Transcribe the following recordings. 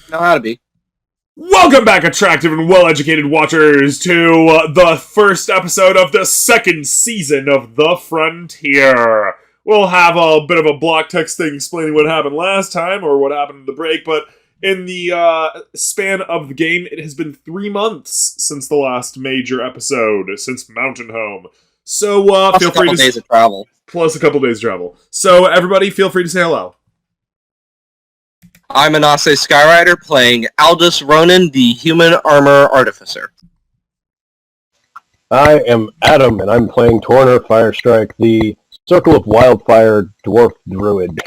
Know how to be. Welcome back, attractive and well-educated watchers, to the first episode of the second season of The Frontier. We'll have a bit of a block text thing explaining what happened last time, or what happened in the break, but in the span of the game, it has been 3 months since the last major episode, since Mountain Home. So, feel free to... days of travel. Plus a couple days of travel. So, everybody, feel free to say hello. I'm Anase Skyrider, playing Aldous Ronan, the Human Armor Artificer. I am Adam, and I'm playing Torner Firestrike, the Circle of Wildfire Dwarf Druid.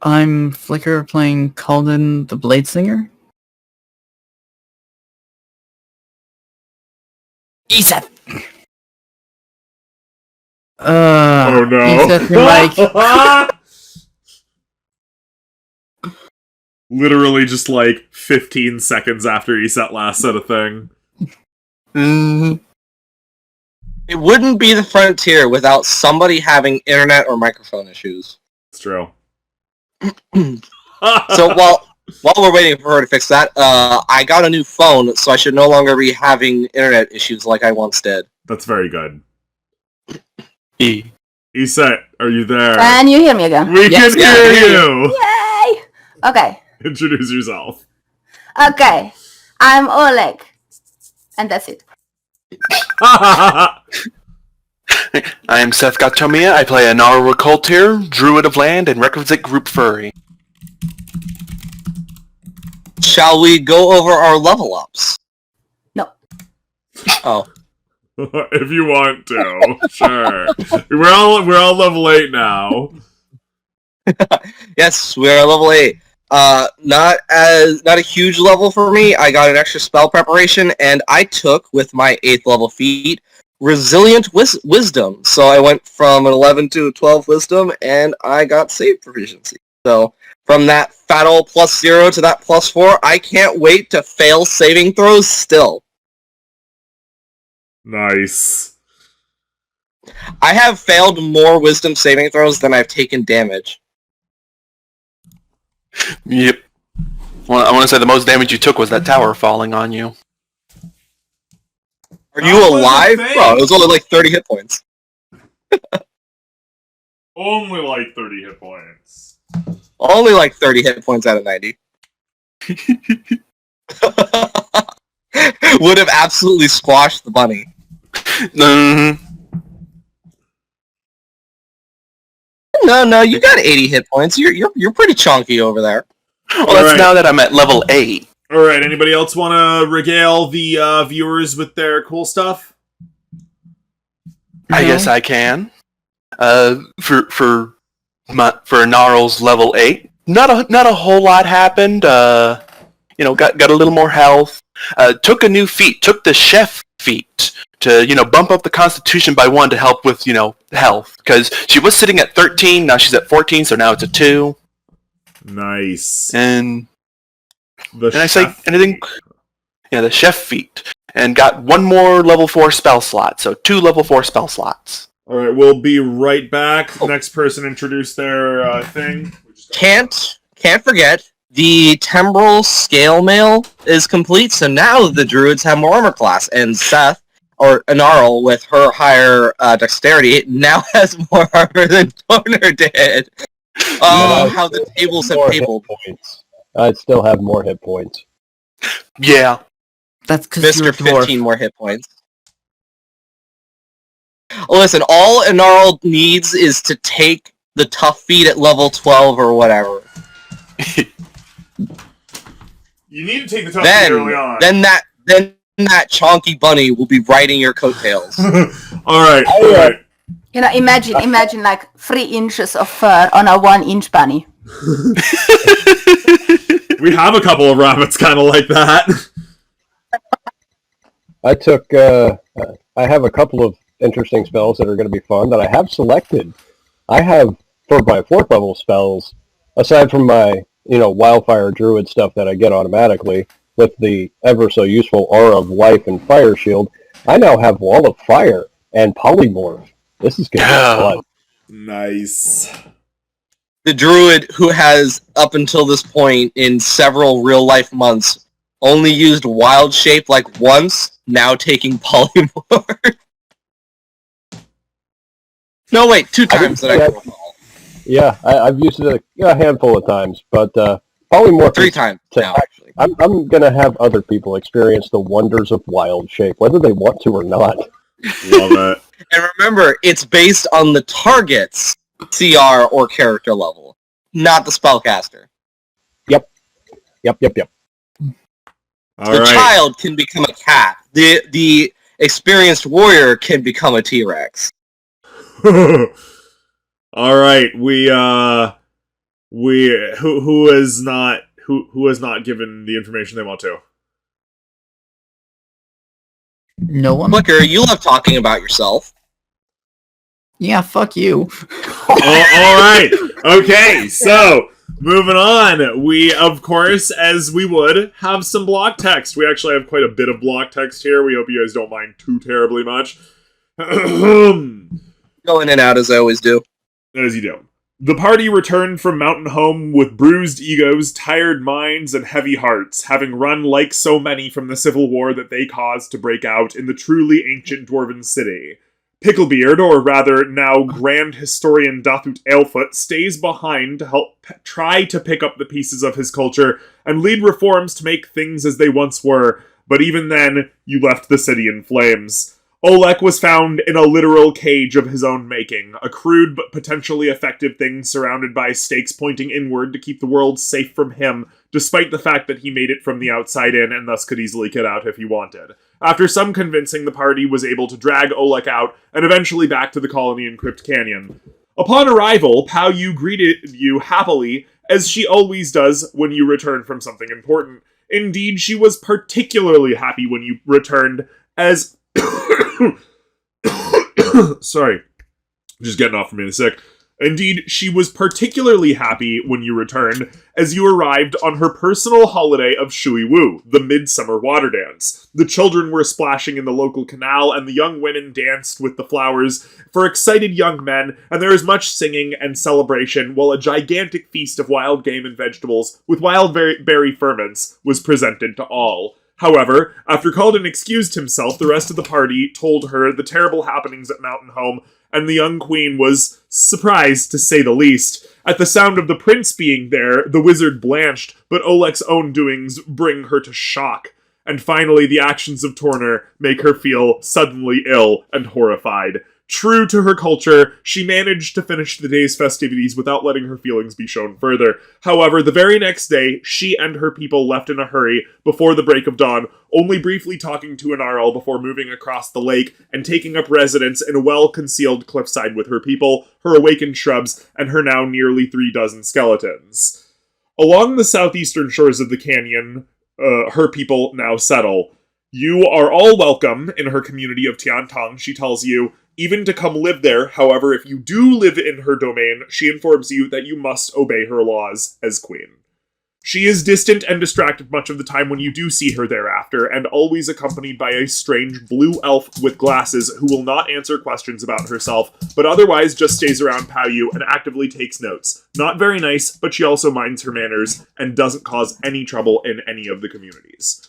I'm Flicker, playing Calden, the Bladesinger. Eseth! Oh no. Eseth, your mic. Literally just like 15 seconds after Eset last said a thing. It wouldn't be the Frontier without somebody having internet or microphone issues. It's true. So while we're waiting for her to fix that, I got a new phone, so I should no longer be having internet issues like I once did. That's very good. Eset, are you there? Can you hear me again? We can hear you! Yay! Okay. Introduce yourself. Okay. I'm Oleg. And that's it. I am Seth Gatomiya. I play a Naru Cultier, Druid of Land, and Requisite Group Furry. Shall we go over our level ups? No. Oh. If you want to, sure. We're all level 8 now. Yes, we're level 8. Not a huge level for me. I got an extra spell preparation, and I took, with my 8th level feat, Resilient Wisdom. So I went from an 11 to a 12 Wisdom, and I got save proficiency. So from that fatal +0 to that +4, I can't wait to fail saving throws still. Nice. I have failed more Wisdom saving throws than I've taken damage. Yep. Well, I want to say the most damage you took was that tower falling on you. Are you alive? Bro, it was only like 30 hit points. Only like 30 hit points. Only like 30 hit points out of 90. Would have absolutely squashed the bunny. No, you got 80 hit points. You're pretty chunky over there. Well, that's right. Now that I'm at level 8. Alright, anybody else want to regale the viewers with their cool stuff? I guess I can. For Gnarl's level 8, not a whole lot happened. Got a little more health. Took a new feat. Took the chef feat to bump up the constitution by 1 to help with health, because she was sitting at 13, now she's at 14, so now it's a 2. Nice. And I say anything? Yeah, the chef feat, and got 1 more level 4 spell slot, so 2 level 4 spell slots. All right, we'll be right back. Next person introduce their thing. Can't forget. The Temporal Scale Mail is complete, so now the Druids have more armor class, and Seth, or Anarl, with her higher dexterity, now has more armor than Toner did. Oh, how the tables have tabled. I'd still have more hit points. Yeah. That's because Mr. 15 more hit points. Listen, all Anarl needs is to take the tough feat at level 12 or whatever. You need to take the tough feat early on. Then that chonky bunny will be riding your coattails. All right. Imagine like 3 inches of fur on a 1-inch bunny. We have a couple of rabbits kind of like that. I have a couple of interesting spells that are going to be fun that I have selected. I have, for my 4th level spells, aside from my, wildfire druid stuff that I get automatically, with the ever so useful Aura of Life and Fire Shield, I now have Wall of Fire and Polymorph. This is going to be fun. Nice. The druid who has, up until this point, in several real-life months, only used wild shape like once, now taking polymorph. No, wait, 2 times that I recall. Yeah, I've used it a handful of times, but polymorph 3 times now, actually. I'm going to have other people experience the wonders of wild shape, whether they want to or not. Love it. And remember, it's based on the target's CR or character level, not the spellcaster. Yep. The child can become a cat. The experienced warrior can become a T-Rex. All right, who has not given the information they want to? No one? Flicker, you love talking about yourself. Yeah, fuck you. All right. Okay, so moving on. We, of course, as we would, have some block text. We actually have quite a bit of block text here. We hope you guys don't mind too terribly much. Go in and out as I always do. As you do. The party returned from Mountain Home with bruised egos, tired minds, and heavy hearts, having run like so many from the civil war that they caused to break out in the truly ancient dwarven city. Picklebeard, or rather now Grand Historian Dathut Aelfoot, stays behind to help try to pick up the pieces of his culture and lead reforms to make things as they once were, but even then, you left the city in flames. Olek was found in a literal cage of his own making, a crude but potentially effective thing surrounded by stakes pointing inward to keep the world safe from him, despite the fact that he made it from the outside in and thus could easily get out if he wanted. After some convincing, the party was able to drag Olek out and eventually back to the colony in Crypt Canyon. Upon arrival, Pao Yu greeted you happily, as she always does when you return from something important. Indeed, she was particularly happy when you returned, as... Sorry. Just getting off from being sick. Indeed, she was particularly happy when you returned, as you arrived on her personal holiday of Shui Wu, the Midsummer Water Dance. The children were splashing in the local canal, and the young women danced with the flowers for excited young men, and there was much singing and celebration, while a gigantic feast of wild game and vegetables, with wild berry ferments, was presented to all. However, after Calden excused himself, the rest of the party told her the terrible happenings at Mountain Home, and the young queen was surprised, to say the least. At the sound of the prince being there, the wizard blanched, but Olek's own doings bring her to shock. And finally, the actions of Torner make her feel suddenly ill and horrified. True to her culture, she managed to finish the day's festivities without letting her feelings be shown further. However, the very next day, she and her people left in a hurry before the break of dawn, only briefly talking to Anarl before moving across the lake and taking up residence in a well-concealed cliffside with her people, her awakened shrubs, and her now nearly 36 skeletons. Along the southeastern shores of the canyon, her people now settle. You are all welcome in her community of Tiantong, she tells you, even to come live there. However, if you do live in her domain, she informs you that you must obey her laws as queen. She is distant and distracted much of the time when you do see her thereafter, and always accompanied by a strange blue elf with glasses who will not answer questions about herself, but otherwise just stays around Pao Yu and actively takes notes. Not very nice, but she also minds her manners and doesn't cause any trouble in any of the communities.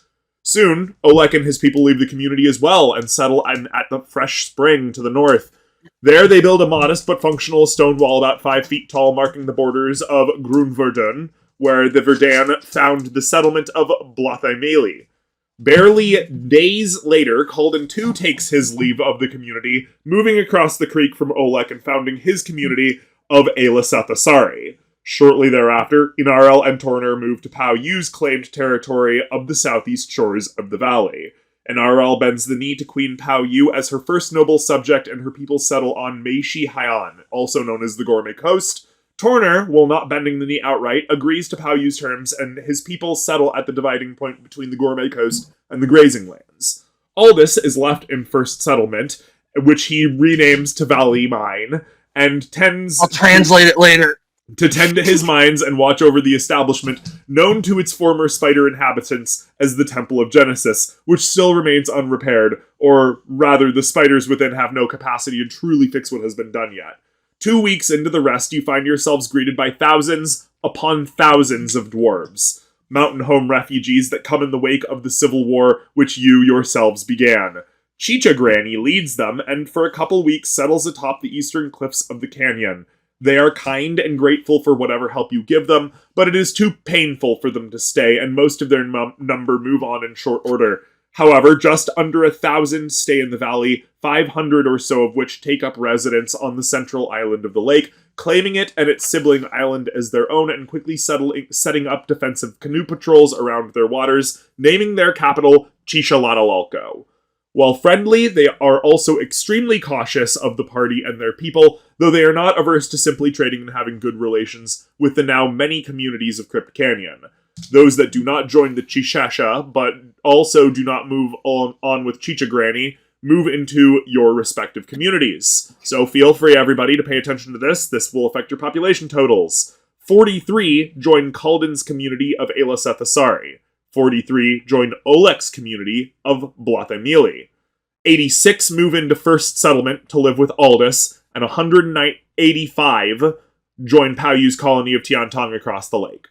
Soon, Olek and his people leave the community as well and settle at the Fresh Spring to the north. There they build a modest but functional stone wall about 5 feet tall marking the borders of Grunverdun, where the Verdun found the settlement of Blathaimeli. Barely days later, Calden too takes his leave of the community, moving across the creek from Olek and founding his community of Elasathasari. Shortly thereafter, Inarel and Torner moved to Pao Yu's claimed territory of the southeast shores of the valley. Inarel bends the knee to Queen Pao Yu as her first noble subject, and her people settle on Meishi Haian, also known as the Gourmet Coast. Torner, while not bending the knee outright, agrees to Pao Yu's terms, and his people settle at the dividing point between the Gourmet Coast and the grazing lands. Aldous is left in First Settlement, which he renames to Valley Mine, and tends... I'll translate it later. To tend to his mines and watch over the establishment known to its former spider inhabitants as the Temple of Genesis, which still remains unrepaired, or rather the spiders within have no capacity to truly fix what has been done yet. 2 weeks into the rest, you find yourselves greeted by thousands upon thousands of dwarves, mountain home refugees that come in the wake of the civil war which you yourselves began. Chicha Granny leads them, and for a couple weeks settles atop the eastern cliffs of the canyon. They are kind and grateful for whatever help you give them, but it is too painful for them to stay, and most of their number move on in short order. However, just under 1,000 stay in the valley, 500 or so of which take up residence on the central island of the lake, claiming it and its sibling island as their own and quickly setting up defensive canoe patrols around their waters, naming their capital Chishalalalco. While friendly, they are also extremely cautious of the party and their people, though they are not averse to simply trading and having good relations with the now many communities of Crypt Canyon. Those that do not join the Chichasha, but also do not move on with Chicha Granny, move into your respective communities. So feel free, everybody, to pay attention to this. This will affect your population totals. 43 join Kalden's community of Elisethasari. 43 join Olek's community of Blathemili. 86 move into First Settlement to live with Aldous, and 185 join Paoyu's colony of Tiantong across the lake.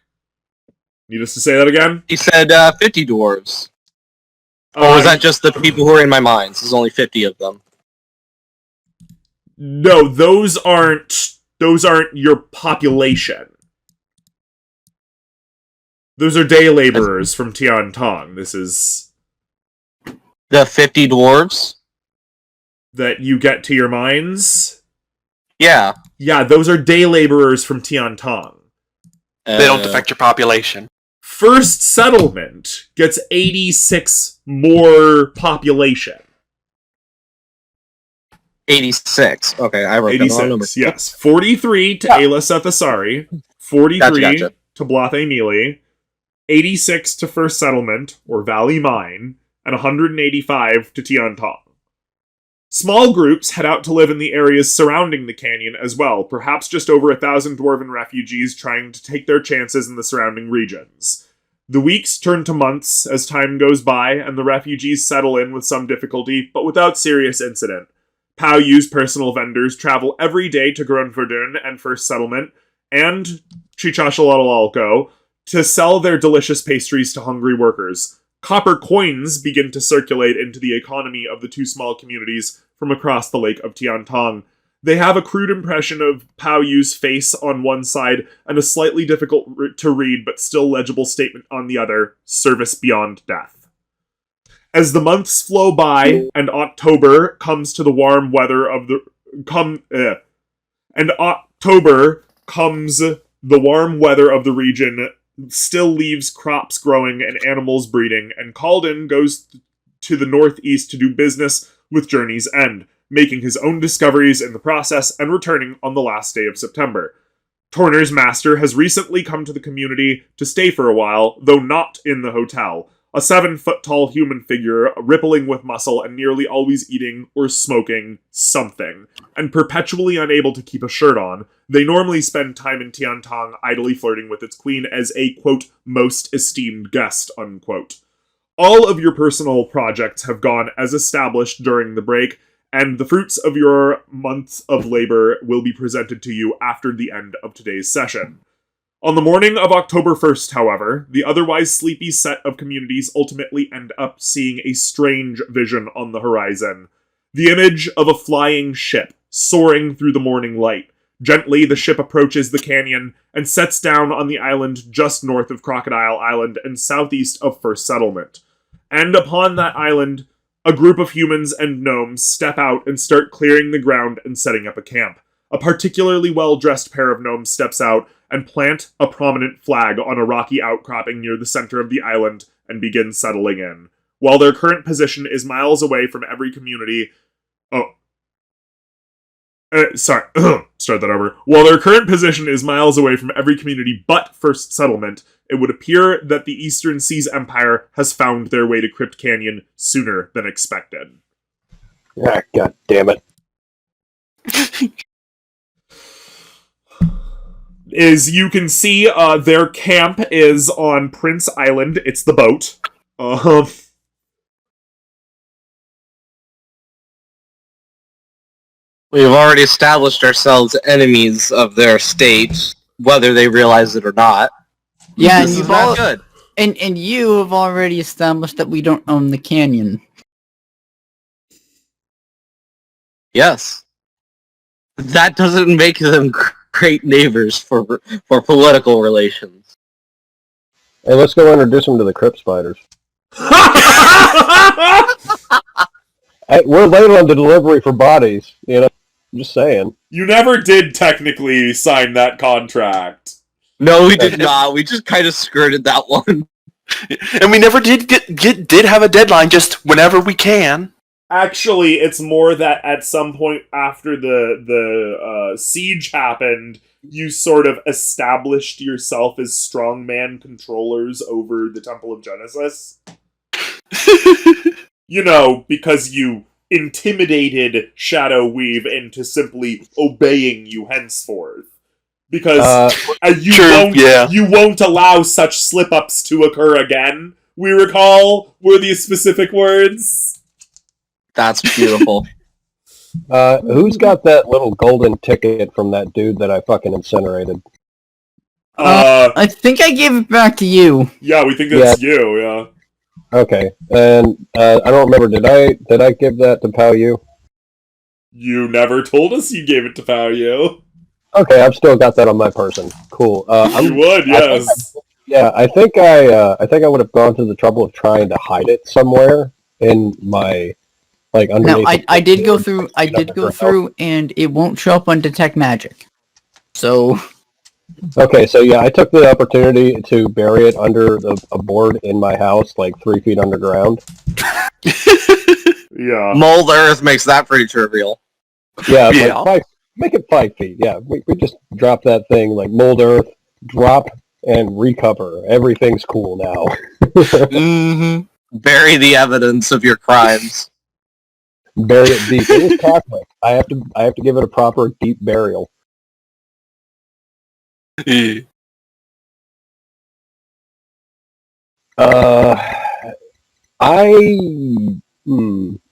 Need us to say that again? He said 50 dwarves. Or was that just the people who are in my minds? There's only 50 of them. No, those aren't your population. Those are day laborers from Tiantong. This is... The 50 dwarves? That you get to your mines? Yeah. Yeah, those are day laborers from Tiantong. They don't affect your population. First Settlement gets 86 more population. 86. Okay, I wrote that wrong number. Yes. 43 to Elisethasari, 43 Gotcha. to Blathemili, 86 to First Settlement, or Valley Mine, and 185 to Tiantong. Small groups head out to live in the areas surrounding the canyon as well, perhaps just over 1,000 dwarven refugees trying to take their chances in the surrounding regions. The weeks turn to months as time goes by, and the refugees settle in with some difficulty, but without serious incident. Paoyu's personal vendors travel every day to Grunverdun and First Settlement, and Chichashalalalco, to sell their delicious pastries to hungry workers. Copper coins begin to circulate into the economy of the two small communities from across the lake of Tiantong. They have a crude impression of Paoyu's face on one side and a slightly difficult to read but still legible statement on the other, service beyond death. As the months flow by and October comes to the warm weather of the warm weather of the region still leaves crops growing and animals breeding, and Kalden goes to the northeast to do business with Journey's End, making his own discoveries in the process and returning on the last day of September. Torner's master has recently come to the community to stay for a while, though not in the hotel. A 7-foot-tall human figure, rippling with muscle and nearly always eating or smoking something, and perpetually unable to keep a shirt on. They normally spend time in Tiantong idly flirting with its queen as a, quote, most esteemed guest, unquote. All of your personal projects have gone as established during the break, and the fruits of your month of labor will be presented to you after the end of today's session. On the morning of October 1st, however, the otherwise sleepy set of communities ultimately end up seeing a strange vision on the horizon. The image of a flying ship, soaring through the morning light. Gently, the ship approaches the canyon and sets down on the island just north of Crocodile Island and southeast of First Settlement. And upon that island, a group of humans and gnomes step out and start clearing the ground and setting up a camp. A particularly well-dressed pair of gnomes steps out and plant a prominent flag on a rocky outcropping near the center of the island and begin settling in. While their current position is miles away from every community... Start that over. While their current position is miles away from every community but First Settlement, it would appear that the Eastern Seas Empire has found their way to Crypt Canyon sooner than expected. Ah, God damn it. As you can see, their camp is on Prince Island. It's the boat. We've already established ourselves enemies of their state, whether they realize it or not. Yeah, This and is not good. And you have already established that we don't own the canyon. Yes. That doesn't make them great neighbors for political relations. Hey, let's go introduce them to the Crypt Spiders. We're late on the delivery for bodies, you know. I'm just saying. You never did technically sign that contract. No, we did not. We just kind of skirted that one. And we never did did have a deadline, just whenever we can. Actually, it's more that at some point after the siege happened, you sort of established yourself as strongman controllers over the Temple of Genesis. You know, because you intimidated Shadow Weave into simply obeying you henceforth. Because you won't allow such slip-ups to occur again, we recall, were these specific words. That's beautiful. Who's got that little golden ticket from that dude that I fucking incinerated? I think I gave it back to you. Yeah, we think that's you, yeah. Okay, and I don't remember, did I give that to Pao Yu? You never told us you gave it to Pao Yu. Okay, I've still got that on my person. Cool. You would, yes. I think I would have gone to the trouble of trying to hide it somewhere in my underneath. No, I did go through. I did go through, and it won't show up on Detect Magic. So. Okay, so yeah, I took the opportunity to bury it under a board in my house, 3 feet underground. Yeah. Mold Earth makes that pretty trivial. Yeah, make it 5 feet. Yeah, we just drop that thing like mold Earth, drop and recover. Everything's cool now. Mm-hmm. Bury the evidence of your crimes. Bury it deep. It was Catholic. I have to give it a proper deep burial. I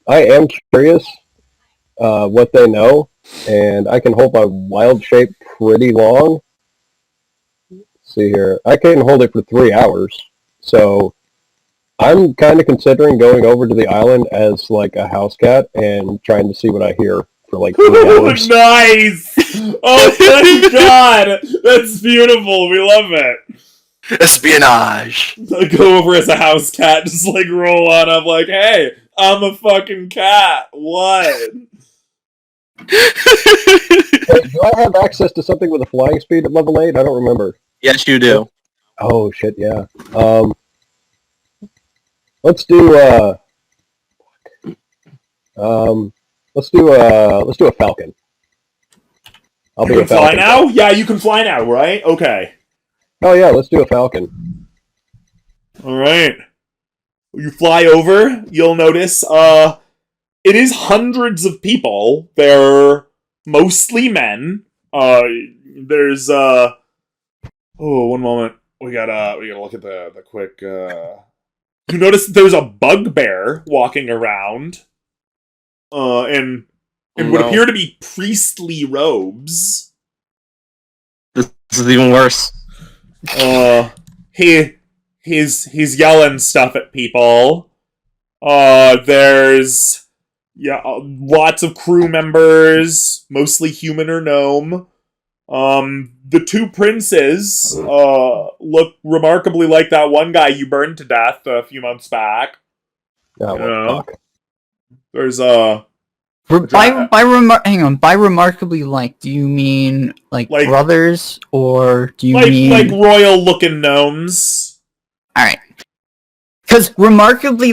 am curious what they know, and I can hold my wild shape pretty long. Let's see here, I can hold it for 3 hours, so I'm kind of considering going over to the island as a house cat and trying to see what I hear for 3 hours. Nice! Oh my god! That's beautiful, we love it! Espionage! I go over as a house cat, just roll on up hey, I'm a fucking cat, what? Hey, do I have access to something with a flying speed at level 8? I don't remember. Yes, you do. Oh shit, yeah. Let's do a falcon. I'll be You a can fly falcon. now? Yeah, you can fly now, right? Okay. Oh yeah, let's do a falcon. Alright. You fly over, you'll notice, it is hundreds of people. They're mostly men. There's, oh, one moment. We gotta look at the quick, You notice there's a bugbear walking around, in what appear to be priestly robes. This is even worse. He's yelling stuff at people. There's lots of crew members, mostly human or gnome. The two princes look remarkably like that one guy you burned to death a few months back. Oh, well, fuck. There's by remarkably do you mean brothers, or do you mean royal looking gnomes? Alright. Because remarkably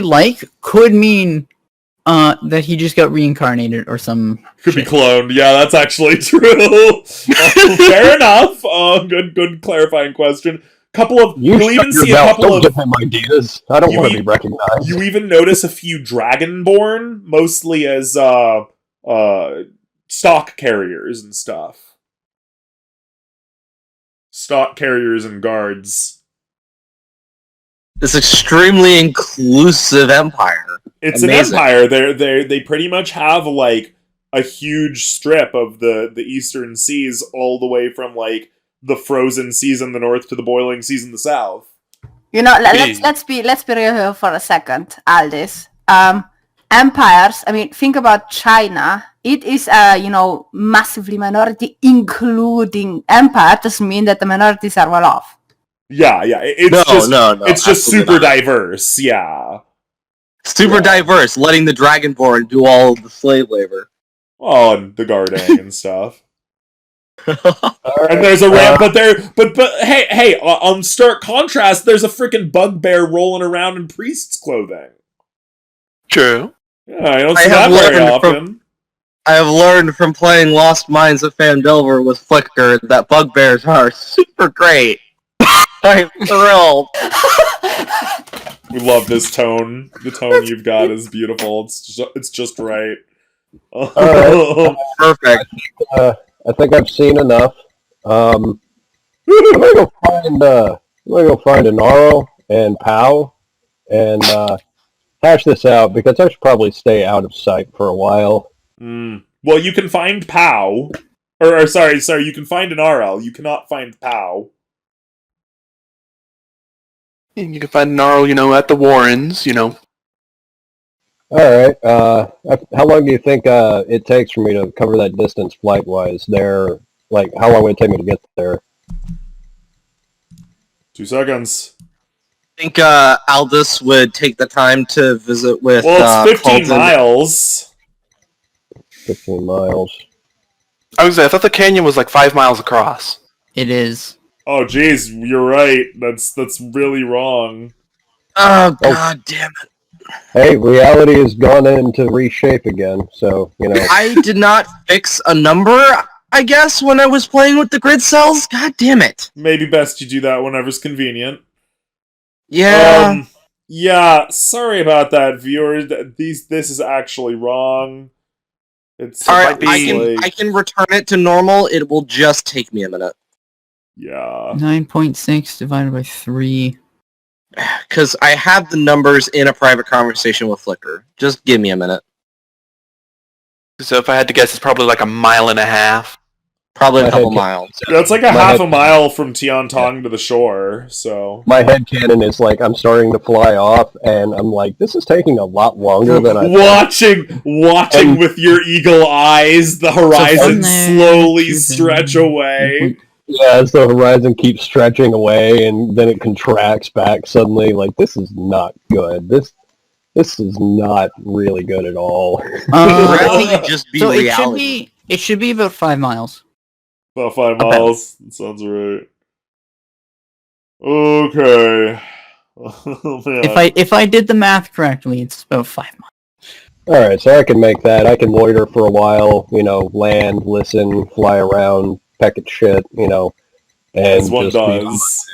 could mean that he just got reincarnated or some Could be cloned. Yeah, that's actually true. Fair enough. Good clarifying question. You'll even see a couple Don't give him ideas. I don't want to be recognized. You even notice a few dragonborn, mostly as stock carriers and stuff. Stock carriers and guards. This extremely inclusive empire. It's amazing. An empire. They pretty much have a huge strip of the eastern seas, all the way from like the frozen seas in the north to the boiling seas in the south. You know, let's be real here for a second, Aldis. Empires. I mean, think about China. It is a massively minority, including empire. Doesn't mean that the minorities are well off. Yeah. It's just super diverse. Yeah. Super diverse, letting the Dragonborn do all of the slave labor. Oh, and the Gardang and stuff. All And there's a ramp, but hey, on stark contrast, there's a freaking bugbear rolling around in priest's clothing. True. Yeah, I don't see that very often. I have learned from playing Lost Mines of Phandelver with Flicker that bugbears are super great. I'm thrilled. We love this tone. The tone you've got is beautiful. It's just right. Perfect. I think I've seen enough. I'm gonna go find Anaro and Pow and hash this out because I should probably stay out of sight for a while. Well, you can find Pow, or sorry, you can find an RL. You cannot find Pow. And you can find Gnarl, at the Warrens, All right. How long do you think it takes for me to cover that distance flight-wise? How long would it take me to get there? 2 seconds. I think Aldous would take the time to visit with. Well, it's 15 Colton. miles. 15 miles. I thought the canyon was like 5 miles across. It is. Oh, geez, you're right. That's really wrong. Oh, god damn it. Hey, reality has gone into reshape again, so, I did not fix a number, I guess, when I was playing with the grid cells. God damn it. Maybe best you do that whenever's convenient. Yeah. Yeah, sorry about that, viewers. This is actually wrong. Alright, I can return it to normal. It will just take me a minute. Yeah. 9.6 divided by 3. Because I have the numbers in a private conversation with Flickr. Just give me a minute. So if I had to guess, it's probably like a mile and a half. Probably a couple miles. That's like half a mile from Tiantong to the shore, so... My headcanon is like, I'm starting to fly off, and I'm like, this is taking a lot longer than I thought. Watching with your eagle eyes, the horizon slowly stretch away. Yeah, as the horizon keeps stretching away, and then it contracts back suddenly. Like, this is not good. This is not really good at all. Just be so reality. it should be about 5 miles. About 5 miles. That sounds right. Okay. Oh, man. If I did the math correctly, it's about 5 miles. Alright, so I can make that. I can loiter for a while, land, listen, fly around, peck at shit, and as one just does.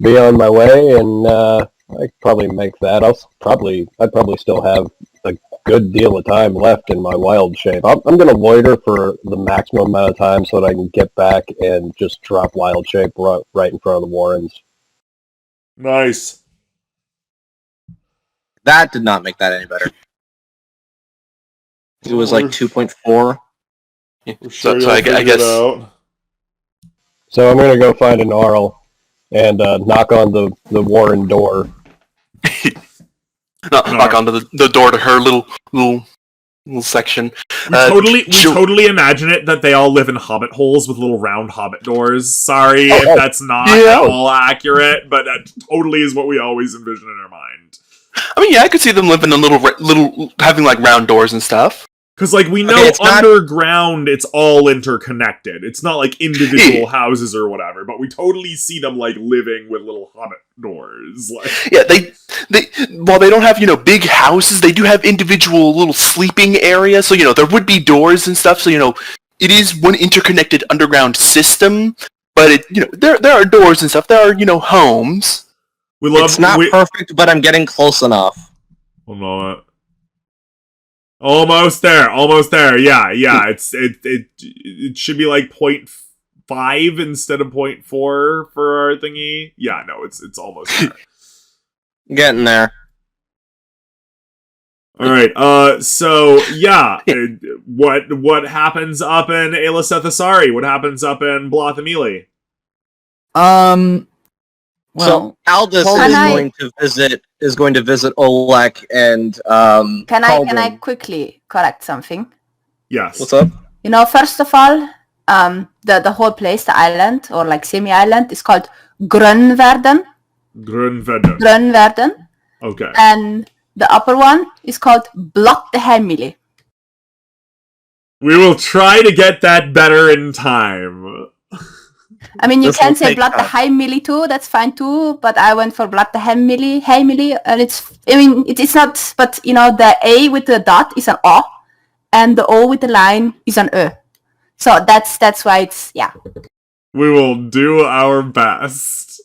Be on my way, and I could probably make that. I'd probably still have a good deal of time left in my wild shape. I'm going to loiter for the maximum amount of time so that I can get back and just drop wild shape right in front of the Warrens. Nice. That did not make that any better. It was like 2.4. Sure So I guess... So I'm going to go find an Arl and knock on the Warren door. knock onto the door to her little section. We totally imagine it that they all live in hobbit holes with little round hobbit doors. Sorry if that's not at all accurate, but that totally is what we always envision in our mind. I mean, yeah, I could see them living in little having like round doors and stuff. Because, we know underground, it's all interconnected. It's not like individual houses or whatever, but we totally see them, living with little hobbit doors. Yeah, they while they don't have, big houses, they do have individual little sleeping areas, so, there would be doors and stuff, so, it is one interconnected underground system, but, there are doors and stuff, there are, homes. It's not perfect, but I'm getting close enough. Hold on. Almost there. Yeah. It should be like 0.5 instead of 0.4 for our thingy. Yeah, no, it's almost there. Getting there. All right. So yeah, what happens up in Elisethasari? What happens up in Blathamili? Well, so Aldous is going to visit Olek and Can Calden. I quickly correct something? Yes. What's up? You know, first of all, the whole place, the island or like semi-island, is called Grönverden. Grönverden. Okay. And the upper one is called Blottehemili. We will try to get that better in time. I mean, you can say Blottehemili too. That's fine too. But I went for Blottehemili, and it's not. But you know, the A with the dot is an O, and the O with the line is an Ö. So that's why it's We will do our best.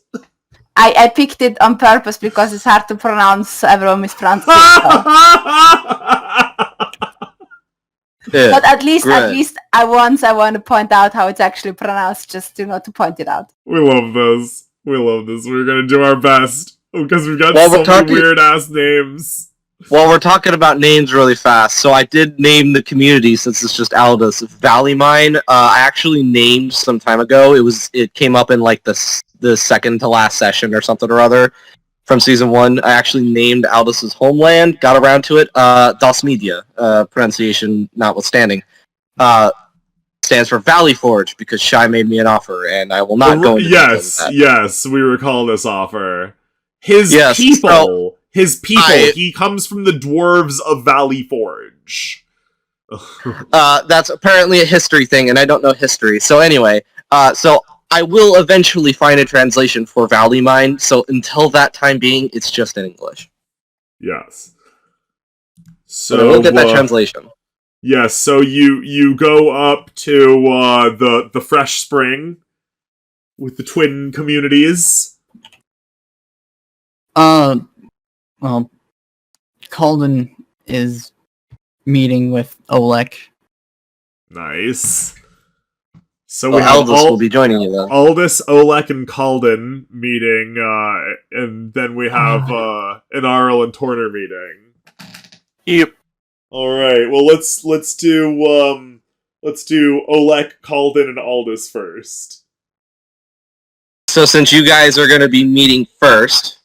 I picked it on purpose because it's hard to pronounce, so everyone mispronounces it. But at least I want to point out how it's actually pronounced, just to point it out. We love this. We're gonna do our best because we've got so many weird ass names. Well, we're talking about names really fast, so I did name the community since it's just Aldous. Valley Mine, I actually named some time ago. It came up in like the second to last session or something or other from season 1. I actually named Aldous' homeland, got around to it. Das Media, pronunciation notwithstanding, stands for Valley Forge because Shy made me an offer, and I will not go into Yes, we recall this offer. His people. He comes from the dwarves of Valley Forge. That's apparently a history thing, and I don't know history. So anyway, so I will eventually find a translation for Valley Mine. So until that time being, it's just in English. Yes. So we'll get that translation. Yes. So you go up to the Fresh Spring with the twin communities. Well, Calden is meeting with Olek. Nice. So we have Aldous will be joining you then. Aldous, Olek, and Calden meeting, and then we have an Arl and Torner meeting. Yep. All right. Well, let's do Olek, Calden, and Aldous first. So since you guys are going to be meeting first,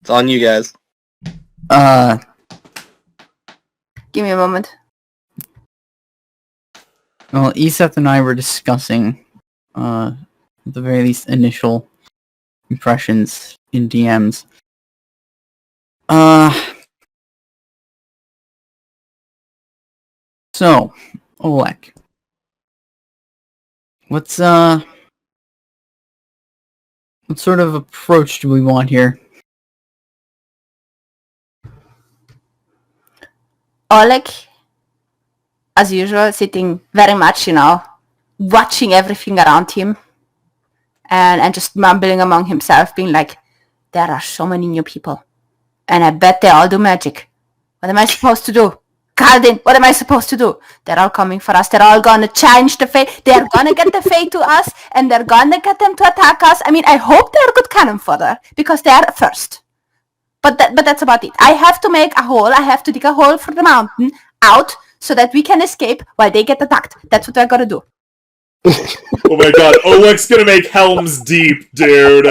it's on you guys. Give me a moment. Well, Eseth and I were discussing, at the very least, initial impressions in DMs. So, Olek. What sort of approach do we want here? Oleg, as usual, sitting very much, watching everything around him and just mumbling among himself, being like, there are so many new people, and I bet they all do magic. What am I supposed to do? Calden, what am I supposed to do? They're all coming for us. They're all gonna change the fate. They're gonna get the fate to us, and they're gonna get them to attack us. I mean, I hope they're good cannon fodder, because they are first. But that's about it. I have to make a hole. I have to dig a hole for the mountain out so that we can escape while they get attacked. That's what I gotta do. Oh my god, Oleg's gonna make Helm's Deep, dude.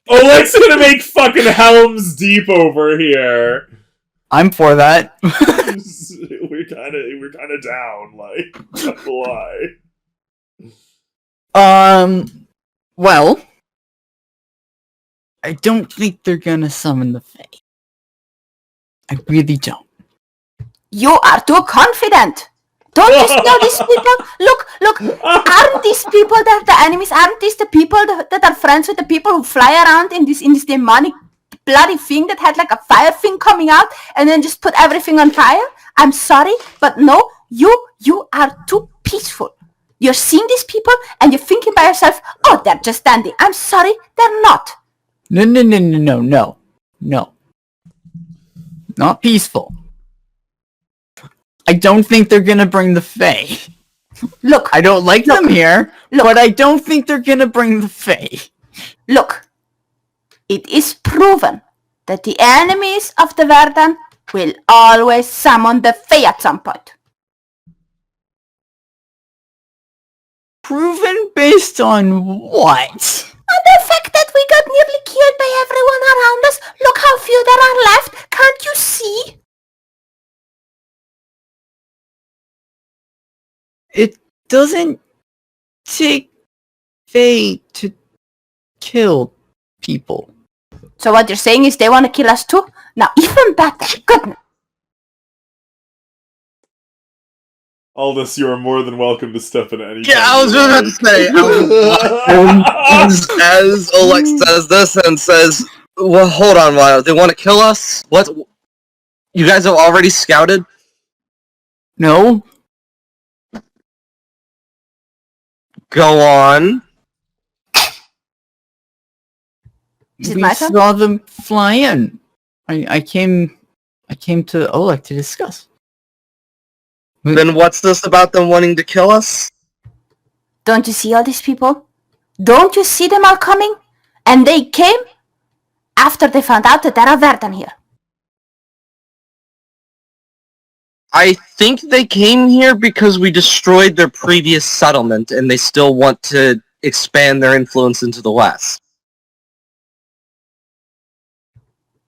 Oleg's gonna make fucking Helm's Deep over here. I'm for that. we're kind of down, like, not gonna lie. Well, I don't think they're gonna summon the Fae. I really don't. You are too confident. Don't you know these people? Look, aren't these people that the enemies? Aren't these the people that are friends with the people who fly around in this demonic bloody thing that had like a fire thing coming out and then just put everything on fire? I'm sorry, but no, you are too peaceful. You're seeing these people and you're thinking by yourself, oh, they're just standing. I'm sorry, they're not. No. Not peaceful. I don't think they're gonna bring the Fae. Look. I don't like them here, but I don't think they're gonna bring the Fae. Look. It is proven that the enemies of the Verdan will always summon the Fae at some point. Proven based on what? And the fact that we got nearly killed by everyone around us. Look how few there are left. Can't you see? It doesn't take Fae to kill people. So what you're saying is they want to kill us too? Now, even better. Goodness. Aldous, you are more than welcome to step in any Yeah, time I was you just about like. to say, as Oleg says this and says, well, hold on, while they want to kill us? What? You guys have already scouted? No? Go on. Is it We my turn? saw them fly in. I came to Oleg to discuss. Then what's this about them wanting to kill us? Don't you see all these people? Don't you see them all coming? And they came after they found out that there are Verdan here. I think they came here because we destroyed their previous settlement and they still want to expand their influence into the west.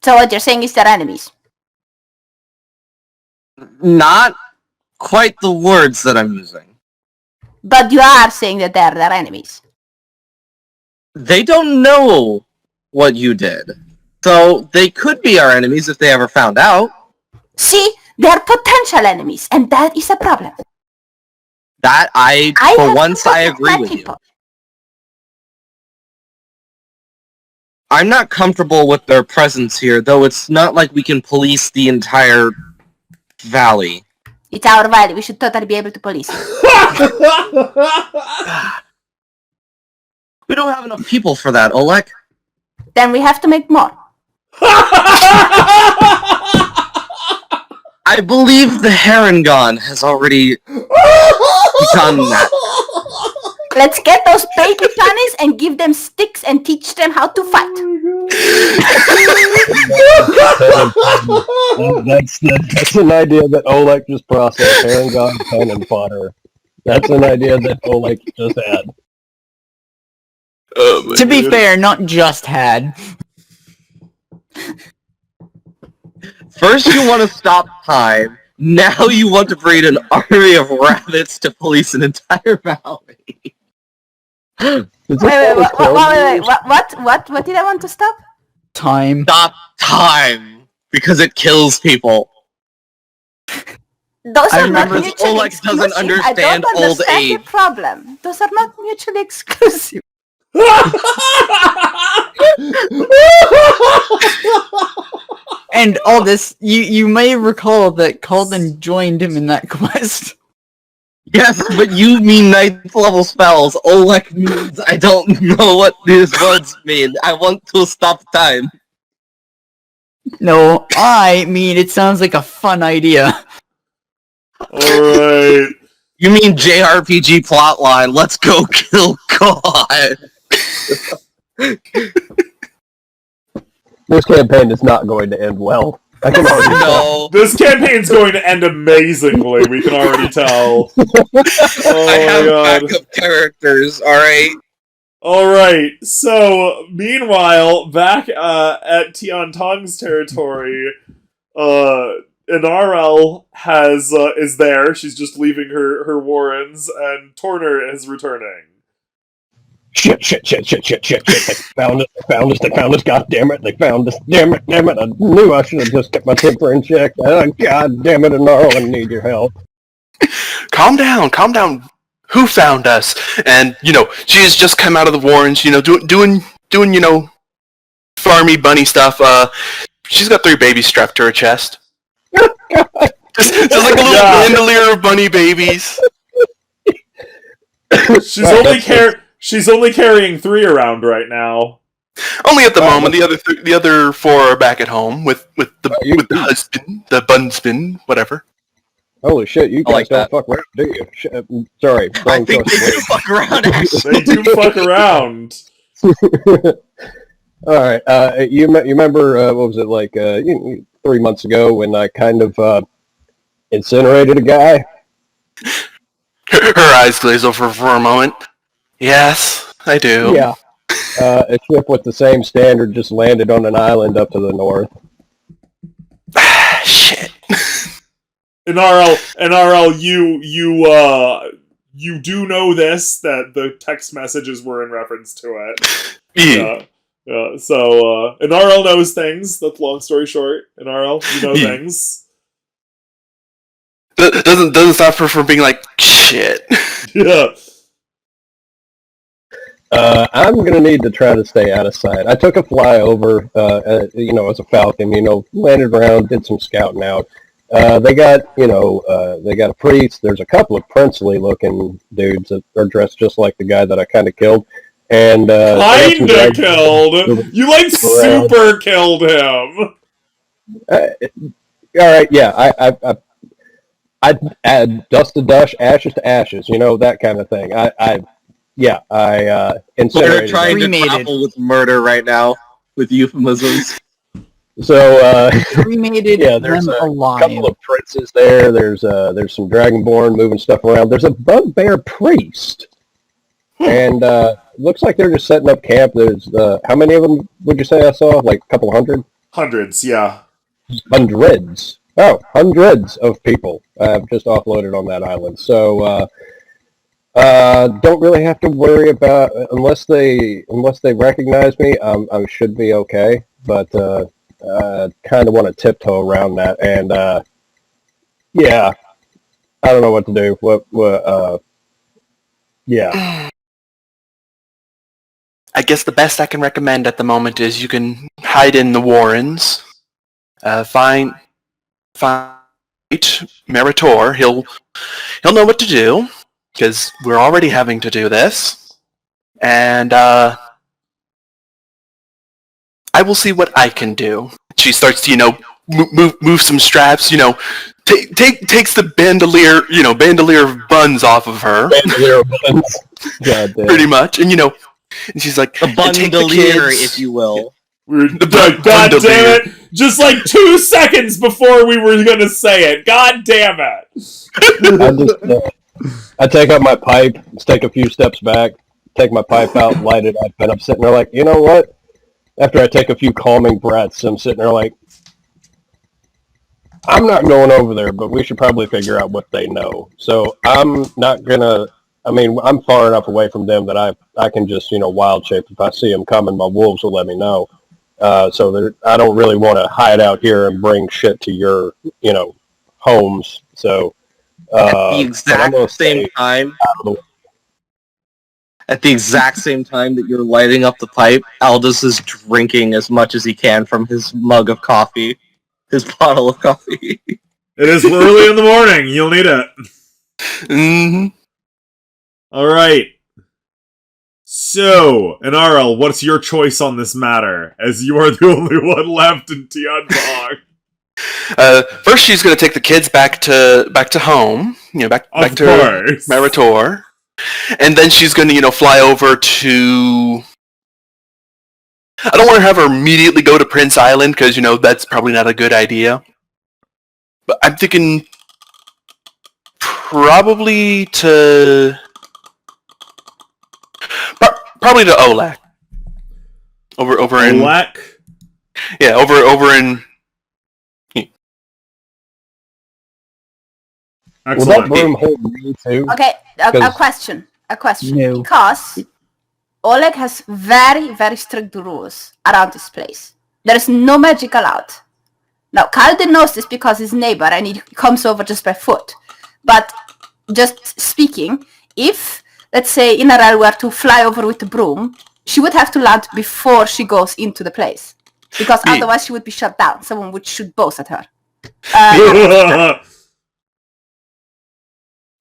So what you're saying is they're enemies. Not quite the words that I'm using. But you are saying that they're their enemies. They don't know what you did. So they could be our enemies if they ever found out. See, they're potential enemies, and that is a problem. That I have once, to I protect agree my with people. you. I'm not comfortable with their presence here, though it's not like we can police the entire valley. It's our valley. We should totally be able to police it. We don't have enough people for that, Oleg. Then we have to make more. I believe the Harangon has already done that. Let's get those baby bunnies and give them sticks and teach them how to fight. That's an idea that Oleg just processed. Harangon cannon fodder. That's an idea that Oleg just had. To be fair, not just had. First you want to stop time, now you want to breed an army of rabbits to police an entire valley. Wait, what did I want to stop? Time. Stop time! Because it kills people. Those I are not remember mutually Oleg exclusive. doesn't understand I don't old understand the age. problem. Those are not mutually exclusive. And all this, you may recall that Calden joined him in that quest. Yes, but you mean 9th level spells. Oleg means I don't know what these words mean. I want to stop time. No, I mean it sounds like a fun idea. Alright. You mean JRPG plotline, let's go kill God. This campaign is not going to end well. I can already tell. No. This campaign's going to end amazingly, we can already tell. Oh I have my god. backup characters, alright? Alright, so, meanwhile, back at Tian Tong's territory, Inarel is there, she's just leaving her warrens, and Torner is returning. Shit. They found us, god damn it, they found us, damn it, I knew I should have just kept my temper in check. Oh, god damn it, Inarel, I need your help. Calm down. Who found us? And, she has just come out of the warrens, doing, farmy bunny stuff. She's got 3 babies strapped to her chest. just like a little bandolier of bunny babies. She's only carrying 3 around right now. Only at the moment. The other 4 are back at home with the husband, the bunsman, whatever. Holy shit, you guys like don't that. fuck around, do you? Sorry, I wrong think they choice do fuck around, actually. They do fuck around. All right. You remember what was it like 3 months ago when I kind of incinerated a guy? Her eyes glaze over for a moment. Yes, I do. Yeah. A ship with the same standard just landed on an island up to the north. Shit. NRL, you do know this, that the text messages were in reference to it. Yeah. So NRL knows things. That's long story short. NRL, you know things. Doesn't stop her from being like, shit. Yeah. I'm going to need to try to stay out of sight. I took a flyover, as a Falcon, landed around, did some scouting out. They got a priest. There's a couple of princely looking dudes that are dressed just like the guy that I kind of killed. And kinda killed. You like super killed him. All right, yeah. I add dust to dust, ashes to ashes. That kind of thing. I incinerated. We're trying to grapple with murder right now with euphemisms. So cremated there's them a alive. couple of princes there. There's some dragonborn moving stuff around. There's a bugbear priest, and looks like they're just setting up camp. There's how many of them would you say I saw? Like a couple hundred? Hundreds, yeah. Hundreds. Oh, hundreds of people I've just offloaded on that island. So don't really have to worry about unless they recognize me. I should be okay, but kind of want to tiptoe around that. And I don't know what to do. I guess the best I can recommend at the moment is you can hide in the Warrens. Find Meritor. He'll know what to do because we're already having to do this, and I will see what I can do. She starts to move some straps. Takes the bandolier buns off of her. Bandolier buns. God damn. Pretty much, and she's like A bandolier, if you will. God damn it! Just like 2 seconds before we were gonna say it. God damn it! I take out my pipe, take a few steps back, take my pipe out, light it up, and I'm sitting there like, you know what? After I take a few calming breaths, I'm sitting there like, I'm not going over there, but we should probably figure out what they know. So I'm not gonna. I'm far enough away from them that I can just wild shape if I see them coming. My wolves will let me know. So I don't really want to hide out here and bring shit to your homes. So at the exact same time. At the exact same time that you're lighting up the pipe, Aldous is drinking as much as he can from his mug of coffee, his bottle of coffee. It is early in the morning. You'll need it. Mm-hmm. All right. So, NRL, what's your choice on this matter? As you are the only one left in Tianbong. First, she's going to take the kids back to home. Back to Meritor. And then she's going to, fly over to... I don't want to have her immediately go to Prince Island, because, that's probably not a good idea. But I'm thinking probably to... Probably to Olak. Over in... Olak? Yeah, over in... Will that broom hold me too? Okay, a question. No. Because Oleg has very, very strict rules around this place. There is no magic allowed. Now, Kalden knows this because he's neighbor and he comes over just by foot. But just speaking, if, let's say, Inarel were to fly over with the broom, she would have to land before she goes into the place. Because otherwise she would be shut down. Someone would shoot bows at her.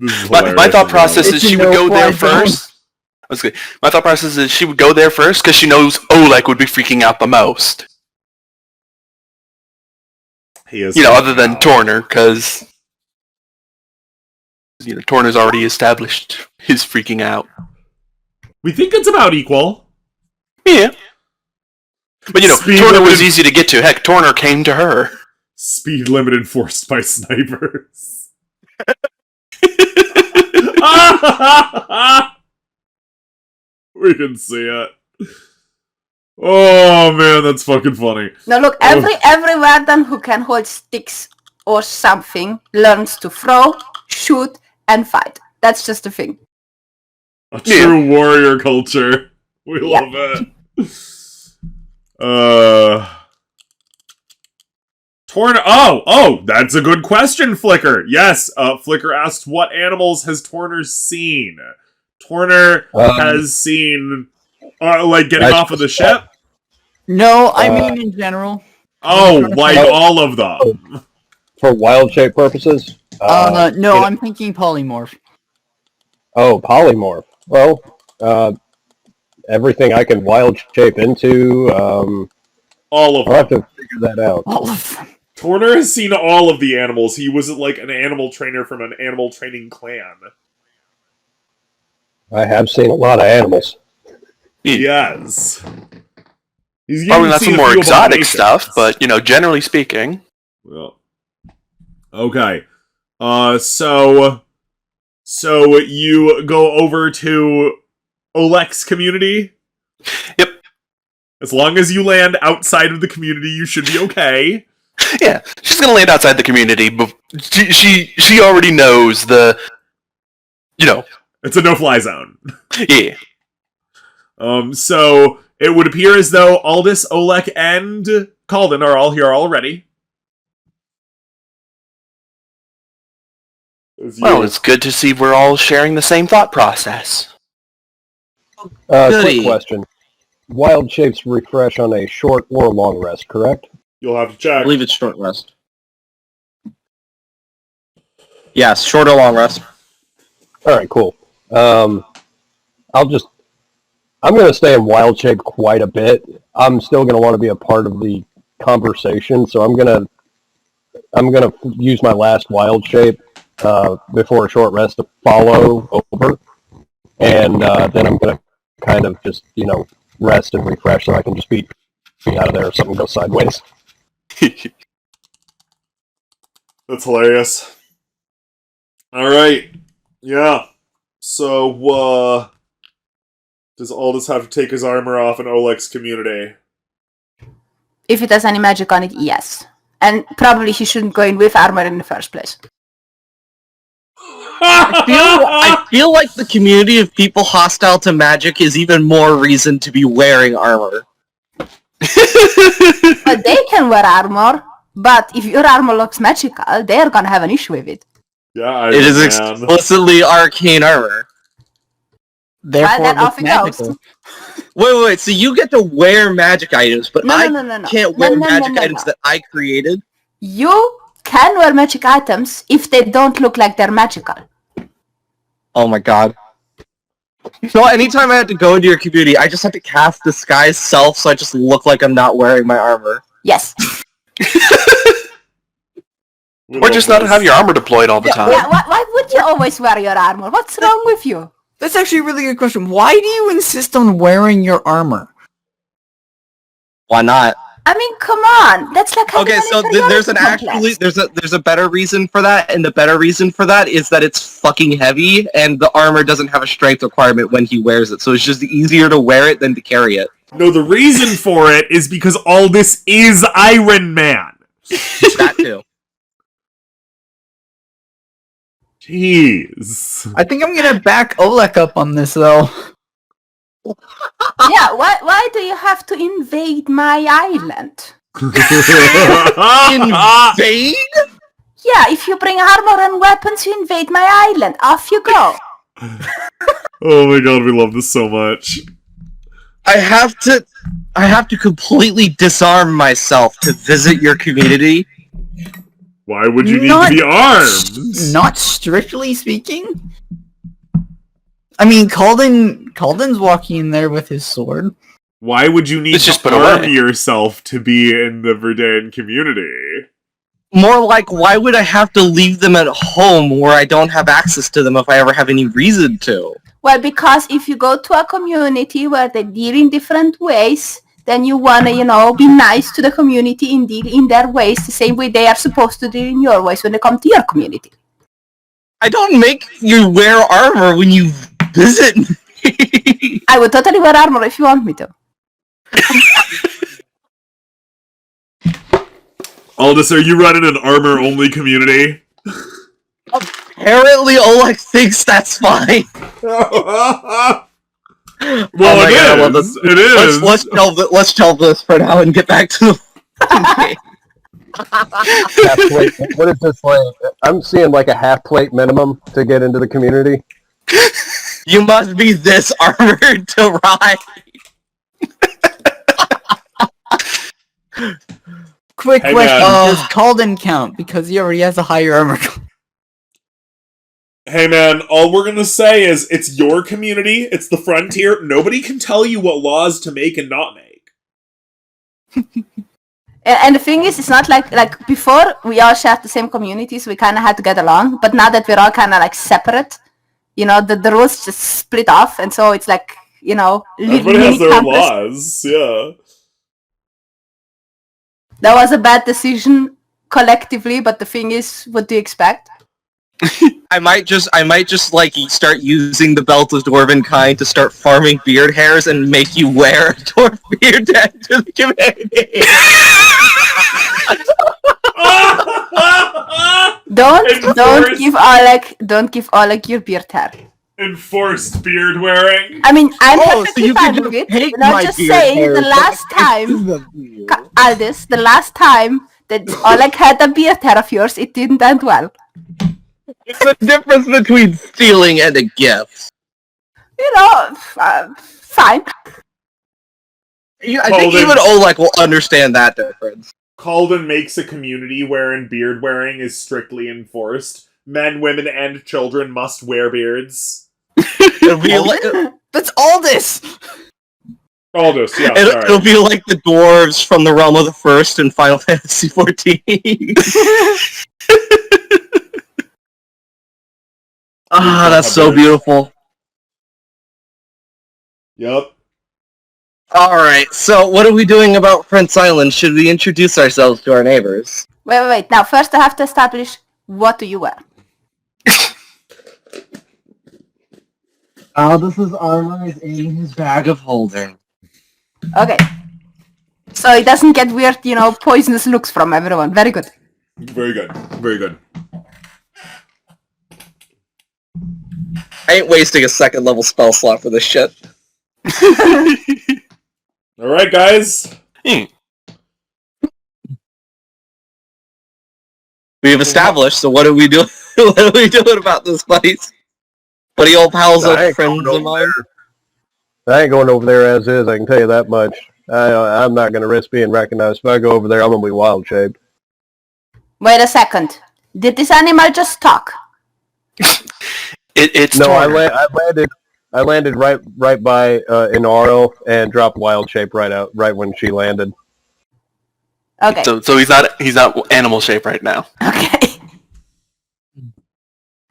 My thought process is she would go there first. My thought process is she would go there first because she knows Oleg would be freaking out the most. He is, other than Torner, because Torner's already established his freaking out. We think it's about equal. Yeah. But Torner was easy to get to. Heck, Torner came to her. Speed limit enforced by snipers. We can see it. Oh man, that's fucking funny. Now look, every warden who can hold sticks or something learns to throw, shoot, and fight. That's just a thing. A true warrior culture. We love it. That's a good question, Flicker. Yes, Flicker asked, what animals has Torner seen? Torner has seen, getting off of the ship? No, I mean in general. Oh, all of them. For wild shape purposes? No, I'm thinking polymorph. Oh, polymorph. Well, everything I can wild shape into, all of them. I'll have to figure that out. All of them. Torner has seen all of the animals. He was like an animal trainer from an animal training clan. I have seen a lot of animals. Yes. He's probably not some more exotic stuff, but, generally speaking. Well, okay. So you go over to Olek's community? Yep. As long as you land outside of the community, you should be okay. Yeah, she's gonna land outside the community, but she already knows the, It's a no-fly zone. Yeah. So it would appear as though Aldous, Olek, and Calden are all here already. Well, it's good to see we're all sharing the same thought process. Quick question. Wild shapes refresh on a short or long rest, correct? You'll have to check. I believe it's short rest. Yes, short or long rest. Alright, cool. I'm going to stay in wild shape quite a bit. I'm still going to want to be a part of the conversation, so I'm going to use my last wild shape before a short rest to follow over, and then I'm going to kind of just, rest and refresh so I can just be out of there if something goes sideways. That's hilarious. Alright. Yeah. So, does Aldous have to take his armor off in Olek's community? If it has any magic on it, yes. And probably he shouldn't go in with armor in the first place. I feel like the community of people hostile to magic is even more reason to be wearing armor. But they can wear armor, but if your armor looks magical, they're gonna have an issue with it. Yeah, it is explicitly arcane armor. Therefore, then off it magical. goes. Wait, so you get to wear magic items, but No. can't wear magic items that I created? You can wear magic items if they don't look like they're magical. Oh my god. So anytime I had to go into your community, I just had to cast Disguise Self so I just look like I'm not wearing my armor. Yes. Or just not have your armor deployed all the time. Yeah, why would you always wear your armor? What's wrong with you? That's actually a really good question. Why do you insist on wearing your armor? Why not? I mean, come on. That's like okay. So there's a better reason for that, and the better reason for that is that it's fucking heavy, and the armor doesn't have a strength requirement when he wears it. So it's just easier to wear it than to carry it. No, the reason for it is because Aldous is Iron Man. That too. Jeez. I think I'm gonna back Olek up on this though. Yeah, why do you have to invade my island? Invade? Yeah, if you bring armor and weapons, you invade my island. Off you go. Oh my god, we love this so much. I have to completely disarm myself to visit your community. Why would you need to be armed? Not strictly speaking. I mean, Calden's walking in there with his sword. Why would you need to arm yourself to be in the Verdan community? More like, why would I have to leave them at home where I don't have access to them if I ever have any reason to? Well, because if you go to a community where they deal in different ways, then you want to, be nice to the community and deal in their ways the same way they are supposed to deal in your ways when they come to your community. I don't make you wear armor when you visit me. I would totally wear armor if you want me to. Aldous, are you running an armor-only community? Apparently, Oleg thinks that's fine. Well, my it God, I is. love this. It is. Let's shelve this for now and get back to the game. Half plate. What is this like? I'm seeing like a half plate minimum to get into the community. You must be this armored to ride. Quick Hey, question, man. does Calden count? Because he already has a higher armor class. Hey man, all we're gonna say is it's your community, it's the frontier, nobody can tell you what laws to make and not make. And the thing is, it's not like before we all shared the same communities, we kind of had to get along, but now that we're all kind of like separate, the rules just split off, and so it's like, Everybody has their own laws, yeah. That was a bad decision collectively, but the thing is, what do you expect? I might just like start using the belt of dwarven kind to start farming beard hairs and make you wear a dwarf beard to enter the community. Don't give Oleg your beard hair. Enforced beard wearing. I mean, I'm so perfectly you fine can with it. take And I'm my just beard saying, hairs, the but last time, Aldous, the last time that Oleg had a beard hair of yours, it didn't end well. It's the difference between stealing and a gift. Fine. I think even Oleg will understand that difference. Calden makes a community wherein beard wearing is strictly enforced. Men, women, and children must wear beards. It'll be like, That's Aldous! Aldous, yeah, it'll be like the dwarves from the Realm of the First in Final Fantasy XIV. Ah, that's so beautiful. Yup. Alright, so what are we doing about Prince Island? Should we introduce ourselves to our neighbors? Wait. Now, first I have to establish, what do you wear? Aldous' armor is in his bag of holding. Okay. So it doesn't get weird, poisonous looks from everyone. Very good. Very good. Very good. I ain't wasting a second level spell slot for this shit. Alright, guys. We have established, so what are we doing? What are we doing about this, buddies? Buddy old pals of friends of mine? I ain't going over there as is, I can tell you that much. I'm not going to risk being recognized. If I go over there, I'm going to be wild shaped. Wait a second. Did this animal just talk? It's no, Tor. I landed right by Inaro and dropped wild shape right when she landed. Okay. So he's not animal shape right now. Okay.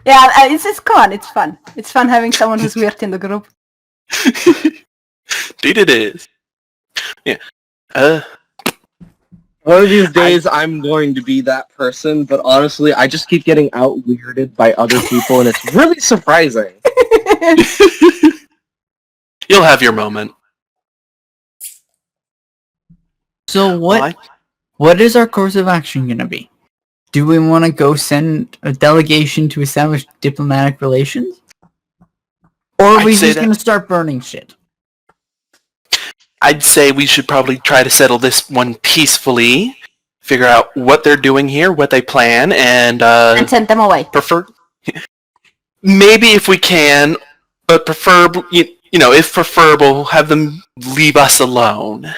Yeah, it's fun. It's fun. It's fun having someone who's weird in the group. Indeed it is. Yeah. One of these days, I'm going to be that person, but honestly, I just keep getting out-weirded by other people, and it's really surprising. You'll have your moment. So Why? what is our course of action going to be? Do we want to go send a delegation to establish diplomatic relations? Or are we just going to start burning shit? I'd say we should probably try to settle this one peacefully, figure out what they're doing here, what they plan, and send them away. Maybe if we can, but preferably, if preferable, have them leave us alone.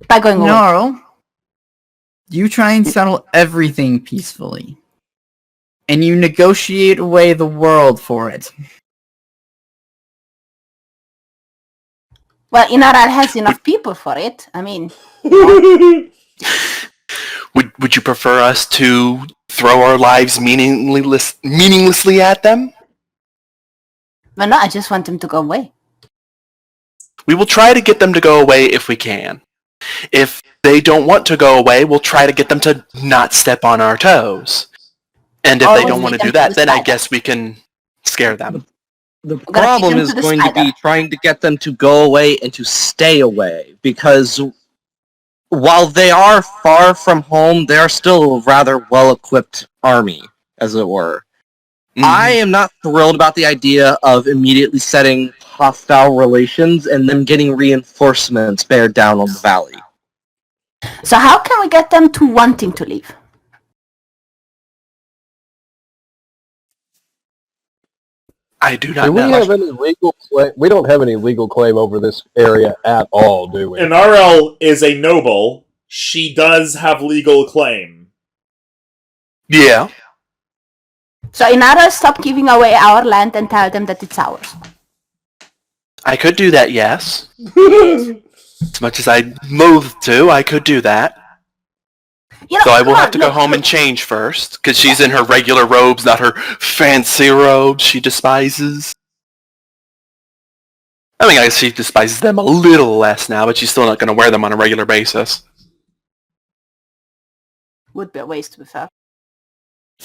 By going away. No. You try and settle everything peacefully. And you negotiate away the world for it. Well, Inaral has enough people for it. I mean... Would you prefer us to throw our lives meaninglessly at them? Well, no, I just want them to go away. We will try to get them to go away if we can. If they don't want to go away, we'll try to get them to not step on our toes. And if they don't want to do that, then I guess we can scare them. The problem is going to be trying to get them to go away and to stay away, because while they are far from home, they are still a rather well-equipped army, as it were. Mm-hmm. I am not thrilled about the idea of immediately setting hostile relations and then getting reinforcements bear down on the valley. So how can we get them to wanting to leave? I do not know. We have any legal claim? We don't have any legal claim over this area at all, do we? NRL is a noble. She does have legal claim. Yeah. So Inara, stop giving away our land and tell them that it's ours. I could do that, yes. As much as I loathe to, I could do that. So I will have to go home and change first, because she's in her regular robes, not her fancy robes she despises. I mean, I guess she despises them a little less now, but she's still not going to wear them on a regular basis. Would be a waste with her.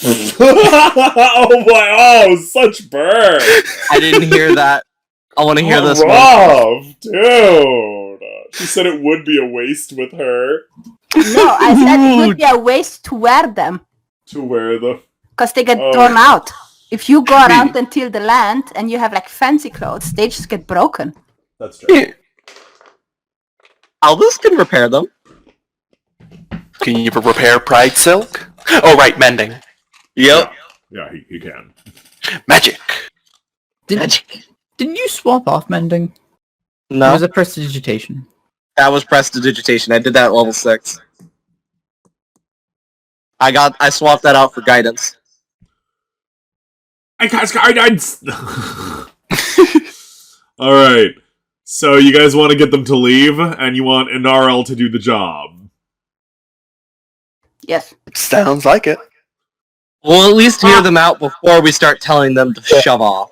Oh my, oh, such burn! I didn't hear that. I want to hear this one. Dude! She said it would be a waste with her. No, I said it would be a waste to wear them. To wear them? Because they get torn out. If you go around and till the land and you have like fancy clothes, they just get broken. That's true. Albus can repair them. Can you repair Pride Silk? Oh, right, mending. Yep. Yeah, he can. Magic. Didn't you swap off mending? No. It was a prestidigitation. That was prestidigitation. I did that at level 6. I swapped that out for guidance. Guidance! Alright. So you guys want to get them to leave, and you want NRL to do the job. Yes. Sounds like it. We'll at least hear them out before we start telling them to shove off.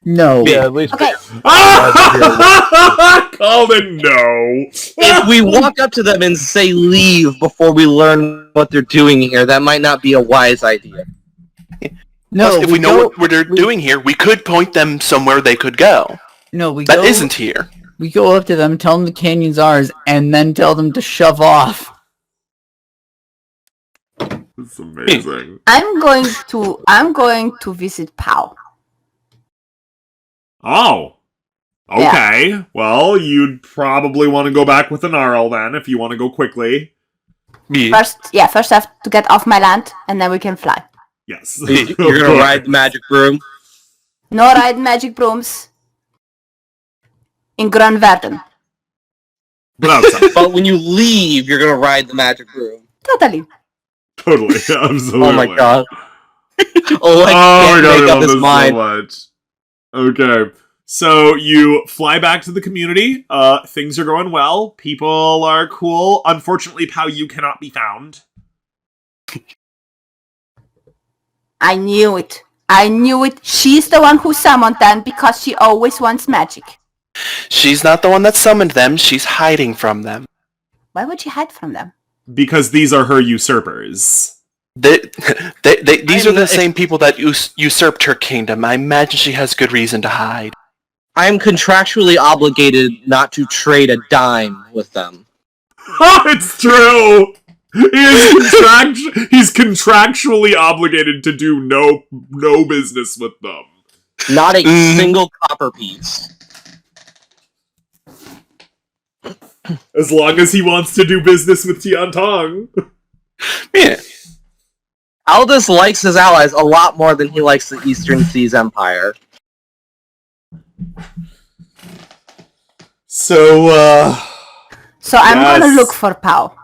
No. Yeah, at least. Okay. Calvin, no. If we walk up to them and say leave before we learn what they're doing here, that might not be a wise idea. No. Plus, if we know what they're doing here, we could point them somewhere they could go. No, we That isn't here. We go up to them, tell them the canyon's ours, and then tell them to shove off. It's amazing. I'm going to visit Pau. Oh. Okay. Yeah. Well, you'd probably want to go back with an RL then, if you want to go quickly. Yeah. First I have to get off my land, and then we can fly. Yes. You're gonna ride the magic broom? No ride magic brooms. In Grunverden. But outside. But when you leave, you're gonna ride the magic broom. Totally. Totally. Absolutely. Oh my god. Oh, I my can't god, make I up love his this mind. so much. Okay. So you fly back to the community. Things are going well. People are cool. Unfortunately, Pau, you cannot be found. I knew it. She's the one who summoned them because she always wants magic. She's not the one that summoned them. She's hiding from them. Why would she hide from them? Because these are her usurpers. These are the same people that usurped her kingdom. I imagine she has good reason to hide. I am contractually obligated not to trade a dime with them. It's true! He's contractually obligated to do no business with them. Not a single copper piece. As long as he wants to do business with Tian Tong. Yeah. Aldous likes his allies a lot more than he likes the Eastern Seas Empire. So I'm gonna look for Pau.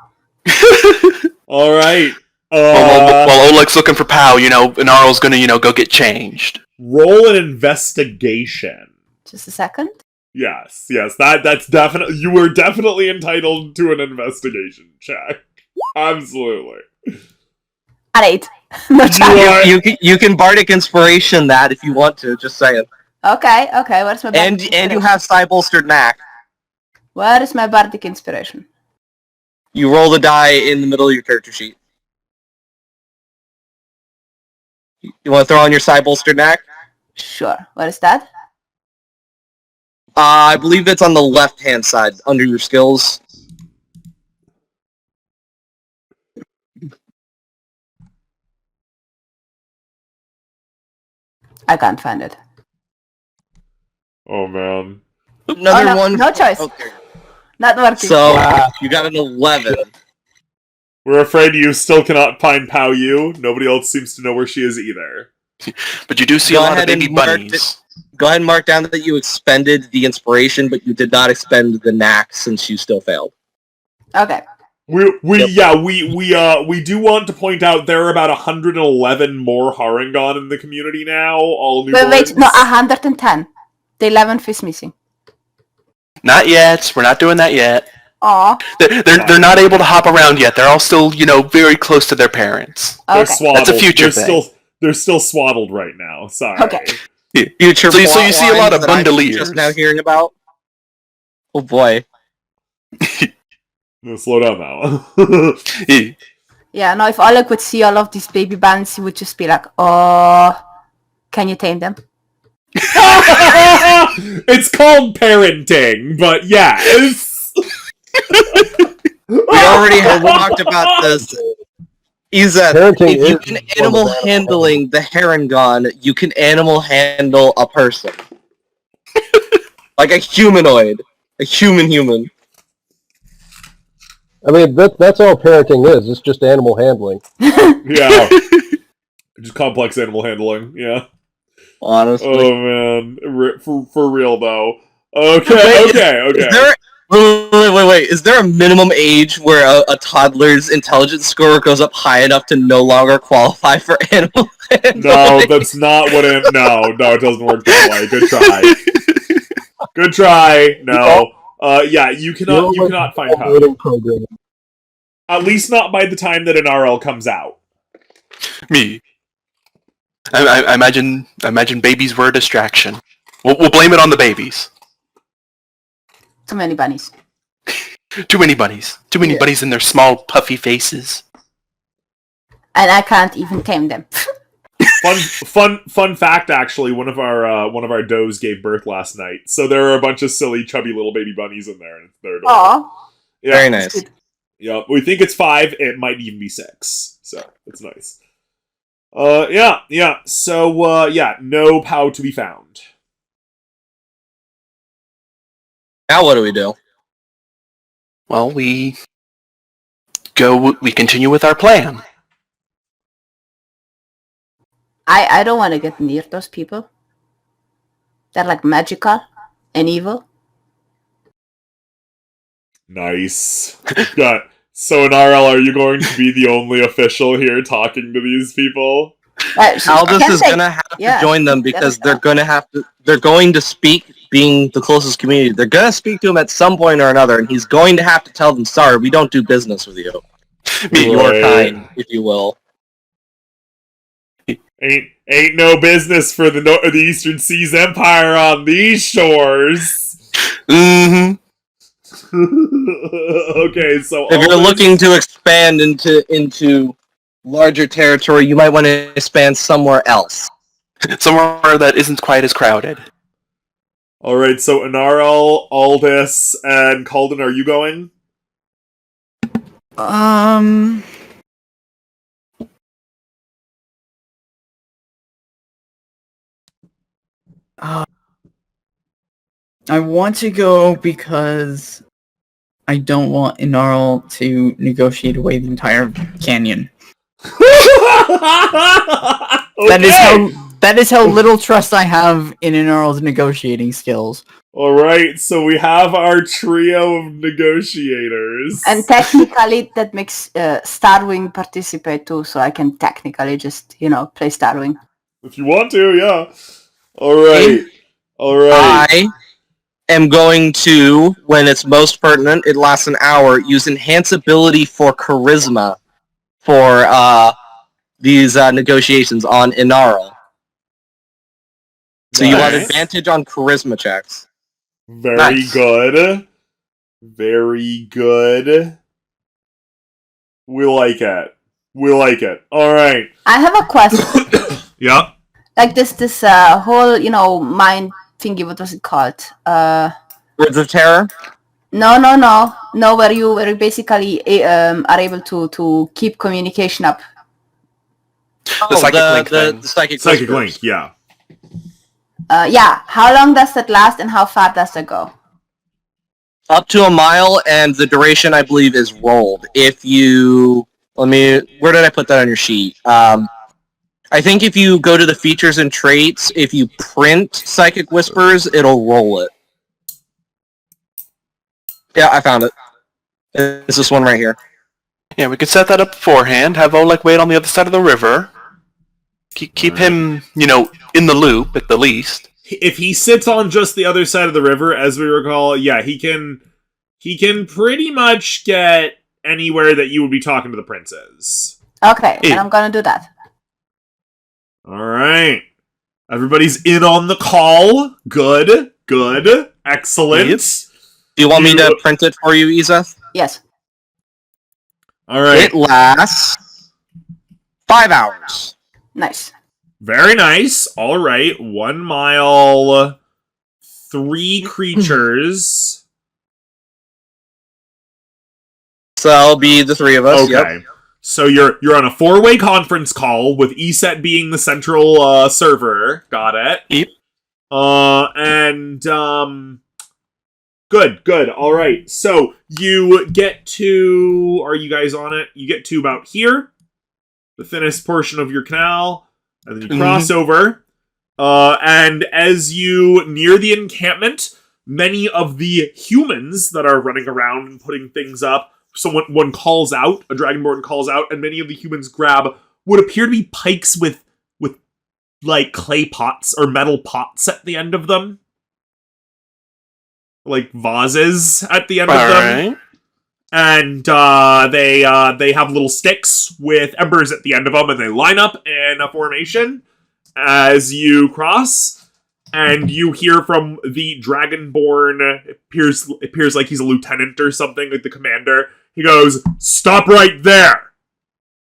Alright. While Oleg's looking for Pau, Inarl's gonna, go get changed. Roll an investigation. Just a second. Yes, that's definitely, you were definitely entitled to an investigation check. Absolutely. At 8. No chance. You can bardic inspiration that if you want to, just saying. Okay, where's my And you have Psi bolstered knack. Where is my bardic inspiration? You roll the die in the middle of your character sheet. You want to throw on your side bolster knack? Sure. Where is that? I believe it's on the left-hand side, under your skills. I can't find it. Oh man. Another one. No choice. Okay. Not working. So, you got an 11. We're afraid you still cannot find Pao Yu. Nobody else seems to know where she is either. But you do see a lot of baby bunnies. Go ahead and mark down that you expended the inspiration, but you did not expend the knack since you still failed. Okay. We do want to point out there are about 111 more Harengon in the community now. All new. Wait, no, 110. The 11th is missing. Not yet. We're not doing that yet. Aw. They're not able to hop around yet. They're all still, very close to their parents. Okay. They're swaddled. That's a future thing. They're still swaddled right now. Sorry. Okay. Future so you see a lot of that I'm bundoliers. Just now hearing about. Oh boy. No, slow down now. Yeah, no, if Oleg would see all of these baby bands, he would just be like, oh, can you tame them? It's called parenting, but yes. We already have talked about this. Iza, Parenting if you is can one of animal the- handling the Harengon, you can animal handle a person. Like a humanoid. A human. I mean, that's all parenting is. It's just animal handling. Yeah. Just complex animal handling, yeah. Honestly. Oh man. For real though. Okay. Wait. Is there a minimum age where a toddler's intelligence score goes up high enough to no longer qualify for animal handling? No, that's not what it... No, it doesn't work that way. Good try. Good try. No. Yeah, you cannot find Pao. At least not by the time that an RL comes out. Me. I imagine babies were a distraction. We'll blame it on the babies. Too many bunnies. Too many bunnies. Too many bunnies in their small, puffy faces. And I can't even tame them. Fun fact, actually, one of our does gave birth last night. So there are a bunch of silly, chubby little baby bunnies in there. They're adorable. Aw. Yeah. Very nice. Yeah, we think it's 5. It might even be 6. So it's nice. Yeah. So no Pao to be found. Now what do we do? Well, we continue with our plan. I don't want to get near those people. They're like magical and evil. Nice. Got. So in RL, are you going to be the only official here talking to these people? Aldous is gonna have to join them because they're going to speak, being the closest community. They're gonna speak to him at some point or another, and he's going to have to tell them, sorry, we don't do business with you. Your kind, if you will. Ain't no business for the Eastern Seas Empire on these shores. Mm-hmm. Okay, so if you're looking to expand into larger territory, you might want to expand somewhere else. Somewhere that isn't quite as crowded. Alright, so Inarl, Aldous, and Calden, are you going? I want to go because I don't want Inarl to negotiate away the entire canyon. That is how little trust I have in Inarl's negotiating skills. Alright, so we have our trio of negotiators. And technically that makes Starwing participate too, so I can technically just, play Starwing. If you want to, yeah. Alright. I am going to, when it's most pertinent, it lasts an hour, use Enhance ability for Charisma for these negotiations on Inara. So you want advantage on Charisma checks. Very good. Very good. We like it. We like it. All right. I have a question. Yeah. Like this whole, mind thingy. What was it called? Words of Terror? No. Where you basically are able to keep communication up. The psychic Psychic link. Yeah. Yeah. How long does that last, and how far does that go? Up to a mile, and the duration, I believe, is rolled. If you... where did I put that on your sheet? I think if you go to the features and traits, if you print Psychic Whispers, it'll roll it. Yeah, I found it. It's this one right here. Yeah, we could set that up beforehand, have Oleg wait on the other side of the river. Keep him, in the loop, at the least. If he sits on just the other side of the river, as we recall, yeah, he can pretty much get anywhere that you would be talking to the princes. Okay, then I'm gonna do that. Alright. Everybody's in on the call. Good. Excellent. Yep. Do you want me to print it for you, Izeth? Yes. Alright. It lasts 5 hours. Nice. Very nice. Alright. 1 mile. 3 creatures. So that'll be the 3 of us. Okay. Yep. So you're on a 4-way conference call with ESET being the central server. Got it. Yep. Good. All right. So you get to... Are you guys on it? You get to about here. The thinnest portion of your canal. And then you cross over. And as you near the encampment, many of the humans that are running around and putting things up, one calls out, a Dragonborn calls out, and many of the humans grab what appear to be pikes with like clay pots or metal pots at the end of them. Like vases at the end of them. And they have little sticks with embers at the end of them, and they line up in a formation as you cross. And you hear from the Dragonborn, it appears like he's a lieutenant or something, like the commander. He goes, "Stop right there!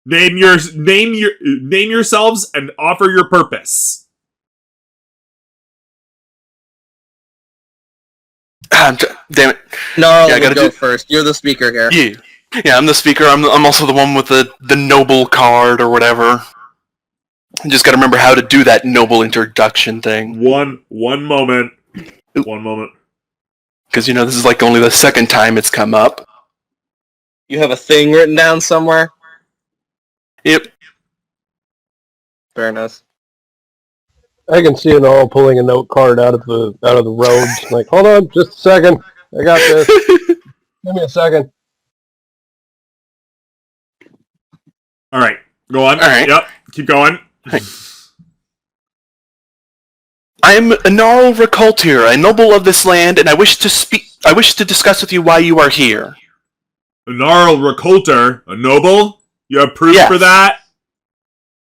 Name yourselves and offer your purpose." Damn it. No, Yeah, I gotta go do... first. You're the speaker here. Yeah, I'm the speaker. I'm also the one with the noble card or whatever. I just gotta remember how to do that noble introduction thing. One moment. One moment. Because, this is like only the second time it's come up. You have a thing written down somewhere? Yep. Fair enough. I can see it all pulling a note card out of the robes. Like, hold on, just a second. I got this. Give me a second. All right, go on. All right. Yep, keep going. I'm Gnarl Recoltir, a noble of this land, and I wish to discuss with you why you are here. Gnarl Recoltir, a noble? You have proof for that?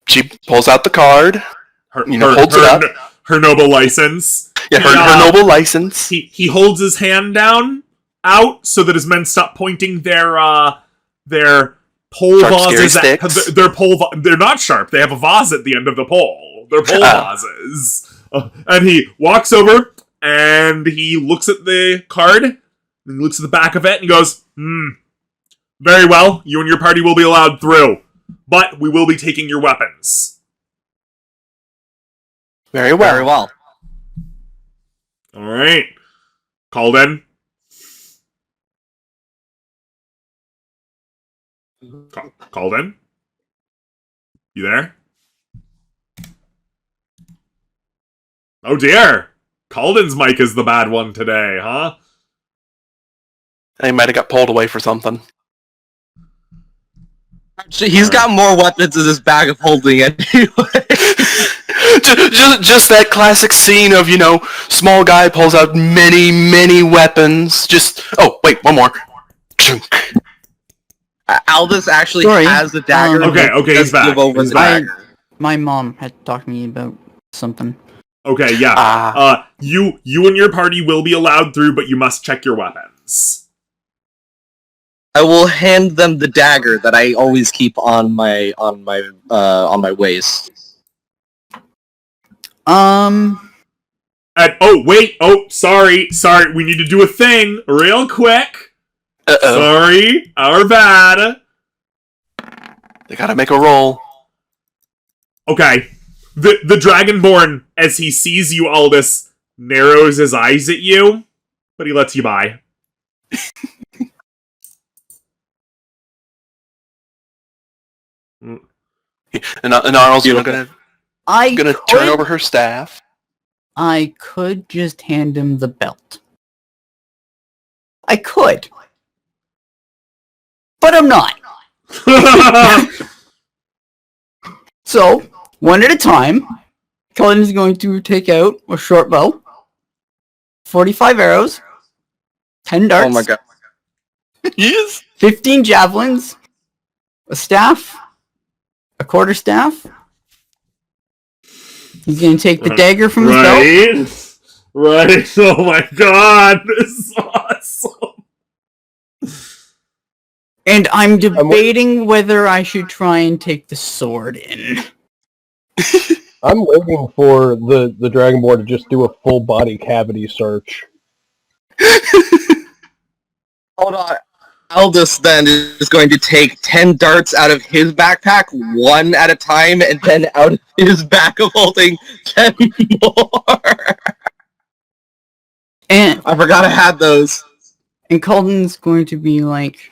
She pulls out the card. Holds it up. Her noble license. Yeah, her noble license. He holds his hand out so that his men stop pointing their pole vases at they're not sharp. They have a vase at the end of the pole. They're pole vases. And he walks over and he looks at the card and he looks at the back of it and he goes, "Very well, you and your party will be allowed through, but we will be taking your weapons." Very well. Very well. All right. Calden. Calden? You there? Oh dear! Calden's mic is the bad one today, huh? He might have got pulled away for something. He's got more weapons in his bag of holding anyway. just that classic scene of, small guy pulls out many weapons. Oh, wait, one more. Aldous actually has the dagger. Okay, he's back. He's back. My mom had talked to me about something. Okay, yeah. You and your party will be allowed through, but you must check your weapons. I will hand them the dagger that I always keep on my waist. Sorry, we need to do a thing real quick. Uh-oh. Sorry, our bad. They gotta make a roll. Okay. The Dragonborn, as he sees you, Aldous, narrows his eyes at you, but he lets you by. And Arnold's gonna turn over her staff. I could just hand him the belt. I could. But I'm not. So, one at a time, Cullen is going to take out a short bow, 45 arrows, 10 darts, Oh my god. Yes. 15 javelins, a staff, a quarterstaff. He's going to take the dagger from his belt. Right. Oh my god. This is awesome. And I'm debating whether I should try and take the sword in. I'm waiting for the Dragonborn to just do a full body cavity search. Hold on. Aldous then is going to take 10 darts out of his backpack, one at a time, and then out of his back of holding 10 more. And I forgot I had those. And Cullen's going to be like,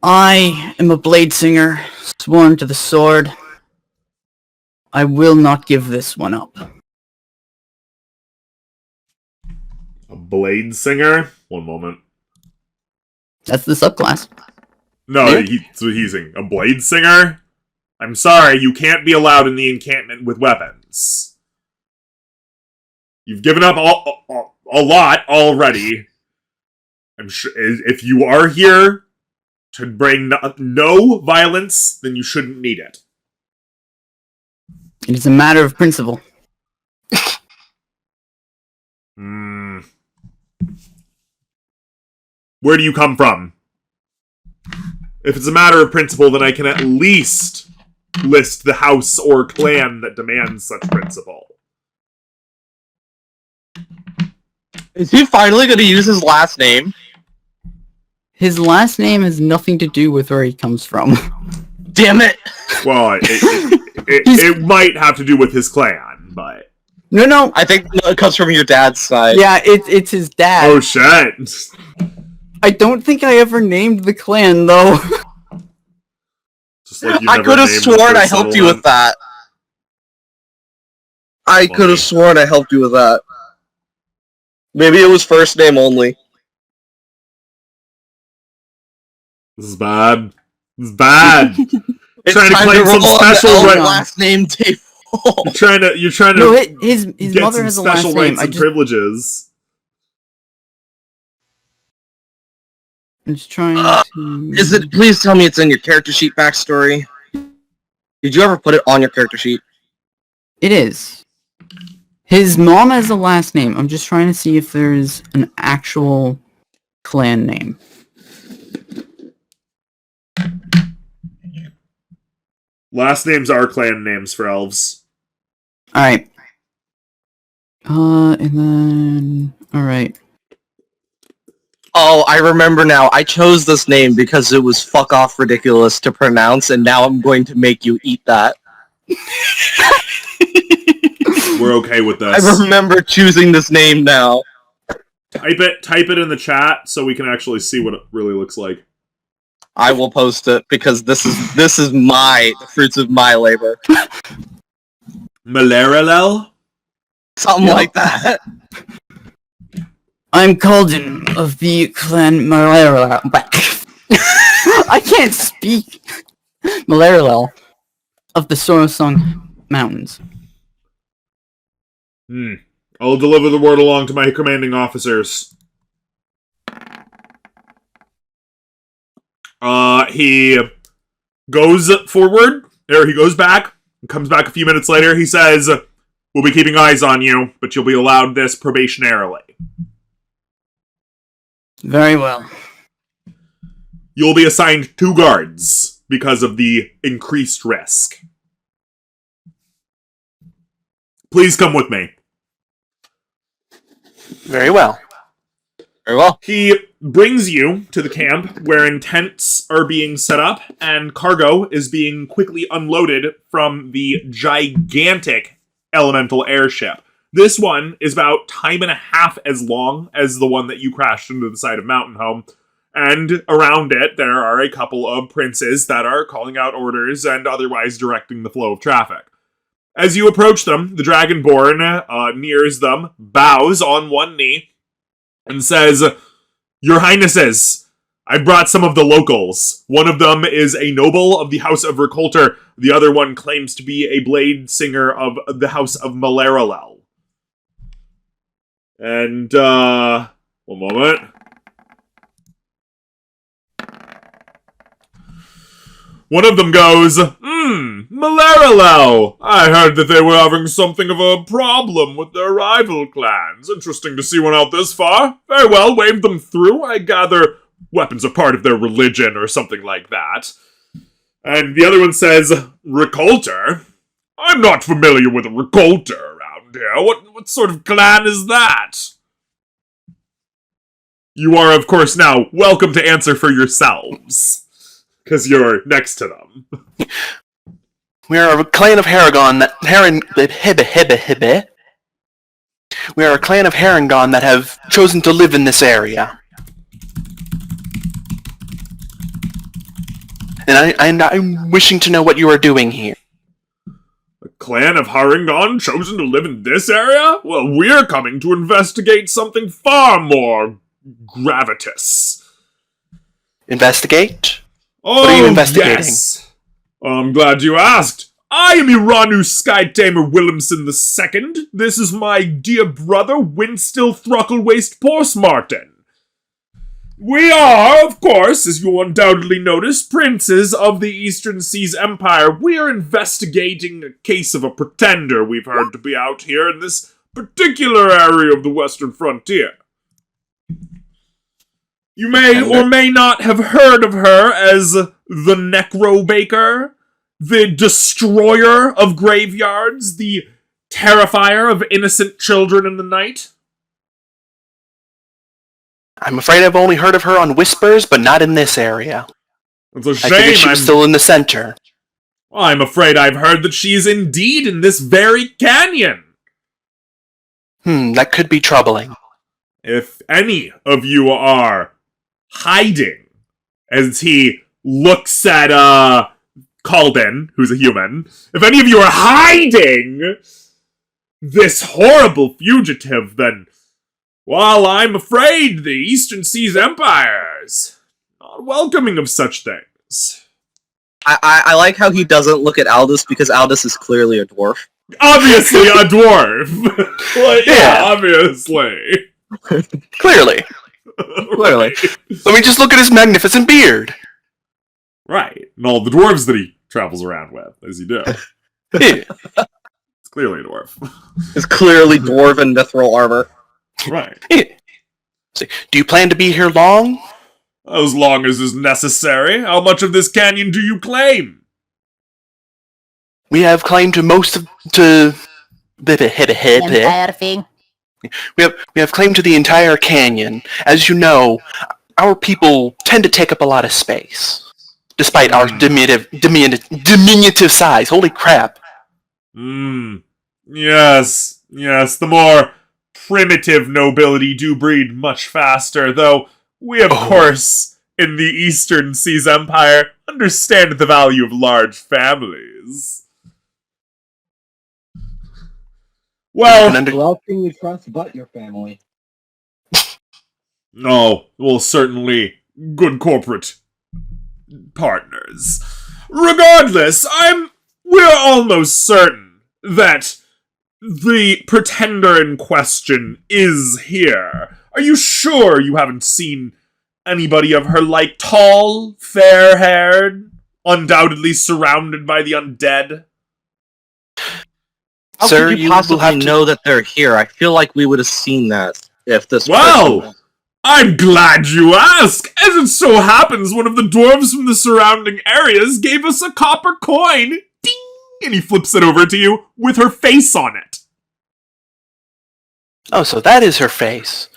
I am a blade singer, sworn to the sword. I will not give this one up. A blade singer? One moment. That's the subclass. No, Yeah. that's what he's saying. A blade singer? I'm sorry, you can't be allowed in the encampment with weapons. You've given up a lot already. I'm sure if you are here to bring no violence, then you shouldn't need it. It is a matter of principle. Where do you come from? If it's a matter of principle, then I can at least list the house or clan that demands such principle. Is he finally going to use his last name? His last name has nothing to do with where he comes from. Damn it! Well, it might have to do with his clan, but... No. I think it comes from your dad's side. Yeah, it's his dad. Oh, shit. I don't think I ever named the clan, though. Just like you I never could have named sworn the I helped you with settlement. that. I Funny. could have sworn I helped you with that. Maybe it was first name only. This is bad. This is bad. It's Trying to time claim some roll on the special L right- last name table. You're trying to No, his get mother some has a last special name. rights and privileges. I'm just trying to... Is it? Please tell me it's in your character sheet backstory. Did you ever put it on your character sheet? It is. His mom has a last name. I'm just trying to see if there's an actual clan name. Last names are clan names for elves. Alright. And then... Alright. Oh, I remember now. I chose this name because it was fuck off ridiculous to pronounce, and now I'm going to make you eat that. We're okay with this. I remember choosing this name now. Type it in the chat so we can actually see what it really looks like. I will post it because this is the fruits of my labor. Malaralel? Something like that. I'm Calden of the clan Malaralel. I can't speak. Malaralel of the Sorosong Mountains. I'll deliver the word along to my commanding officers. He goes forward, or he goes back, and comes back a few minutes later. He says, "We'll be keeping eyes on you, but you'll be allowed this probationarily." Very well. You'll be assigned 2 guards because of the increased risk. Please come with me. Very well. Very well. He brings you to the camp where tents are being set up and cargo is being quickly unloaded from the gigantic elemental airship. This one is about time and a half as long as the one that you crashed into the side of Mountain Home. And around it, there are a couple of princes that are calling out orders and otherwise directing the flow of traffic. As you approach them, the Dragonborn nears them, bows on one knee, and says, "Your Highnesses, I brought some of the locals. One of them is a noble of the House of Recolter. The other one claims to be a blade singer of the House of Malaralel." And, one moment. One of them goes, Malaralel! I heard that they were having something of a problem with their rival clans. Interesting to see one out this far. Very well, wave them through. I gather weapons are part of their religion or something like that. And the other one says, Recolter? I'm not familiar with a Recolter around here. What sort of clan is that? You are, of course, now welcome to answer for yourselves. Because you're next to them. We are a clan of Haragon that We are a clan of Harangon that have chosen to live in this area. And I'm wishing to know what you are doing here. A clan of Harangon chosen to live in this area? Well, we're coming to investigate something far more gravitous. Investigate? Oh, what are you investigating? Yes. I'm glad you asked. I am Iranu Skytamer Williamson II. This is my dear brother, Winstill Thrucklewaste Porcemartin. We are, of course, as you undoubtedly noticed, princes of the Eastern Seas Empire. We are investigating a case of a pretender we've heard to be out here in this particular area of the Western frontier. You may or may not have heard of her as the Necrobaker, the Destroyer of Graveyards, the Terrifier of Innocent Children in the Night. I'm afraid I've only heard of her on whispers, but not in this area. It's a shame. I figured she was still in the center. I'm afraid I've heard that she is indeed in this very canyon. That could be troubling. If any of you are hiding, as he looks at Calden, who's a human, if any of you are hiding this horrible fugitive, then, well, I'm afraid the Eastern Seas Empire's not welcoming of such things. I like how he doesn't look at Aldous because Aldous is clearly a dwarf. Obviously a dwarf. Well, yeah, obviously. Clearly. Clearly. Let me just look at his magnificent beard. Right. And all the dwarves that he travels around with, as you do. It's clearly a dwarf. It's clearly dwarven mithril armor. Right. So, do you plan to be here long? As long as is necessary. How much of this canyon do you claim? We have claim to most of... to... Entire thing. We have claim to the entire canyon. As you know, our people tend to take up a lot of space. Despite our diminutive size. Holy crap. Yes, the more primitive nobility do breed much faster, though we, of course, in the Eastern Seas Empire, understand the value of large families. Well, Who else can you trust but your family? Oh, well, certainly good corporate partners. Regardless, we're almost certain that the pretender in question is here. Are you sure you haven't seen anybody of her like? Tall, fair-haired, undoubtedly surrounded by the undead? How Sir, could you you possibly will have to know that they're here? I feel like we would have seen that if this Well, person I'm glad you ask. As it so happens, one of the dwarves from the surrounding areas gave us a copper coin. Ding! And he flips it over to you with her face on it. Oh, so that is her face.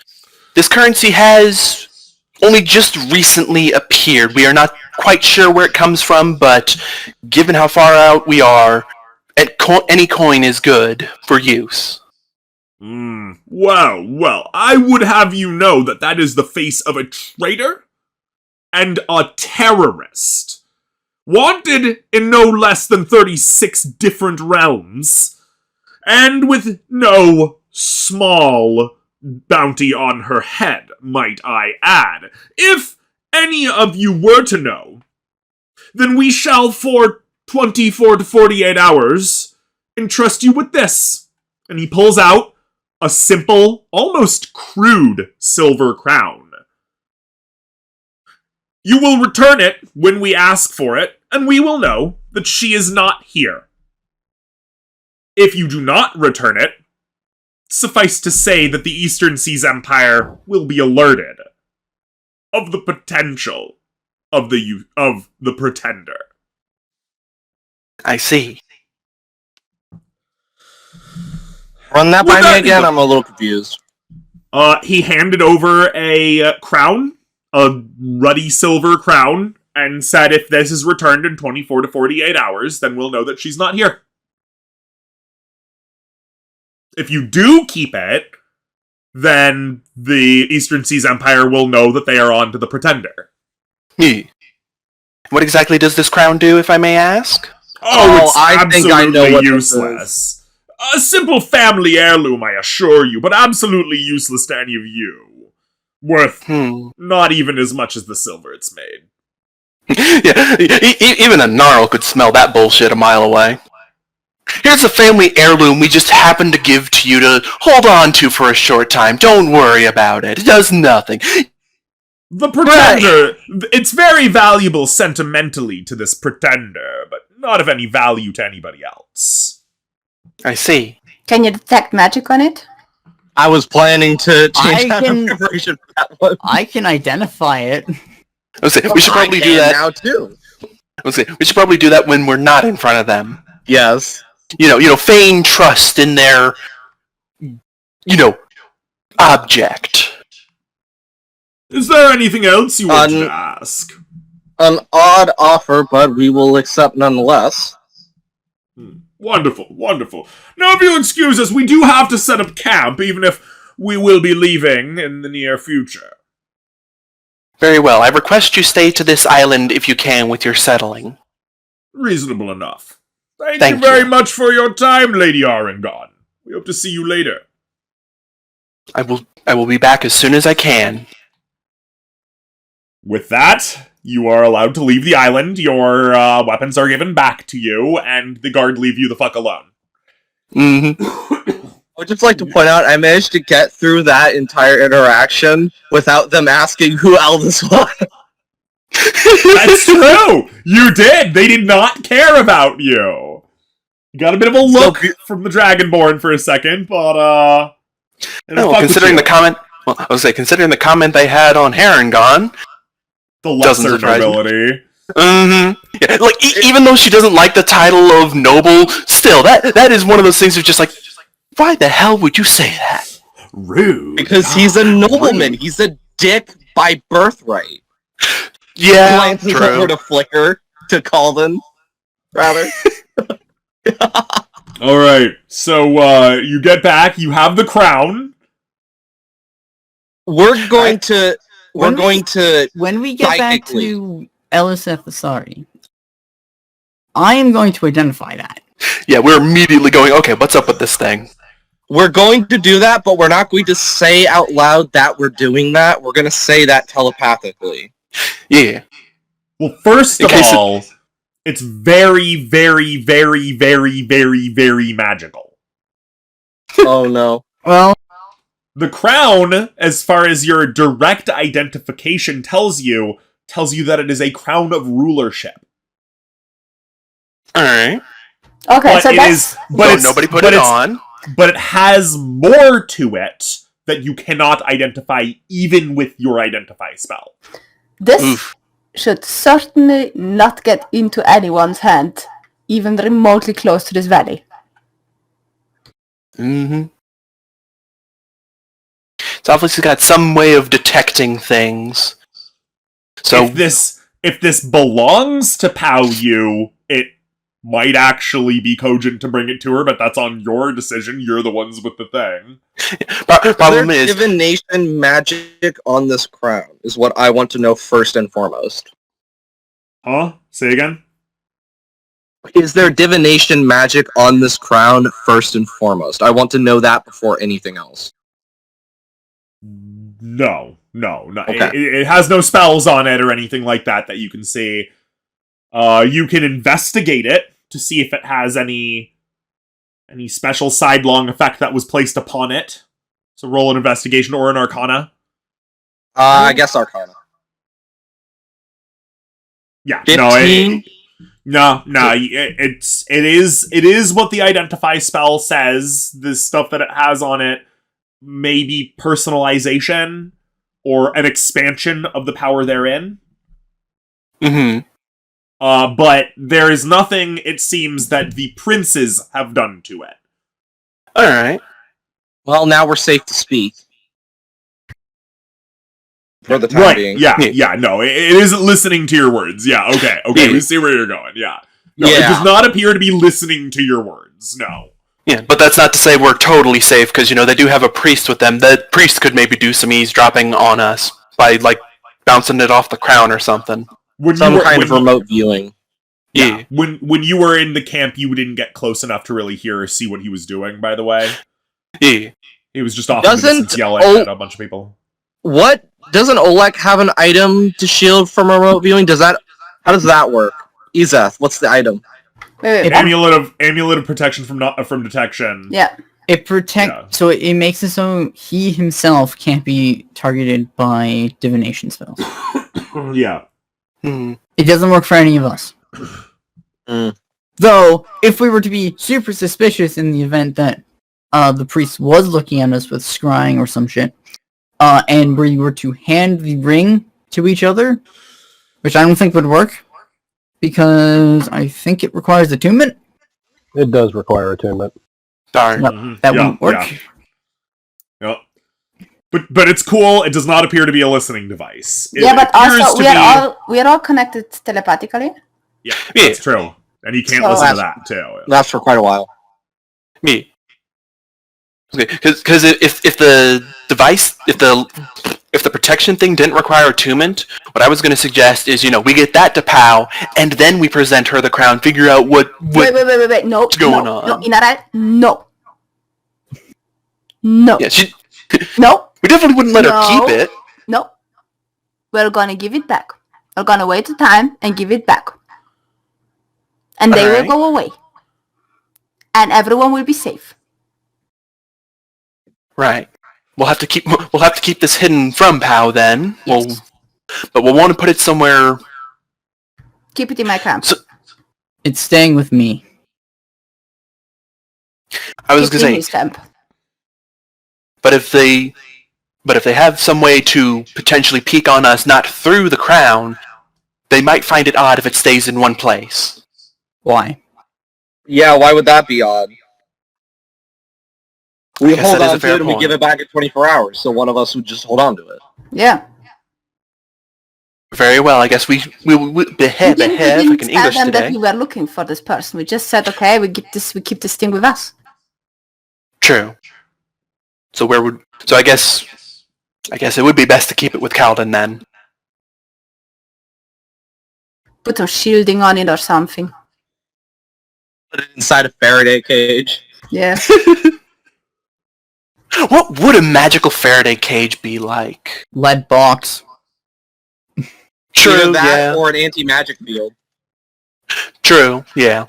This currency has only just recently appeared. We are not quite sure where it comes from, but given how far out we are, any coin is good for use. Well, I would have you know that is the face of a traitor and a terrorist. Wanted in no less than 36 different realms, and with no small bounty on her head, might I add. If any of you were to know, then we shall for 24 to 48 hours entrust you with this. And he pulls out a simple, almost crude silver crown. You will return it when we ask for it, and we will know that she is not here. If you do not return it, suffice to say that the Eastern Seas Empire will be alerted of the potential of the pretender. I see. Run that by me again, I'm a little confused. He handed over a crown, a ruddy silver crown, and said if this is returned in 24 to 48 hours, then we'll know that she's not here. If you do keep it, then the Eastern Seas Empire will know that they are on to the pretender. What exactly does this crown do, if I may ask? It's I think I know what useless. A simple family heirloom, I assure you, but absolutely useless to any of you. Worth not even as much as the silver it's made. Yeah, even a gnarl could smell that bullshit a mile away. Here's a family heirloom we just happened to give to you to hold on to for a short time. Don't worry about it. It does nothing. The pretender, it's very valuable sentimentally to this pretender, but not of any value to anybody else. I see. Can you detect magic on it? I was planning to change the preparation for that one. I can identify it. We should probably do that now too. We should probably do that when we're not in front of them. Yes. Feign trust in their, object. Is there anything else you want to ask? An odd offer, but we will accept nonetheless. Wonderful. Now, if you'll excuse us, we do have to set up camp, even if we will be leaving in the near future. Very well. I request you stay to this island if you can with your settling. Reasonable enough. Thank you very much for your time, Lady Arangon. We hope to see you later. I will be back as soon as I can. With that, you are allowed to leave the island, your weapons are given back to you, and the guard leave you the fuck alone. Mm-hmm. I would just like to point out, I managed to get through that entire interaction without them asking who Aldous was. That's true! You did! They did not care about you! You got a bit of a look from the Dragonborn for a second, but, considering the comment... Well, I was say, considering the comment they had on Harangon... The lesser nobility. Mm-hmm. Yeah, even though she doesn't like the title of noble, still, that is one of those things of just like, why the hell would you say that? Rude. Because he's a nobleman. Rude. He's a dick by birthright. Yeah, glances over to Flicker, to Calden, rather. Alright, so, you get back, you have the crown. We're going to... When we get back to Elisethasari, I am going to identify that. Yeah, we're immediately going, okay, what's up with this thing? We're going to do that, but we're not going to say out loud that we're doing that. We're going to say that telepathically. Yeah. Well, first of all, it's very, very, very, very, very, very magical. Oh, no. Well... The crown, as far as your direct identification tells you that it is a crown of rulership. Alright. Okay, so that's... Nobody put it on. But it has more to it that you cannot identify even with your identify spell. This should certainly not get into anyone's hand, even remotely close to this valley. Mm-hmm. It's obviously got some way of detecting things. So if this belongs to Pao Yu, it might actually be cogent to bring it to her, but that's on your decision. You're the ones with the thing. Problem is, divination magic on this crown is what I want to know first and foremost. Huh? Say again? Is there divination magic on this crown first and foremost? I want to know that before anything else. No. Okay. It has no spells on it or anything like that you can see. You can investigate it to see if it has any special sidelong effect that was placed upon it. So roll an investigation or an arcana. I guess Arcana. Yeah. 15? It is what the identify spell says. The stuff that it has on it may be personalization or an expansion of the power therein. mm-hmm. But there is nothing, it seems, that the princes have done to it. Alright. Well, now we're safe to speak. For the time Right, being. yeah, no, it isn't listening to your words. Yeah, okay, we see where you're going, yeah. No, It does not appear to be listening to your words, no. Yeah, but that's not to say we're totally safe, because, they do have a priest with them. The priest could maybe do some eavesdropping on us by, bouncing it off the crown or something. Some kind of remote viewing. Yeah. When you were in the camp, you didn't get close enough to really hear or see what he was doing, by the way. Yeah. He was just off in the distance yelling at a bunch of people. What? Doesn't Olek have an item to shield from remote viewing? How does that work? Izeth, what's the item? Wait. Amulet of protection from detection. Yeah. It protects, so it makes it so he himself can't be targeted by divination spells. Yeah. It doesn't work for any of us. Though, if we were to be super suspicious in the event that the priest was looking at us with scrying or some shit, and we were to hand the ring to each other, which I don't think would work, because I think it requires attunement. It does require attunement. Darn. No, that wouldn't work. Yep. But it's cool. It does not appear to be a listening device. But also we are all connected telepathically. Yeah, that's true. And you can't listen to that too. That's for quite a while. Me. Because if the device, if the protection thing didn't require attunement, what I was going to suggest is, we get that to Pow, and then we present her the crown, figure out wait. No, what's going on. No, Inaral, no. No. Yeah, no. We definitely wouldn't let her keep it. No. We're going to give it back. We're going to wait a time and give it back. And they will go away. And everyone will be safe. Right. We'll have to keep this hidden from Pow then. Yes. But we'll want to put it somewhere. Keep it in my camp. It's staying with me. I was going to say. Camp. But if they have some way to potentially peek on us not through the crown, they might find it odd if it stays in one place. Why? Yeah, why would that be odd? We hold on to it and we point. give it back in 24 hours, so one of us would just hold on to it. Yeah. Very well, I guess we behave like an English them today. That we were looking for this person. We just said, okay, we keep this thing with us. True. So I guess it would be best to keep it with Calvin then. Put some shielding on it or something. Put it inside a Faraday cage. Yeah. What would a magical Faraday cage be like? Lead box. True, Either that or an anti-magic field. True, yeah.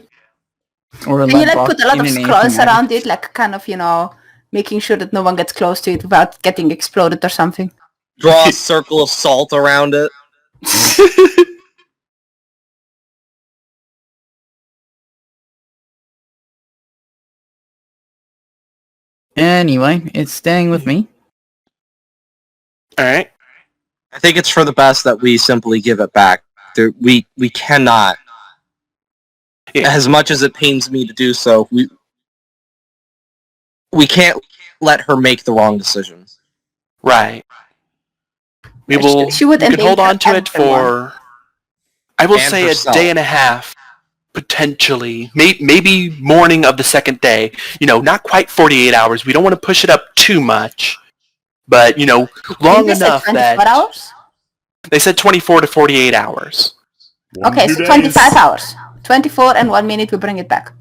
Or a Can you lead box put a lot in of an scrolls anti-magic. around it, kind of, making sure that no one gets close to it without getting exploded or something? Draw a circle of salt around it. Anyway, it's staying with me. Alright. I think it's for the best that we simply give it back. We cannot, as much as it pains me to do so, we can't let her make the wrong decision. Right. We would can hold on to endanger it for, I will And say, herself. a day and a half, potentially. Maybe morning of the second day. Not quite 48 hours. We don't want to push it up too much. But, long enough that... 24 hours? They said 24 to 48 hours. Okay, so 25 hours. 24 and 1 minute we bring it back.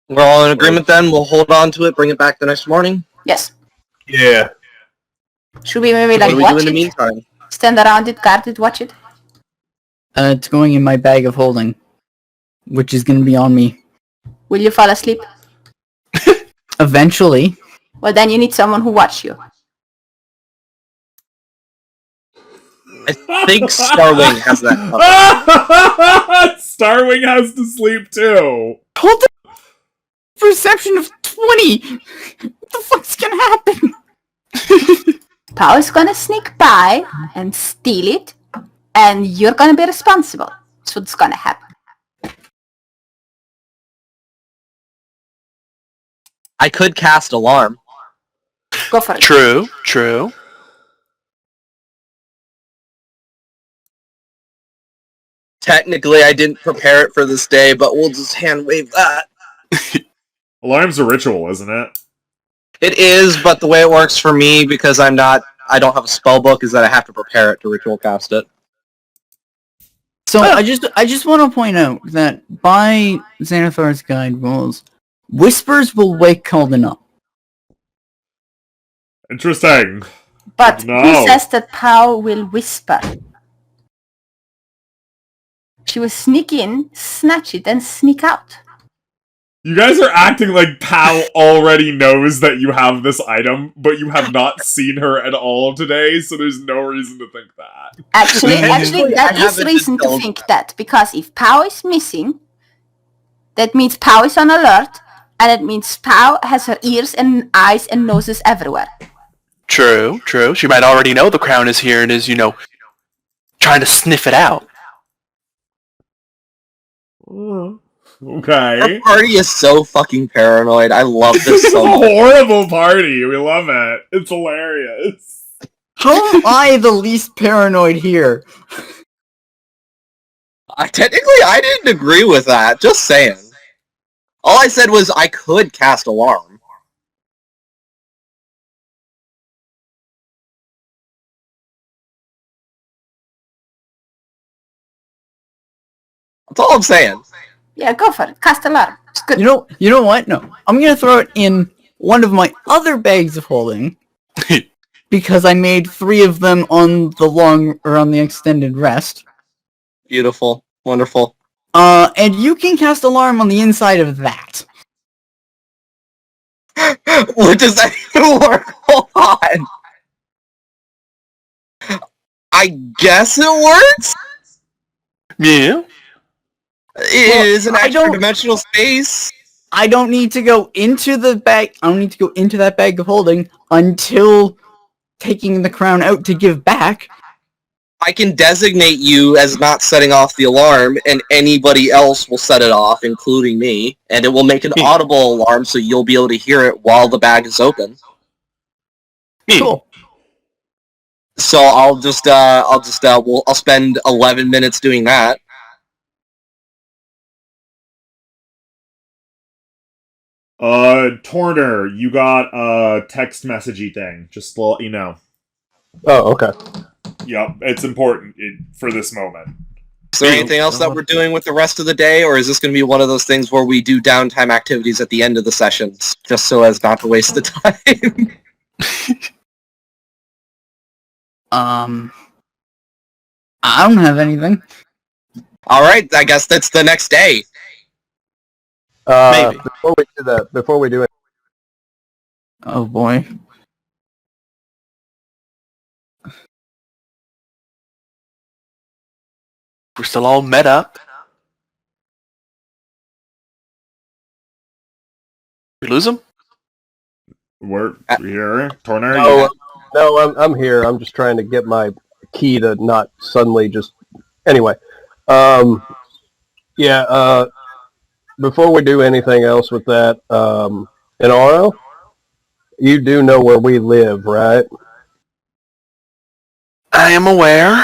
We're all in agreement then? We'll hold on to it, bring it back the next morning? Yes. Yeah. Should we maybe What do we watch do in the it? meantime? Stand around it, guard it, watch it? It's going in my bag of holding, which is going to be on me. Will you fall asleep? Eventually. Well, then you need someone who watch you. I think Starwing has that covered. Starwing has to sleep too. Hold the perception of 20! What the fuck's gonna happen? Pao is gonna sneak by and steal it, and you're gonna be responsible. That's what's gonna happen. I could cast Alarm. Go for it. True. Technically, I didn't prepare it for this day, but we'll just hand wave that. Alarm's a ritual, isn't it? It is, but the way it works for me, because I don't have a spell book, is that I have to prepare it to ritual cast it. So I just want to point out that by Xanathar's guide rules, whispers will wake Calden up. Interesting. But No. who says that Pao will whisper? She will sneak in, snatch it, and sneak out. You guys are acting like Pal already knows that you have this item, but you have not seen her at all today, so there's no reason to think that. Actually, that I is haven't reason to indulged think that, because if Pao is missing, that means Pao is on alert, and it means Pao has her ears and eyes and noses everywhere. True. She might already know the crown is here and is, trying to sniff it out. Okay. Our party is so fucking paranoid. I love this It's so a much. horrible party. We love it. It's hilarious. How am I the least paranoid here? Technically, I didn't agree with that. Just saying. All I said was I could cast Alarm. That's all I'm saying. Yeah, go for it. Cast alarm. It's good. You know what? No. I'm gonna throw it in one of my other bags of holding. Because I made 3 of them on the extended rest. Beautiful. Wonderful. And you can cast alarm on the inside of that. What does that even work? Hold on. I guess it works? Yeah. It is an I extra don't- dimensional space. I don't need to go into the bag. I don't need to go into that bag of holding until taking the crown out to give back. I can designate you as not setting off the alarm, and anybody else will set it off, including me, and it will make an audible alarm, so you'll be able to hear it while the bag is open. Cool. So I'll spend 11 minutes doing that. Torner, you got a text messagey thing. Just to let you know. Oh, okay. Yep, it's important for this moment. Is there anything else that we're doing with the rest of the day, or is this going to be one of those things where we do downtime activities at the end of the sessions, just so as not to waste the time? I don't have anything. Alright, I guess that's the next day. Maybe. Before we do it, Oh boy. We're still all met up. We lose him? We're here. Torner, No, I'm here. I'm just trying to get my key to not suddenly just... Anyway. Before we do anything else with that, Inaro, you do know where we live, right? I am aware.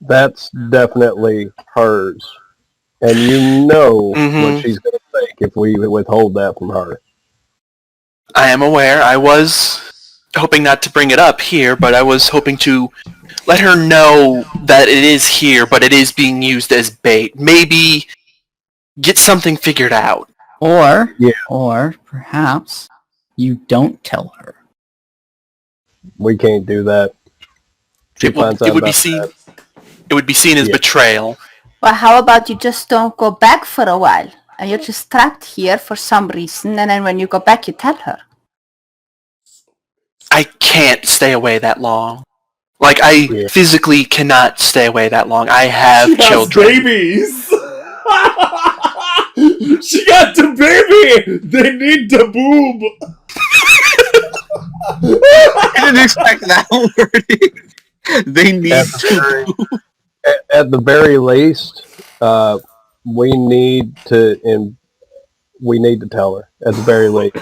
That's definitely hers. And you know what she's going to think if we withhold that from her. I am aware. I was hoping not to bring it up here, but I was hoping to let her know that it is here, but it is being used as bait. Maybe get something figured out. Or perhaps you don't tell her. We can't do that. It would be seen as betrayal. Well, how about you just don't go back for a while, and you're just trapped here for some reason, and then when you go back, you tell her. I can't stay away that long. Like, I physically cannot stay away that long. I have children. Babies! She got the baby! They need the boob! I didn't expect that wording. They need to. At the very least, we need to tell her, at the very least,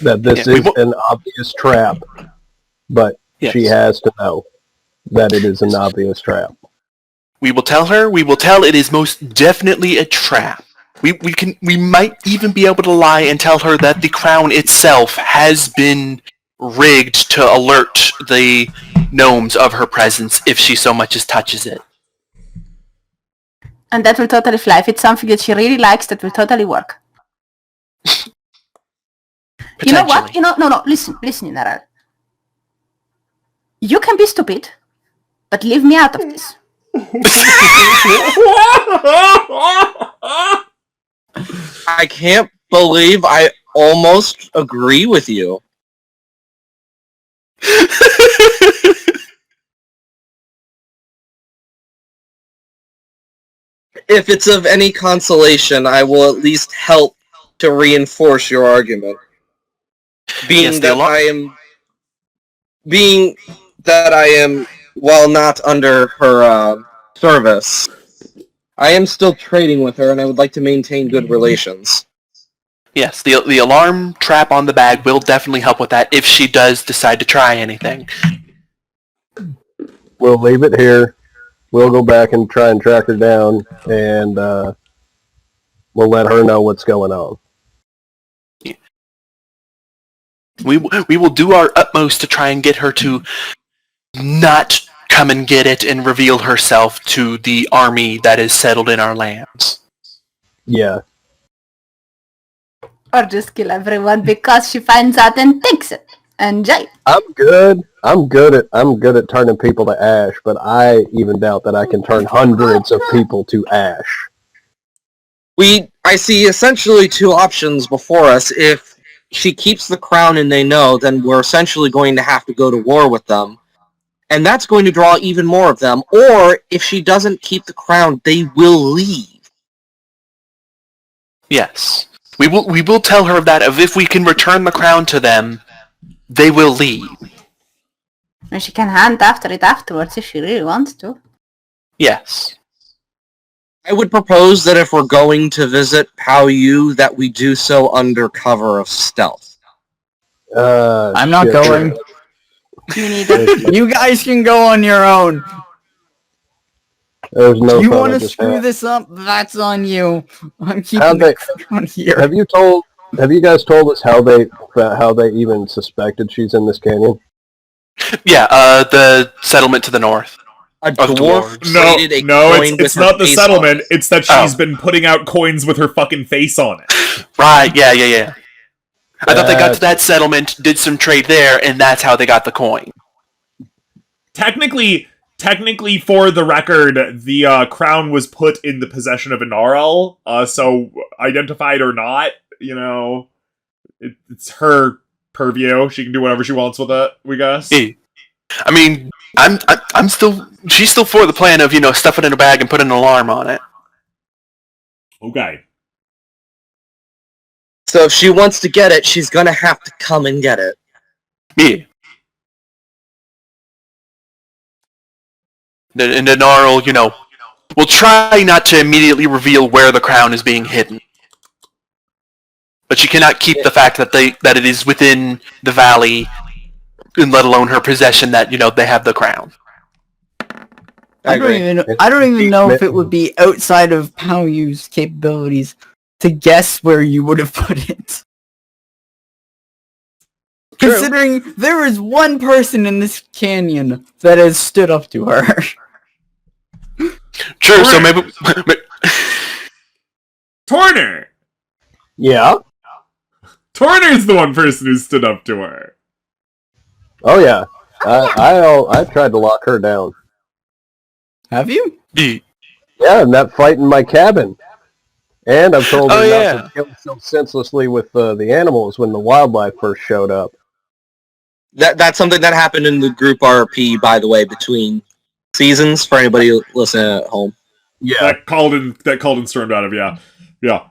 that this is an obvious trap. But she has to know that it is an obvious trap. We will tell her. We will tell it is most definitely a trap. We might even be able to lie and tell her that the crown itself has been rigged to alert the gnomes of her presence if she so much as touches it. And that will totally fly. If it's something that she really likes, that will totally work. You know what? No, listen, General. You can be stupid, but leave me out of this. I can't believe I almost agree with you. If it's of any consolation, I will at least help to reinforce your argument. Being that I am, while not under her service, I am still trading with her, and I would like to maintain good relations. Yes, the alarm trap on the bag will definitely help with that if she does decide to try anything. We'll leave it here. We'll go back and try and track her down, and we'll let her know what's going on. Yeah. We will do our utmost to try and get her to not come and get it and reveal herself to the army that is settled in our lands. Yeah. Or just kill everyone because she finds out and takes it. Enjoy. I'm good at turning people to ash, but I even doubt that I can turn hundreds of people to ash. I see essentially two options before us. If she keeps the crown and they know, then we're essentially going to have to go to war with them. And that's going to draw even more of them. Or, if she doesn't keep the crown, they will leave. Yes. We will tell her that if we can return the crown to them, they will leave. And she can hunt after it afterwards if she really wants to. Yes. I would propose that if we're going to visit Pao Yu, that we do so under cover of stealth. I'm not going. Me neither. You guys can go on your own. There's no. You want to screw this up? That's on you. I'm keeping on here. Have you guys told us how they even suspected she's in this canyon? Yeah, the settlement to the north. A dwarf traded a No, coin it's with not her the face settlement. on it. It's that she's been putting out coins with her fucking face on it. Right, yeah. I thought they got to that settlement, did some trade there, and that's how they got the coin. Technically, for the record, the crown was put in the possession of Inarel, so identified or not, it's her purview. She can do whatever she wants with it, we guess. I mean, she's still for the plan of, stuff it in a bag and put an alarm on it. Okay. So if she wants to get it, she's gonna have to come and get it. Yeah. And the Gnarl, will try not to immediately reveal where the crown is being hidden. But she cannot keep the fact that it is within the valley, and let alone her possession that, they have the crown. I don't even know if it would be outside of Paoyu's capabilities to guess where you would have put it. True. Considering there is one person in this canyon that has stood up to her. True, so maybe... Torner! Yeah? Torner's the one person who stood up to her. Oh yeah. I tried to lock her down. Have you? Yeah, in that fight in my cabin. And I've told her not to kill herself senselessly with the animals when the wildlife first showed up. That's something that happened in the group RP, by the way, between seasons, for anybody listening at home. Yeah. That called and stormed out of, yeah. Yeah,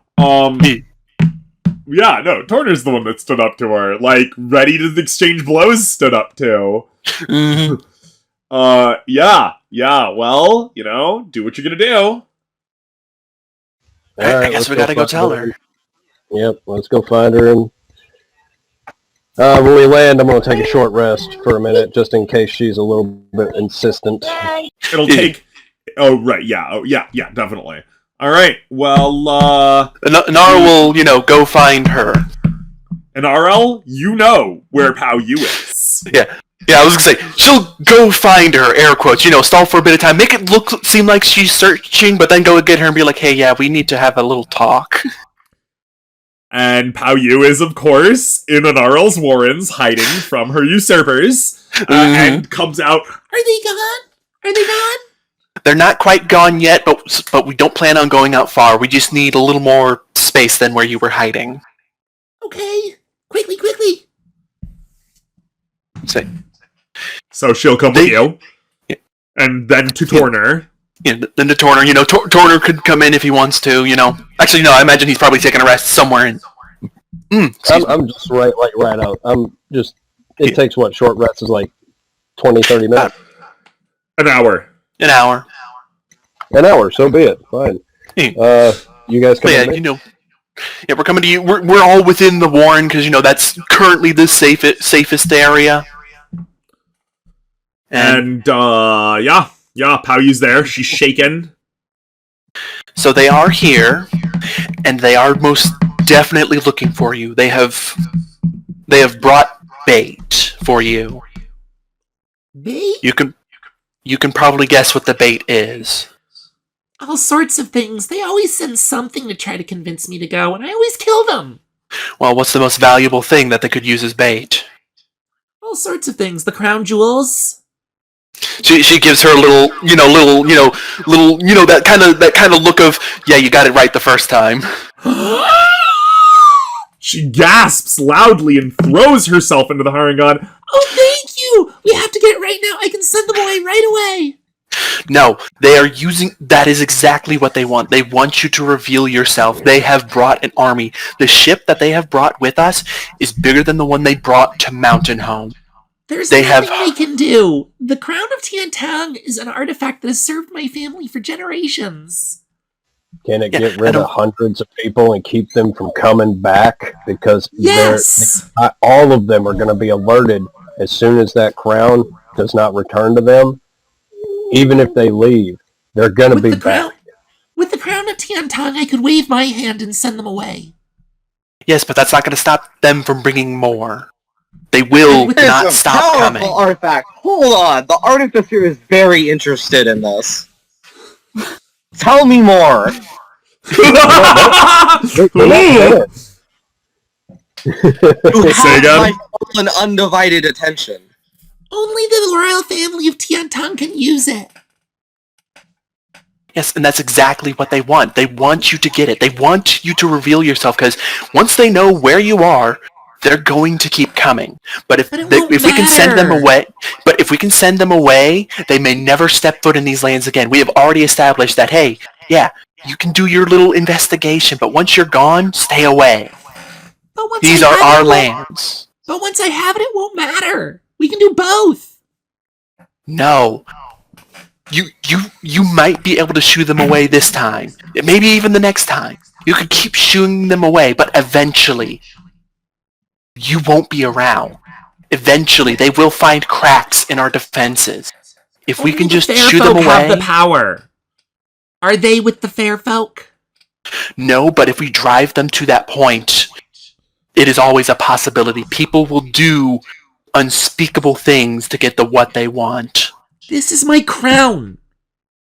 no, Torner's the one that stood up to her. Like, ready to exchange blows stood up to. Mm-hmm. Yeah, well, do what you're gonna do. I guess we gotta go tell her. Yep, let's go find her. And when we land, I'm gonna take a short rest for a minute, just in case she's a little bit insistent. It'll take... Oh, right, yeah. Oh, yeah, definitely. All right, well, Nara will, go find her. And RL, you know where Paoyu is. Yeah, I was gonna say, she'll go find her, air quotes, stall for a bit of time, make it seem like she's searching, but then go get her and be like, hey, yeah, we need to have a little talk. And Paoyu is, of course, in Anarl's warrens, hiding from her usurpers, and comes out, Are they gone? They're not quite gone yet, but we don't plan on going out far. We just need a little more space than where you were hiding. Okay. Quickly. So she'll come with you, and then to Torner. Yeah, then to Torner. Torner could come in if he wants to, Actually, no, I imagine he's probably taking a rest somewhere in... I'm just right out. It takes what, short rest is like 20, 30 minutes? An hour. An hour, so be it. Fine. You guys come to me? Yeah, we're coming to you. We're all within the warren, because, that's currently the safest area. And Paoyu's there. She's shaken. So they are here, and they are most definitely looking for you. They have brought bait for you. Bait? You can probably guess what the bait is. All sorts of things. They always send something to try to convince me to go, and I always kill them. Well, what's the most valuable thing that they could use as bait? All sorts of things. The crown jewels. She gives her a little, that kind of look of, yeah, you got it right the first time. She gasps loudly and throws herself into the Harangon. Oh, thank you! We have to get it right now. I can send them away right away. No, they are using... That is exactly what they want. They want you to reveal yourself. They have brought an army. The ship that they have brought with us is bigger than the one they brought to Mountain Home. There's nothing we can do. The Crown of Tiantang is an artifact that has served my family for generations. Can it get rid of hundreds of people and keep them from coming back? Because all of them are going to be alerted as soon as that crown does not return to them. Even if they leave, they're going to be back. With the Crown of Tiantang, I could wave my hand and send them away. Yes, but that's not going to stop them from bringing more. They will not stop coming. Artifact. Hold on. The artificer is very interested in this. Tell me more. You have my full and undivided attention. Only the royal family of Tiantang can use it. Yes, and that's exactly what they want. They want you to get it. They want you to reveal yourself, because once they know where you are, they're going to keep coming. But if we can send them away, they may never step foot in these lands again. We have already established that, hey, yeah, you can do your little investigation, but once you're gone, stay away. These are our lands. But once I have it won't matter. We can do both. No. You might be able to shoo them away this time. Maybe even the next time. You could keep shooing them away, but eventually you won't be around. Eventually they will find cracks in our defenses. If we can just shoo them away... have the power. Are they with the fair folk? No, but if we drive them to that point, it is always a possibility. People will do unspeakable things to get what they want. This is my crown.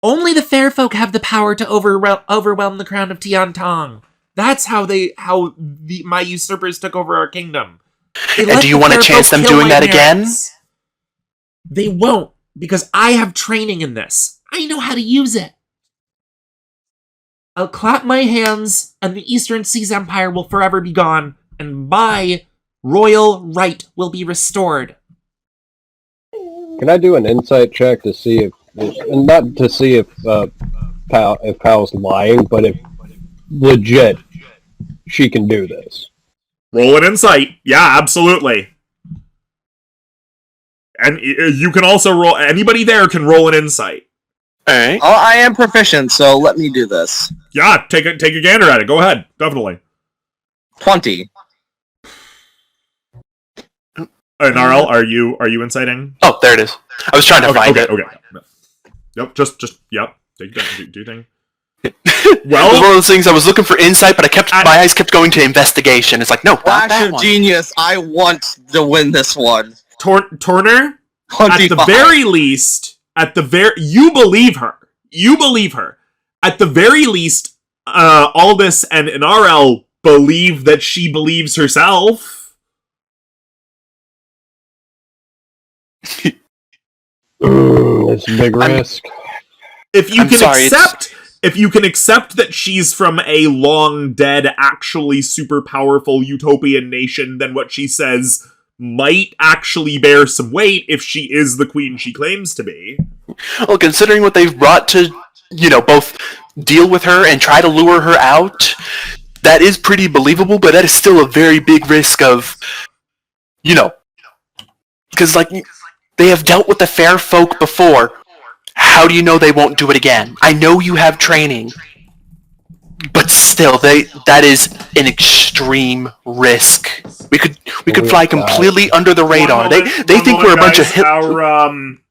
Only the fair folk have the power to overwhelm the crown of Tiantong. That's how my usurpers took over our kingdom. And do you want to chance them doing that again? They won't, because I have training in this. I know how to use it. I'll clap my hands, and the Eastern Seas Empire will forever be gone, and my royal right will be restored. Can I do an insight check to see if, not to see if Pal's lying, but if legit she can do this? Roll an insight. Yeah, absolutely. And you can also roll. Anybody there can roll an insight. Alright. Oh, I am proficient, so let me do this. Yeah, take a gander at it. Go ahead. Definitely. 20. Narl, are you inciting? Oh, there it is. I was trying to find it. Okay. Yep, just yep. Do your thing. Well, it was one of those things I was looking for insight, but my eyes kept going to investigation. It's like, no, not Flash that of one. genius, I want to win this one. Torner, 25. at the very least, you believe her. You believe her. At the very least, Aldous and NRL believe that she believes herself. It's a big risk. If you can accept that she's from a long dead, actually super powerful utopian nation, then what she says might actually bear some weight if she is the queen she claims to be. Well, considering what they've brought to, both deal with her and try to lure her out, that is pretty believable, but that is still a very big risk of, because, they have dealt with the fair folk before. How do you know they won't do it again? I know you have training, but still, that is an extreme risk. We could fly completely under the radar. They think we're a bunch of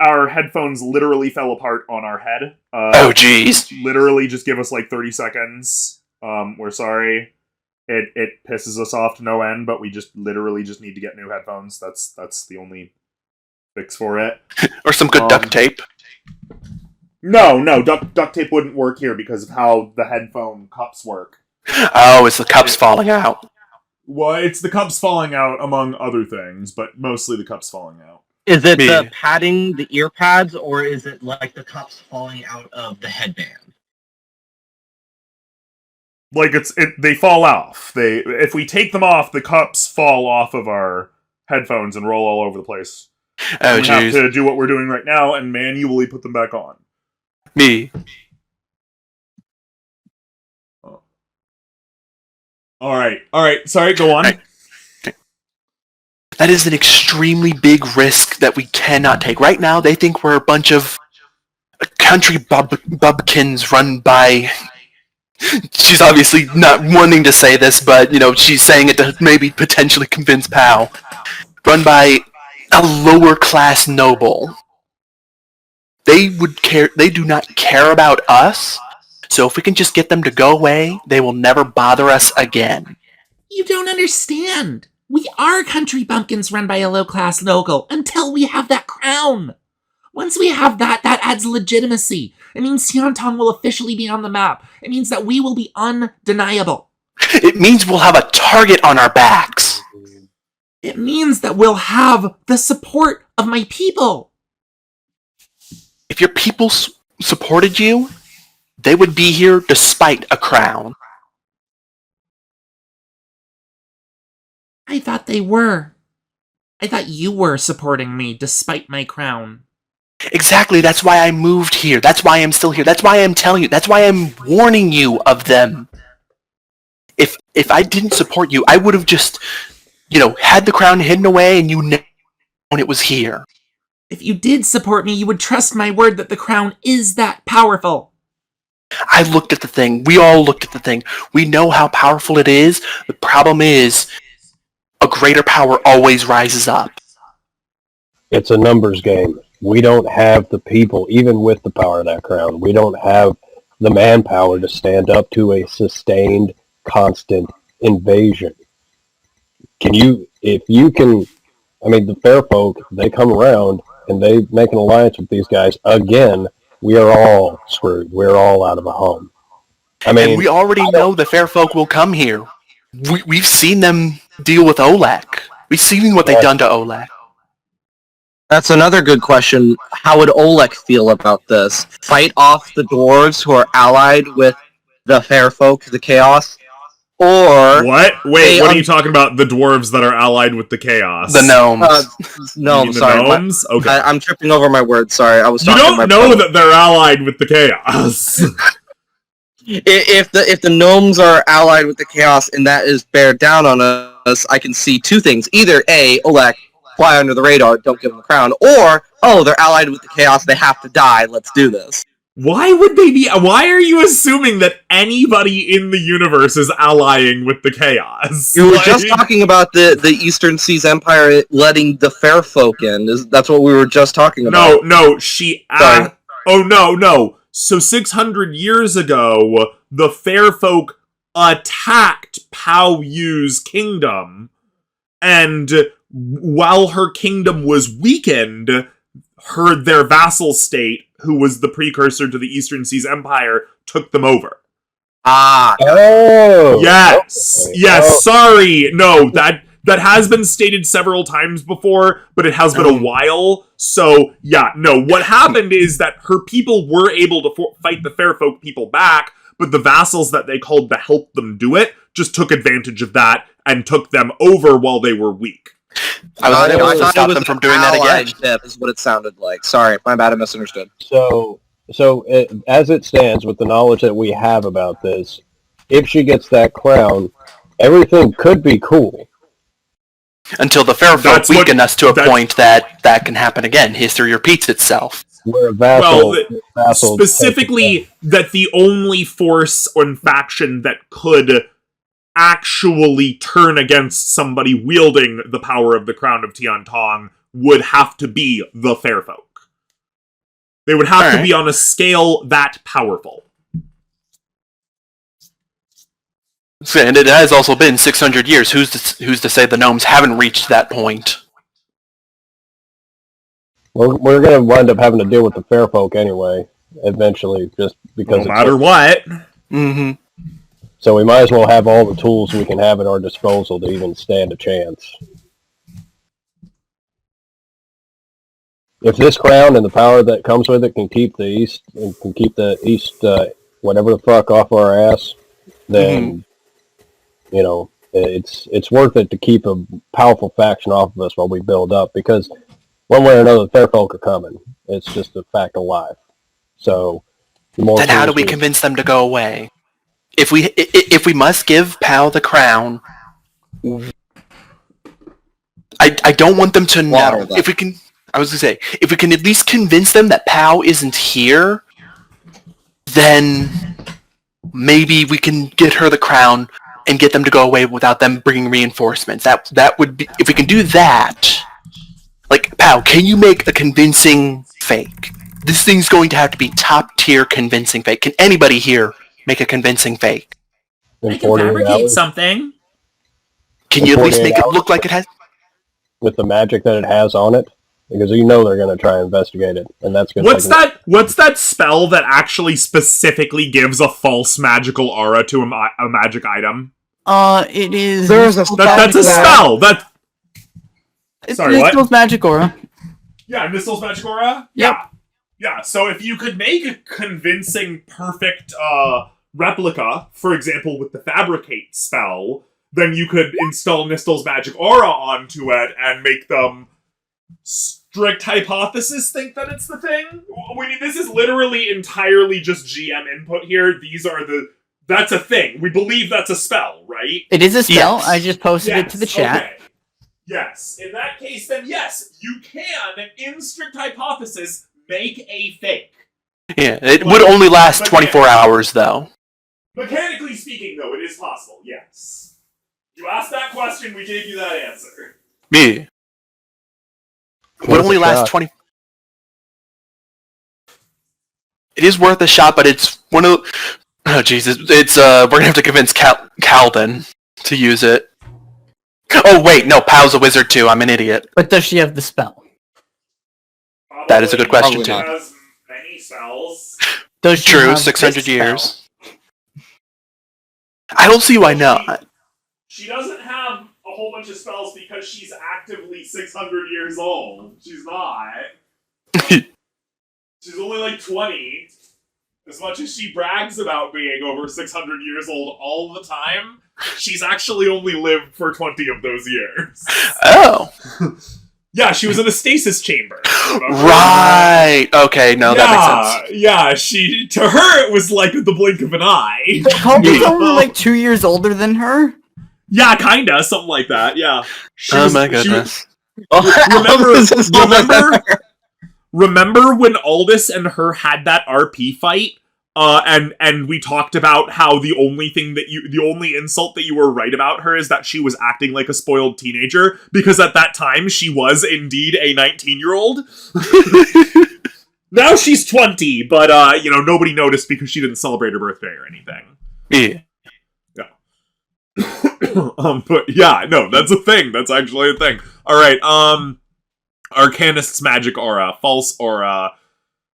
our headphones literally fell apart on our head. Oh jeez. Literally, just give us 30 seconds. We're sorry. It pisses us off to no end, but we literally just need to get new headphones. That's the only fix for it. Or some good duct tape. No, duct tape wouldn't work here because of how the headphone cups work. Oh, it's the cups falling out. Well, it's the cups falling out, among other things, but mostly the cups falling out. Is it the padding, the ear pads, or is it the cups falling out of the headband? They fall off. If we take them off, the cups fall off of our headphones and roll all over the place. Oh, we have to do what we're doing right now and manually put them back on. Me. Oh. All right. Sorry, go on. Right. That is an extremely big risk that we cannot take. Right now, they think we're a bunch of country bubkins run by... She's obviously not wanting to say this, but, she's saying it to maybe potentially convince Pal. Run by a lower-class noble. They do not care about us, so if we can just get them to go away, they will never bother us again. You don't understand. We are country bumpkins run by a low-class noble until we have that crown. Once we have that adds legitimacy. It means Tiantong will officially be on the map. It means that we will be undeniable. It means we'll have a target on our backs. It means that we'll have the support of my people. If your people supported you, they would be here despite a crown. I thought they were. I thought you were supporting me despite my crown. Exactly, that's why I moved here. That's why I'm still here. That's why I'm telling you. That's why I'm warning you of them. If if I didn't support you, I would have just, had the crown hidden away and you known it was here. If you did support me, you would trust my word that the crown is that powerful. I looked at the thing. We all looked at the thing. We know how powerful it is. The problem is, a greater power always rises up. It's a numbers game. We don't have the people, even with the power of that crown, we don't have the manpower to stand up to a sustained, constant invasion. The fair folk, they come around and they make an alliance with these guys. Again, we are all screwed. We're all out of a home. And we already know the fair folk will come here. We've seen them deal with Olek. We've seen what they've done to Olek. That's another good question. How would Olek feel about this? Fight off the dwarves who are allied with the fair folk, the chaos? Or... What? Wait, what are you talking about? The dwarves that are allied with the chaos? The gnomes. Gnomes, sorry. Gnomes? Okay. I'm tripping over my words, sorry. I was You talking don't know that they're allied with the chaos. If the gnomes are allied with the chaos and that is bear down on us, I can see two things. Either A, Olek, fly under the radar, don't give them the crown, or, they're allied with the chaos, they have to die, let's do this. Why would they be... Why are you assuming that anybody in the universe is allying with the chaos? You were just talking about the Eastern Seas Empire letting the fair folk in. That's what we were just talking about. No, no. So 600 years ago, the fair folk attacked Pao Yu's kingdom, and while her kingdom was weakened, their vassal state, who was the precursor to the Eastern Seas Empire, took them over. Oh! Yes! Okay. Yes, sorry! No, that has been stated several times before, but it has been a while, so, yeah, no. What happened is that her people were able to fight the fair folk people back, but the vassals that they called to help them do it just took advantage of that and took them over while they were weak. I thought stop them from doing that again. Is what it sounded like. Sorry, my bad, I misunderstood. So as it stands, with the knowledge that we have about this, if she gets that crown, everything could be cool. Until the fair folk weaken us to a point that can happen again. History repeats itself. We're a vassal. Specifically, that the only force or faction that could actually turn against somebody wielding the power of the Crown of Tiantong would have to be the fair folk. They would have to be on a scale that powerful. And it has also been 600 years. Who's to say the gnomes haven't reached that point? We're going to wind up having to deal with the fair folk anyway, eventually, just because... No matter what. Mm-hmm. So we might as well have all the tools we can have at our disposal to even stand a chance. If this crown and the power that comes with it can keep the East, whatever the fuck, off our ass, then, it's worth it to keep a powerful faction off of us while we build up, because one way or another, the fair folk are coming. It's just a fact of life. So, then how do we convince them to go away? If we must give Pao the crown, I don't want them to know. If we can at least convince them that Pao isn't here, then maybe we can get her the crown and get them to go away without them bringing reinforcements. That would be, if we can do that. Like, Pao, can you make a convincing fake? This thing's going to have to be top tier convincing fake. Can anybody here make a convincing fake? I can fabricate something. Can you at least make it look like it has... With the magic that it has on it? Because they're going to try and investigate it, and that's going to... What's that spell that actually specifically gives a false magical aura to a magic item? It is... That's a spell! It's Nistel's magic aura. Yeah, Nistel's magic aura? Yep. Yeah, so if you could make a convincing, perfect replica, for example, with the Fabricate spell, then you could install Nistel's magic aura onto it and make them strict hypothesis think that it's the thing. I mean, this is literally entirely just GM input here. These are the That's a thing. We believe that's a spell, right? It is a spell. Yes. I just posted it to the chat. Okay. Yes. In that case, then yes, you can, in strict hypothesis, make a fake. Yeah, it would only last 24 hours, though. Mechanically speaking, though, it is possible, yes. You asked that question, we gave you that answer. Yeah. It would only last 20... It is worth a shot, but it's one of... Oh, Jesus. It's, we're gonna have to convince Calvin to use it. Oh, wait, no, Pow's a wizard, too. I'm an idiot. But does she have the spell? That is a good question, Probably too. has many spells. Does she True, have 600 this spell? years. I don't see why not. She doesn't have a whole bunch of spells because she's actively 600 years old. She's not. She's only like 20. As much as she brags about being over 600 years old all the time, she's actually only lived for 20 of those years. Oh. Yeah, she was in a stasis chamber. Remember? Right. Okay, no, that makes sense. Yeah, to her it was like the blink of an eye. Colby's only like 2 years older than her? Yeah, kinda, something like that, yeah. Oh my goodness. Remember when Aldous and her had that RP fight? And we talked about how the only insult that you were right about her is that she was acting like a spoiled teenager, because at that time she was indeed a 19-year-old. Now she's 20, but nobody noticed because she didn't celebrate her birthday or anything. Yeah. But yeah, no, that's a thing. That's actually a thing. All right. Arcanist's magic aura, false aura.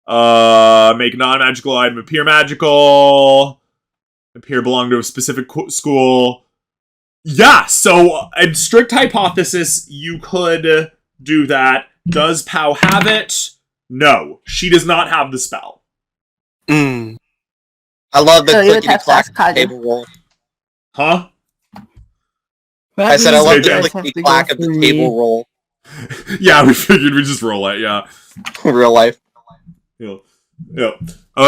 Make non-magical item appear magical. Appear belong to a specific school. Yeah, so in strict hypothesis, you could do that. Does Pow have it? No, she does not have the spell. Mm. I love the So you would have to clickety-clack ask Kali. table roll. Huh? I said I love the guys have clickety-clack of the table roll. Yeah, we figured we'd just roll it, yeah. Real life. Yeah.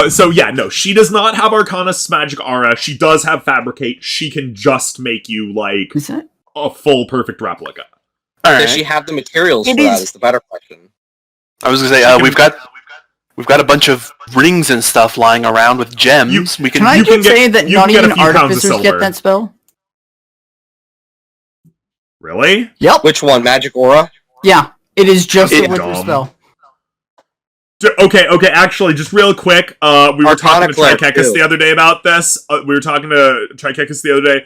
So yeah, no, she does not have Arcanist's magic aura. She does have Fabricate. She can just make you, like, Is that? a full perfect replica. All Does she right. have the materials It for that is- is the better question. I was gonna say, we've got a bunch of rings and stuff lying around with gems. We Can can. I you can just say that you not can get a even few pounds of artificers silver. get that spell? Really? Yep. Which one? Magic aura? Yeah. It is just a Dumb. wizard spell. Okay, actually, just real quick, we were talking to Arcana Trikekis too. the other day about this. We were talking to Trikekis the other day.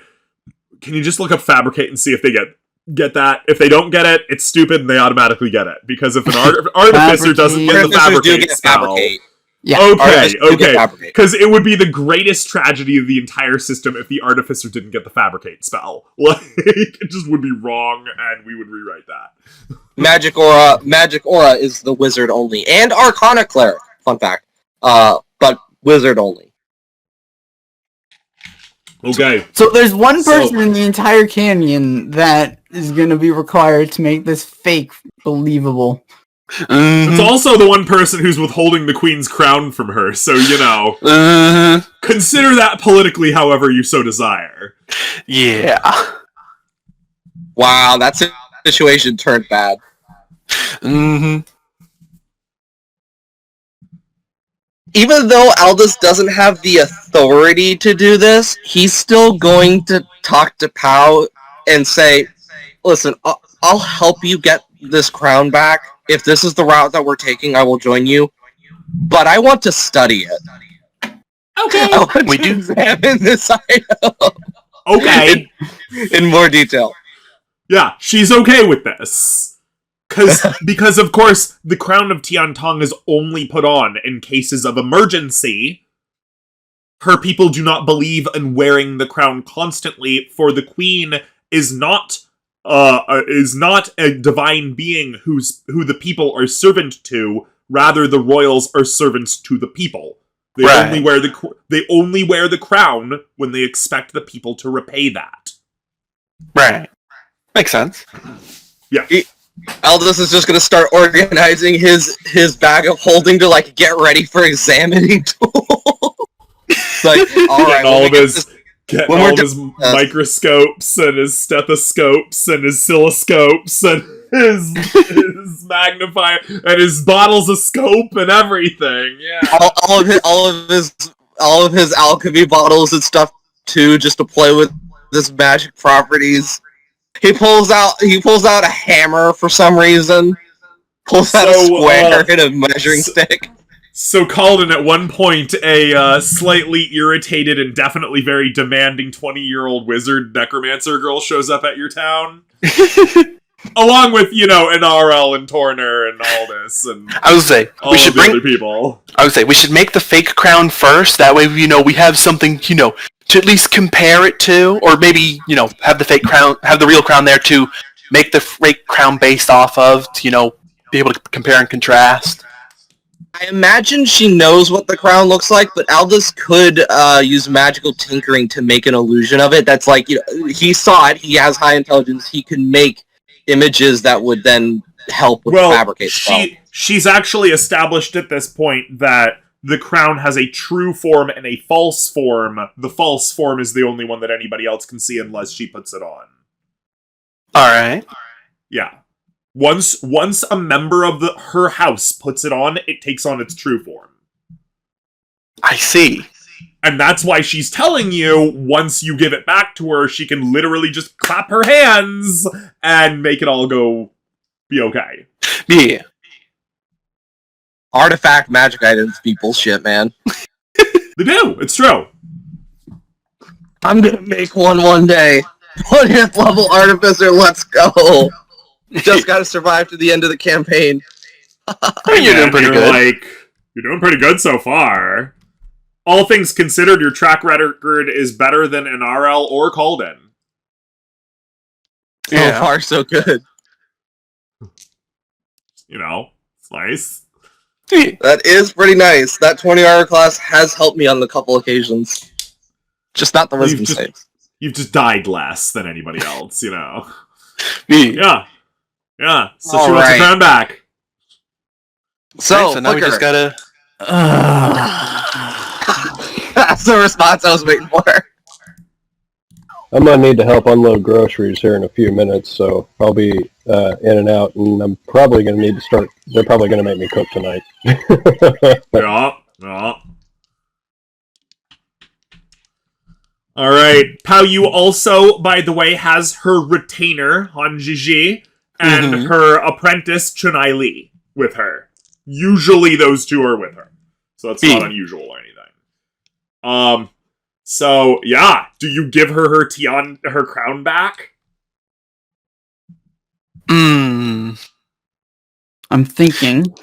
Can you just look up Fabricate and see if they get that? If they don't get it, it's stupid and they automatically get it. Because if an artificer doesn't get the Artificers do Fabricate get spell... fabricate. Yeah. Artificers do get fabricate. Because it would be the greatest tragedy of the entire system if the artificer didn't get the Fabricate spell. Like, it just would be wrong, and we would rewrite that. Magic aura is the wizard only, and Arcana cleric. Fun fact. But wizard only. Okay. So there's one So- person in the entire canyon that is going to be required to make this fake believable. It's also the one person who's withholding the queen's crown from her, so, consider that politically however you so desire. Yeah. Wow, that situation turned bad. Mm-hmm. Even though Aldous doesn't have the authority to do this, he's still going to talk to Pow and say, listen, I'll help you get this crown back. If this is the route that we're taking, I will join you. But I want to study it. Okay. I want to examine this item Okay. in more detail. Yeah, she's okay with this. Because, of course, the crown of Tiantong is only put on in cases of emergency. Her people do not believe in wearing the crown constantly, for the queen is not a divine being who the people are servant to. Rather, the royals are servants to the people. They Right. only wear the crown when they expect the people to repay that. Right. Makes sense. Yeah. Aldous is just going to start organizing his bag of holding to, like, get ready for examining tool. It's like, all right, getting all of his microscopes and his stethoscopes and his oscilloscopes and his magnifier and his bottles of scope and everything. Yeah, all of his alchemy bottles and stuff too, just to play with this magic properties. He pulls out a hammer for some reason. Pulls out a square and a measuring stick. So Calden, at one point, a slightly irritated and definitely very demanding 20-year-old wizard necromancer girl shows up at your town. Along with, an RL and Torner and all this, and I would say we should bring other people. I would say we should make the fake crown first. That way, we have something, to at least compare it to, or maybe, have the real crown there to make the fake crown based off of, to, be able to compare and contrast. I imagine she knows what the crown looks like, but Aldous could use magical tinkering to make an illusion of it. That's like, he saw it, he has high intelligence, he can make images that would then help with fabricate stuff. She's actually established at this point that the crown has a true form and a false form. The false form is the only one that anybody else can see unless she puts it on. Alright. Yeah. Once a member of her house puts it on, it takes on its true form. I see. And that's why she's telling you, once you give it back to her, she can literally just clap her hands and make it all be okay. Yeah. Artifact magic items be bullshit, man. They do, it's true. I'm gonna make one day. 20th level artificer, let's go! Just gotta survive to the end of the campaign. You're doing pretty good. You're doing pretty good so far. All things considered, your track record is better than an RL or Calden. So far, so good. It's nice. That is pretty nice. That 20-hour class has helped me on a couple occasions. Just not the wisdom saves. You've just died less than anybody else, Me. Yeah. So she wants her crown back. So now we just gotta... That's the response I was waiting for. I'm gonna need to help unload groceries here in a few minutes, so I'll be in and out, and I'm probably gonna need to start. They're probably gonna make me cook tonight. Yeah. All right. Pao Yu also, by the way, has her retainer Han Jiji and her apprentice Chunai Li with her. Usually, those two are with her, so that's not unusual or anything. So yeah, do you give her her crown back? I'm thinking.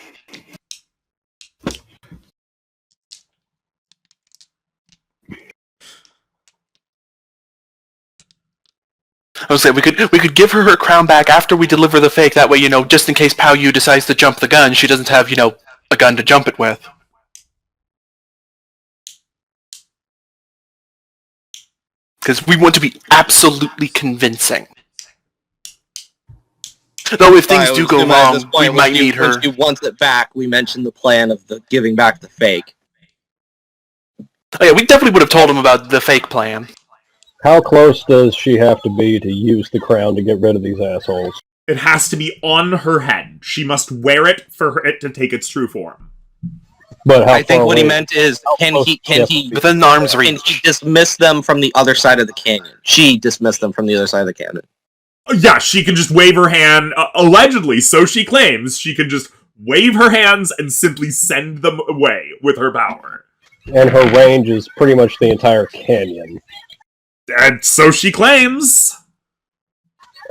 I would say we could give her crown back after we deliver the fake. That way, just in case Pao Yu decides to jump the gun, she doesn't have, a gun to jump it with. Because we want to be absolutely convincing. Though if things do go wrong, we might need her. When she wants it back, we mentioned the plan of the giving back the fake. Oh yeah, we definitely would have told him about the fake plan. How close does she have to be to use the crown to get rid of these assholes? It has to be on her head. She must wear it for it to take its true form. But how I think what he meant is, can he within arm's reach? Can he dismiss them from the other side of the canyon? She dismissed them from the other side of the canyon. Yeah, she can just wave her hand. Allegedly, so she claims, she can just wave her hands and simply send them away with her power. And her range is pretty much the entire canyon. And so she claims.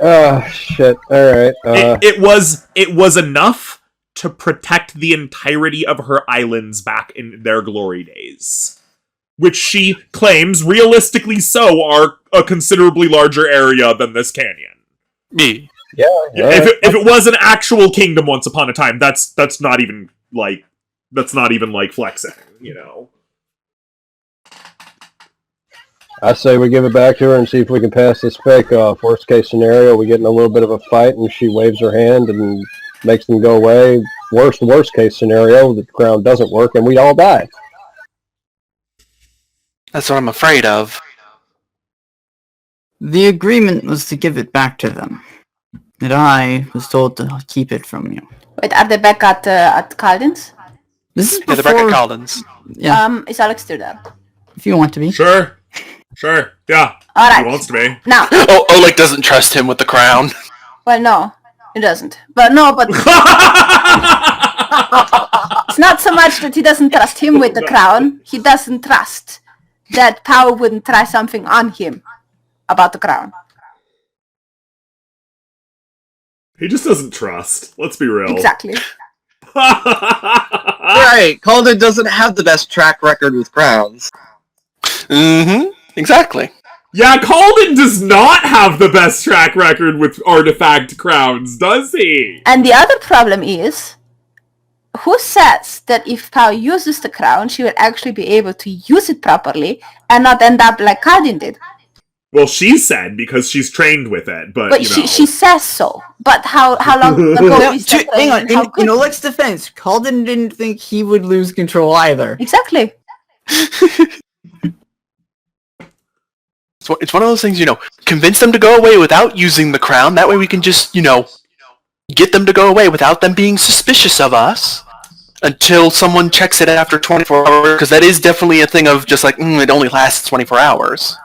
Shit. Alright. It was enough to protect the entirety of her islands back in their glory days. Which she claims, realistically so, are a considerably larger area than this canyon. Me. Yeah. If it was an actual kingdom once upon a time, that's not even like flexing, I say we give it back to her and see if we can pass this fake off. Worst case scenario, we get in a little bit of a fight and she waves her hand and makes them go away. Worst case scenario, the crown doesn't work and we all die. That's what I'm afraid of. The agreement was to give it back to them. And I was told to keep it from you. Wait, are they back at Caldens? This is Yeah, before... they're back at Collins. Yeah, Is Alex still there? if you want to be. Sure. Yeah. Alright. He wants to be. Now, Oh, Oleg doesn't trust him with the crown. well, no, it doesn't. But it's not so much that he doesn't trust him with the crown. He doesn't trust that Power wouldn't try something on him about the crown. He just doesn't trust. Let's be real. Exactly. Right, Calden doesn't have the best track record with crowns. Mm-hmm. Exactly. Yeah, Calden does not have the best track record with artifact crowns, does he? And the other problem is, who says that if Power uses the crown, she will actually be able to use it properly and not end up like Caldin did? Well, she said because she's trained with it, but you know. she says so. But how long ago is that? Hang on, in Oleg's defense, Calden didn't think he would lose control either. Exactly. It's one of those things, convince them to go away without using the crown. That way we can just, get them to go away without them being suspicious of us until someone checks it after 24 hours. Because that is definitely a thing of just like, it only lasts 24 hours.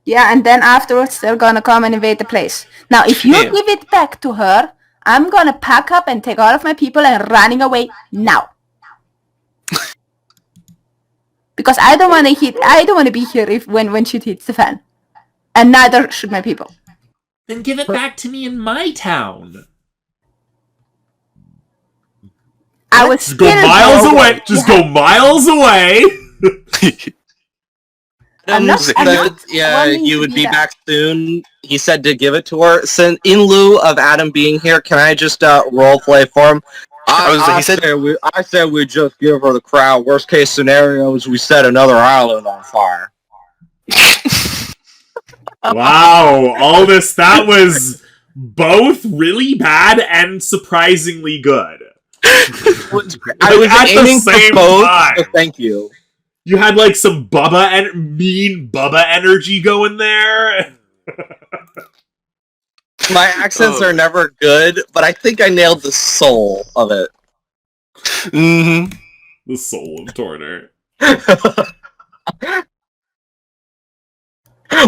Yeah, and then afterwards they're gonna come and invade the place. Now, if you give it back to her, I'm gonna pack up and take all of my people and running away now. Because I don't want to be here when shit hits the fan. And neither should my people. Then give it back to me in my town. I was Just go miles away. Just go miles away. You would be back soon. He said to give it to her. Since in lieu of Adam being here, can I just role play for him? I said we just give her the crown. Worst case scenario is we set another island on fire. Wow, that was both really bad and surprisingly good. I was aiming for both, so thank you. You had like some mean Bubba energy going there. My accents are never good, but I think I nailed the soul of it. Mm-hmm. The soul of Torner.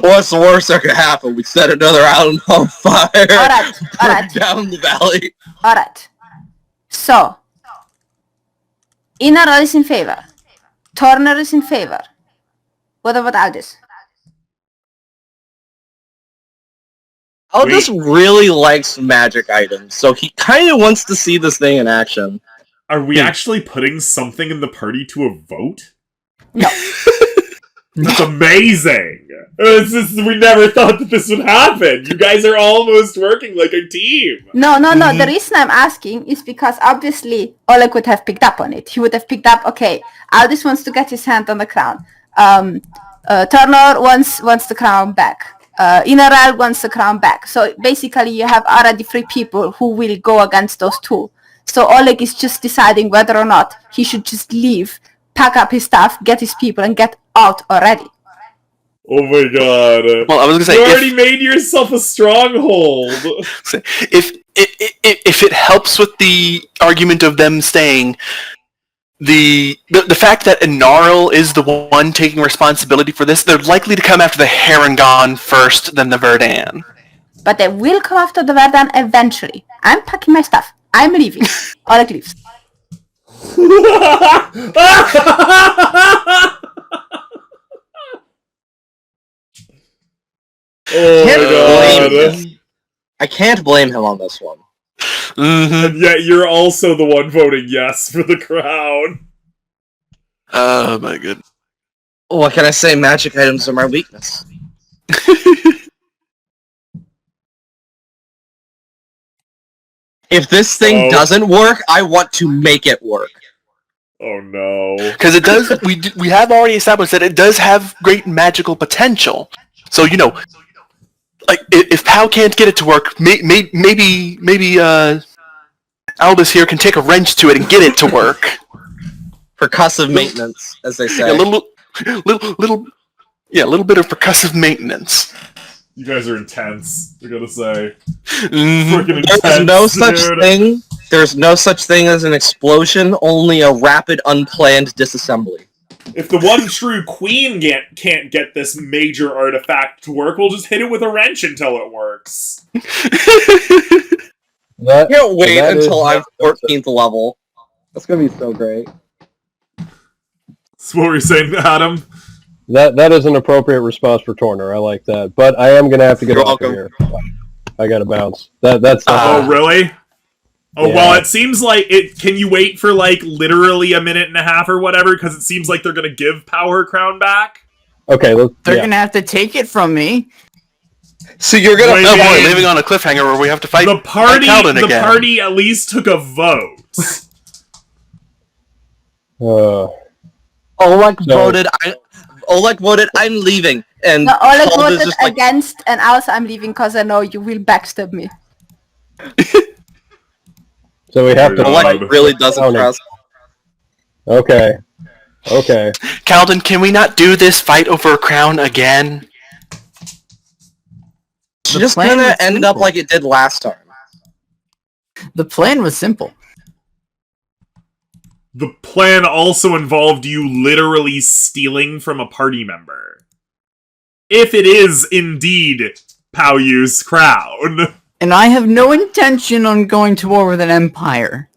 What's the worst that could happen? We set another island on fire. Alright. Down the valley. Alright. So, Inaral is in favor. Turner is in favor. What about Aldous? Aldous really likes magic items, so he kind of wants to see this thing in action. Are we actually putting something in the party to a vote? No. That's amazing! We never thought that this would happen! You guys are almost working like a team! No. The reason I'm asking is because obviously Oleg would have picked up on it. He would have picked up, okay, Aldous wants to get his hand on the crown. Turner wants the crown back. Inaral wants the crown back. So basically you have already 3 people who will go against those 2. So Oleg is just deciding whether or not he should just leave, pack up his stuff, get his people, and get out already. Oh my god. Well, I was gonna say, you already made yourself a stronghold. If it helps with the argument of them staying, the fact that Inarl is the one taking responsibility for this, they're likely to come after the Harengon first, then the Verdan. But they will come after the Verdan eventually. I'm packing my stuff. I'm leaving. Oleg leaves. I can't blame him on this one. Mm-hmm. And yet you're also the one voting yes for the crown. Oh my goodness. What can I say? Magic items are my weakness. If this thing doesn't work, I want to make it work. Oh no. Because it does, we have already established that it does have great magical potential. So, like, if Pal can't get it to work, maybe Aldous here can take a wrench to it and get it to work. Percussive maintenance, as they say. A little bit of percussive maintenance. You guys are intense, I gotta say. Mhm. Freaking intense, There's no such dude. thing. There's no such thing as an explosion, only a rapid, unplanned disassembly. If the one true queen can't get this major artifact to work, we'll just hit it with a wrench until it works. I can't wait that until is- I'm 14th level. That's gonna be so great. So what were you saying, Adam? That is an appropriate response for Torner. I like that, but I am gonna have to get You're off of welcome. here. I gotta bounce. That's Oh, really? Oh, Yeah. well, it seems like it... Can you wait for, like, literally a minute and a half or whatever? Because it seems like they're gonna give Power Crown back? okay. They're Yeah. gonna have to take it from me. So you're gonna Wait, Oh boy, man. leaving on a cliffhanger where we have to fight The party Calden again. at least took a vote. Oleg No. voted. Oleg voted. I'm leaving, and No, Oleg Calder's voted just like, against, and also I'm leaving because I know you will backstab me. So we have to. Oh, Oleg God. really doesn't Counting. trust. Okay. Calden, can we not do this fight over a crown again? It's The just plan gonna was end up simple. like it did last time. The plan was simple. The plan also involved you literally stealing from a party member. If it is indeed Pao Yu's crown. And I have no intention on going to war with an empire.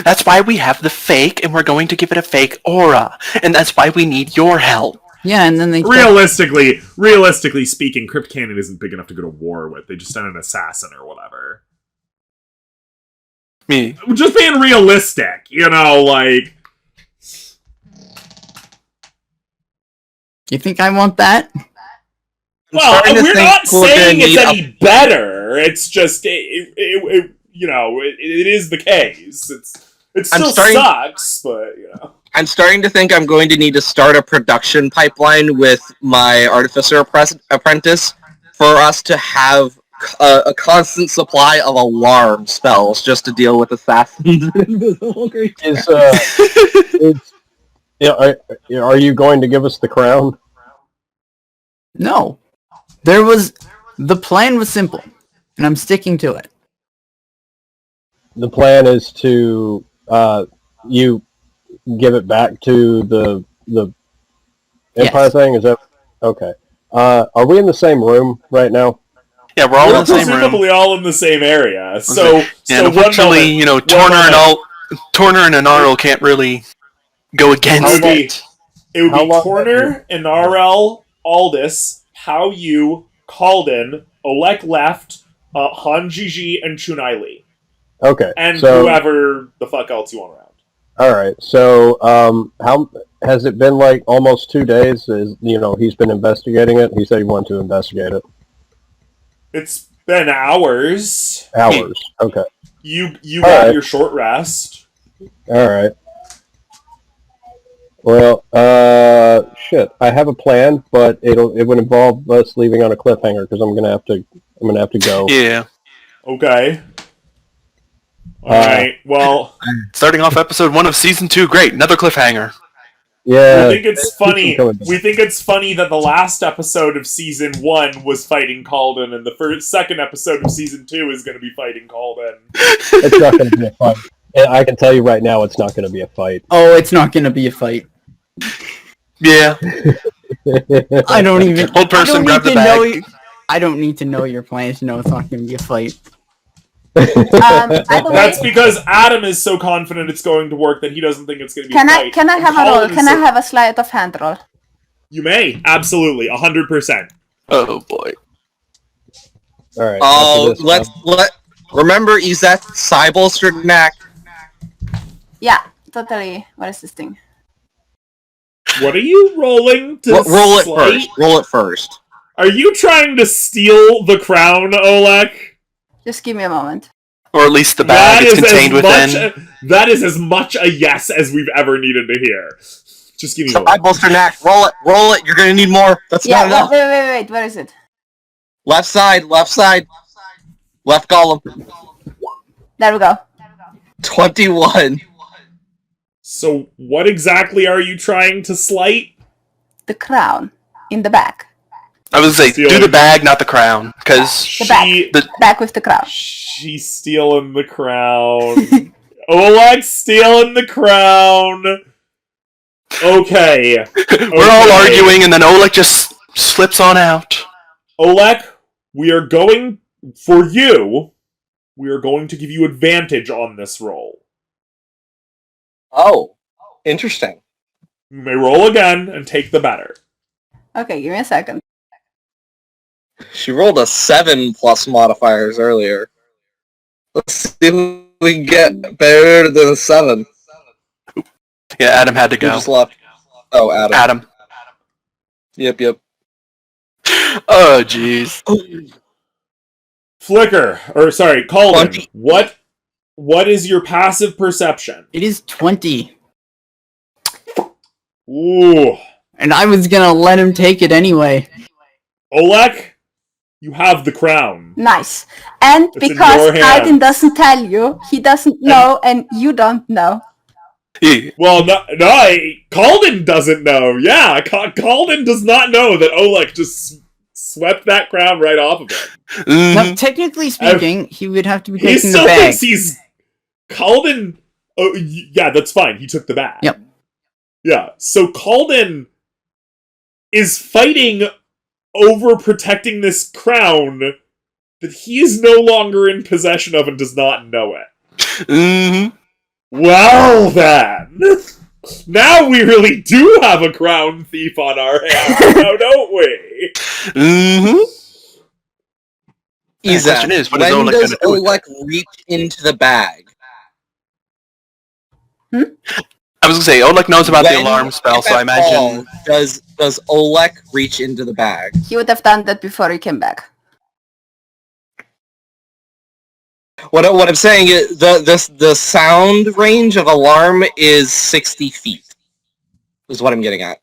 That's why we have the fake, and we're going to give it a fake aura. And that's why we need your help. Yeah, and then they Realistically speaking, Crypt Cannon isn't big enough to go to war with. They just sent an assassin or whatever. Me. Just being realistic, you know, like... You think I want that? Well, starting to we're think not we're gonna saying it's need any better. It's just, it is the case. It I'm still starting- sucks, but, you know. I'm starting to think I'm going to need to start a production pipeline with my artificer apprentice for us to have a constant supply of alarm spells just to deal with assassins and invisible creatures. Are you going to give us the crown? No. The plan was simple, and I'm sticking to it. The plan is to you give it back to the Empire Yes. thing. Is that okay? Are we in the same room right now? Yeah, we're all We're in the same room. presumably all in the same area. So, And so unfortunately, you know, Torner and Anarl can't really go against Maybe. it. It would How be long- Torner, Inarel, Aldis, Pao Yu, Calden, Olek left, Hanjiji, and Chunaili. Okay. And so, whoever the fuck else you want around. all right. So, how has it been? Like almost 2 days? He's been investigating it. He said he wanted to investigate it. It's been hours. Hours. Okay. You All got right. your short rest. All right. Well, shit. I have a plan, but it would involve us leaving on a cliffhanger because I'm gonna have to go. Yeah. Okay. Alright, well, Starting off episode 1 of season 2, great. Another cliffhanger. Yeah. we think it's funny. coming back. We think it's funny that the last episode of season 1 was fighting Calden, and the second episode of season 2 is going to be fighting Calden. It's not gonna be a fight. And I can tell you right now, it's not gonna be a fight. Oh, it's not gonna be a fight. Yeah. I don't even. Old person, I don't grab need the to bag. know. I don't need to know your plans to know it's not gonna be a fight. By the way, That's because Adam is so confident it's going to work that he doesn't think it's going to be can a I fight. can I have a Calden roll? is Can I so- have a sleight of hand roll? You may, absolutely, 100%. Oh boy. All right. Oh, after this, remember Izeth Cybolsternak. Yeah, totally. What is this thing? What are you rolling to Roll it slay? first. Roll it first. Are you trying to steal the crown, Olek? Just give me a moment. Or at least the bag is contained within. That is as much a yes as we've ever needed to hear. Just give me a Cybolsternak. Roll it. You're gonna need more. That's Yeah, not enough. wait. Where is it? Left side. Left column. There we go. 21. So, what exactly are you trying to slight? the crown in the bag. I was gonna say, do the bag, not the crown, because the bag with the crown. She's stealing the crown. Oleg's stealing the crown. Okay. We're all arguing, and then Oleg just slips on out. Oleg, we are going to give you advantage on this roll. Oh, interesting. You may roll again and take the better. Okay, give me a second. She rolled a 7 plus modifiers earlier. Let's see if we can get better than a 7. Yeah, Adam had to go. Who just left? Oh, Adam. Yep. Oh, jeez. Calden, what is your passive perception? It is 20. Ooh. And I was gonna let him take it anyway. Oleg, you have the crown. Nice. And It's because Aiden doesn't tell you, he doesn't know, and you don't know. Well, Calden doesn't know. Yeah, Calden does not know that Oleg just swept that crown right off of him. Now, technically speaking, he would have to be He taking the still bag. thinks he's... Calden... Oh, yeah, that's fine. He took the bag. Yep. Yeah, so Calden is fighting over protecting this crown that he is no longer in possession of and does not know it. Mm-hmm. Well then, now we really do have a crown thief on our hands, now don't we? Mm-hmm. Izak, The question is, what is when Oleg does gonna do with Oleg reach into the bag? I was gonna say, Oleg knows about the When, alarm spell, if so I at imagine... all, does Oleg reach into the bag? He would have done that before he came back. What I'm saying is the sound range of alarm is 60 feet. Is what I'm getting at.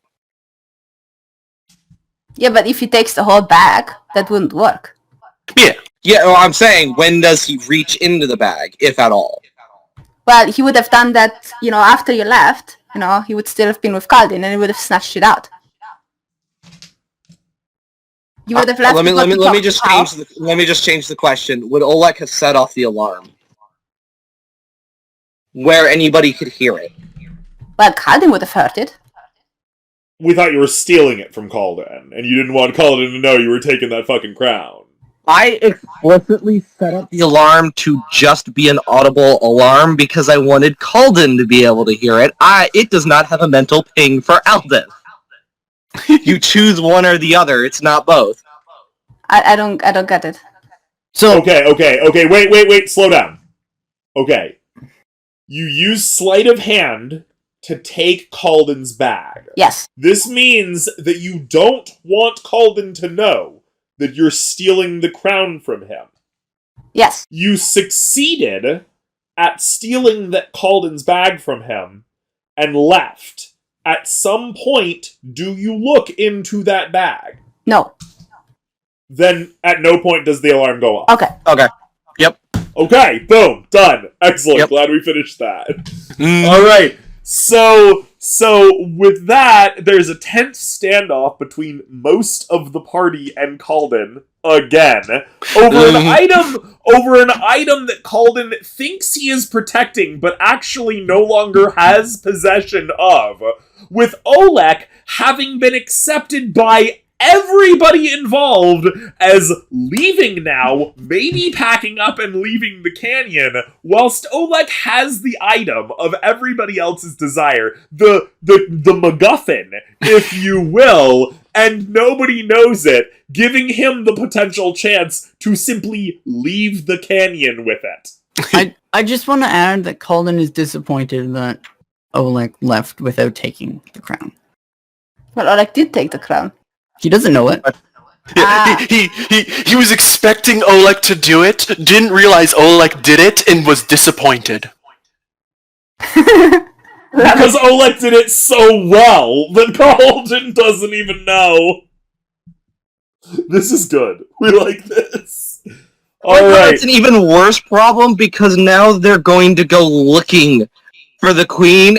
Yeah, but if he takes the whole bag, that wouldn't work. Yeah. Yeah, well, I'm saying, when does he reach into the bag, if at all? Well, he would have done that, after you left. He would still have been with Calden, and he would have snatched it out. You would have left. Let me just change the question. Would Oleg have set off the alarm where anybody could hear it? Well, Calden would have heard it. We thought you were stealing it from Calden, and you didn't want Calden to know you were taking that fucking crown. I explicitly set up the alarm to just be an audible alarm because I wanted Calden to be able to hear it. It does not have a mental ping for Aldith. You choose one or the other. It's not both. I don't get it. So Okay, wait, slow down. Okay. You use sleight of hand to take Calden's bag. Yes. This means that you don't want Calden to know that you're stealing the crown from him. Yes. You succeeded at stealing that Calden's bag from him and left. At some point, do you look into that bag? No. Then, at no point does the alarm go off. Okay. Yep. Okay, boom, done. Excellent, Yep. glad we finished that. Alright, so with that, there's a tense standoff between most of the party and Calden, again, over an item that Calden thinks he is protecting, but actually no longer has possession of, with Oleg having been accepted by everybody involved as leaving now, maybe packing up and leaving the canyon, whilst Oleg has the item of everybody else's desire, the MacGuffin, if you will, and nobody knows it, giving him the potential chance to simply leave the canyon with it. I just want to add that Calden is disappointed that Oleg left without taking the crown. Well, Oleg did take the crown. He doesn't know it. Yeah, he was expecting Oleg to do it, didn't realize Oleg did it, and was disappointed. Because Oleg did it so well that Calden doesn't even know. This is good. We like this. Alright. It's an even worse problem because now they're going to go looking for the queen.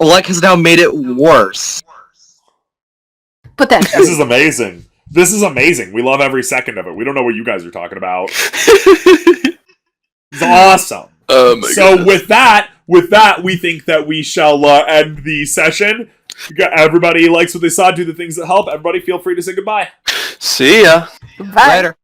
Oleg has now made it worse. Potentially. This is amazing. This is amazing. We love every second of it. We don't know what you guys are talking about. It's awesome. Oh my So goodness. with that, we think that we shall end the session. Everybody likes what they saw. Do the things that help. Everybody feel free to say goodbye. See ya. Bye. Later.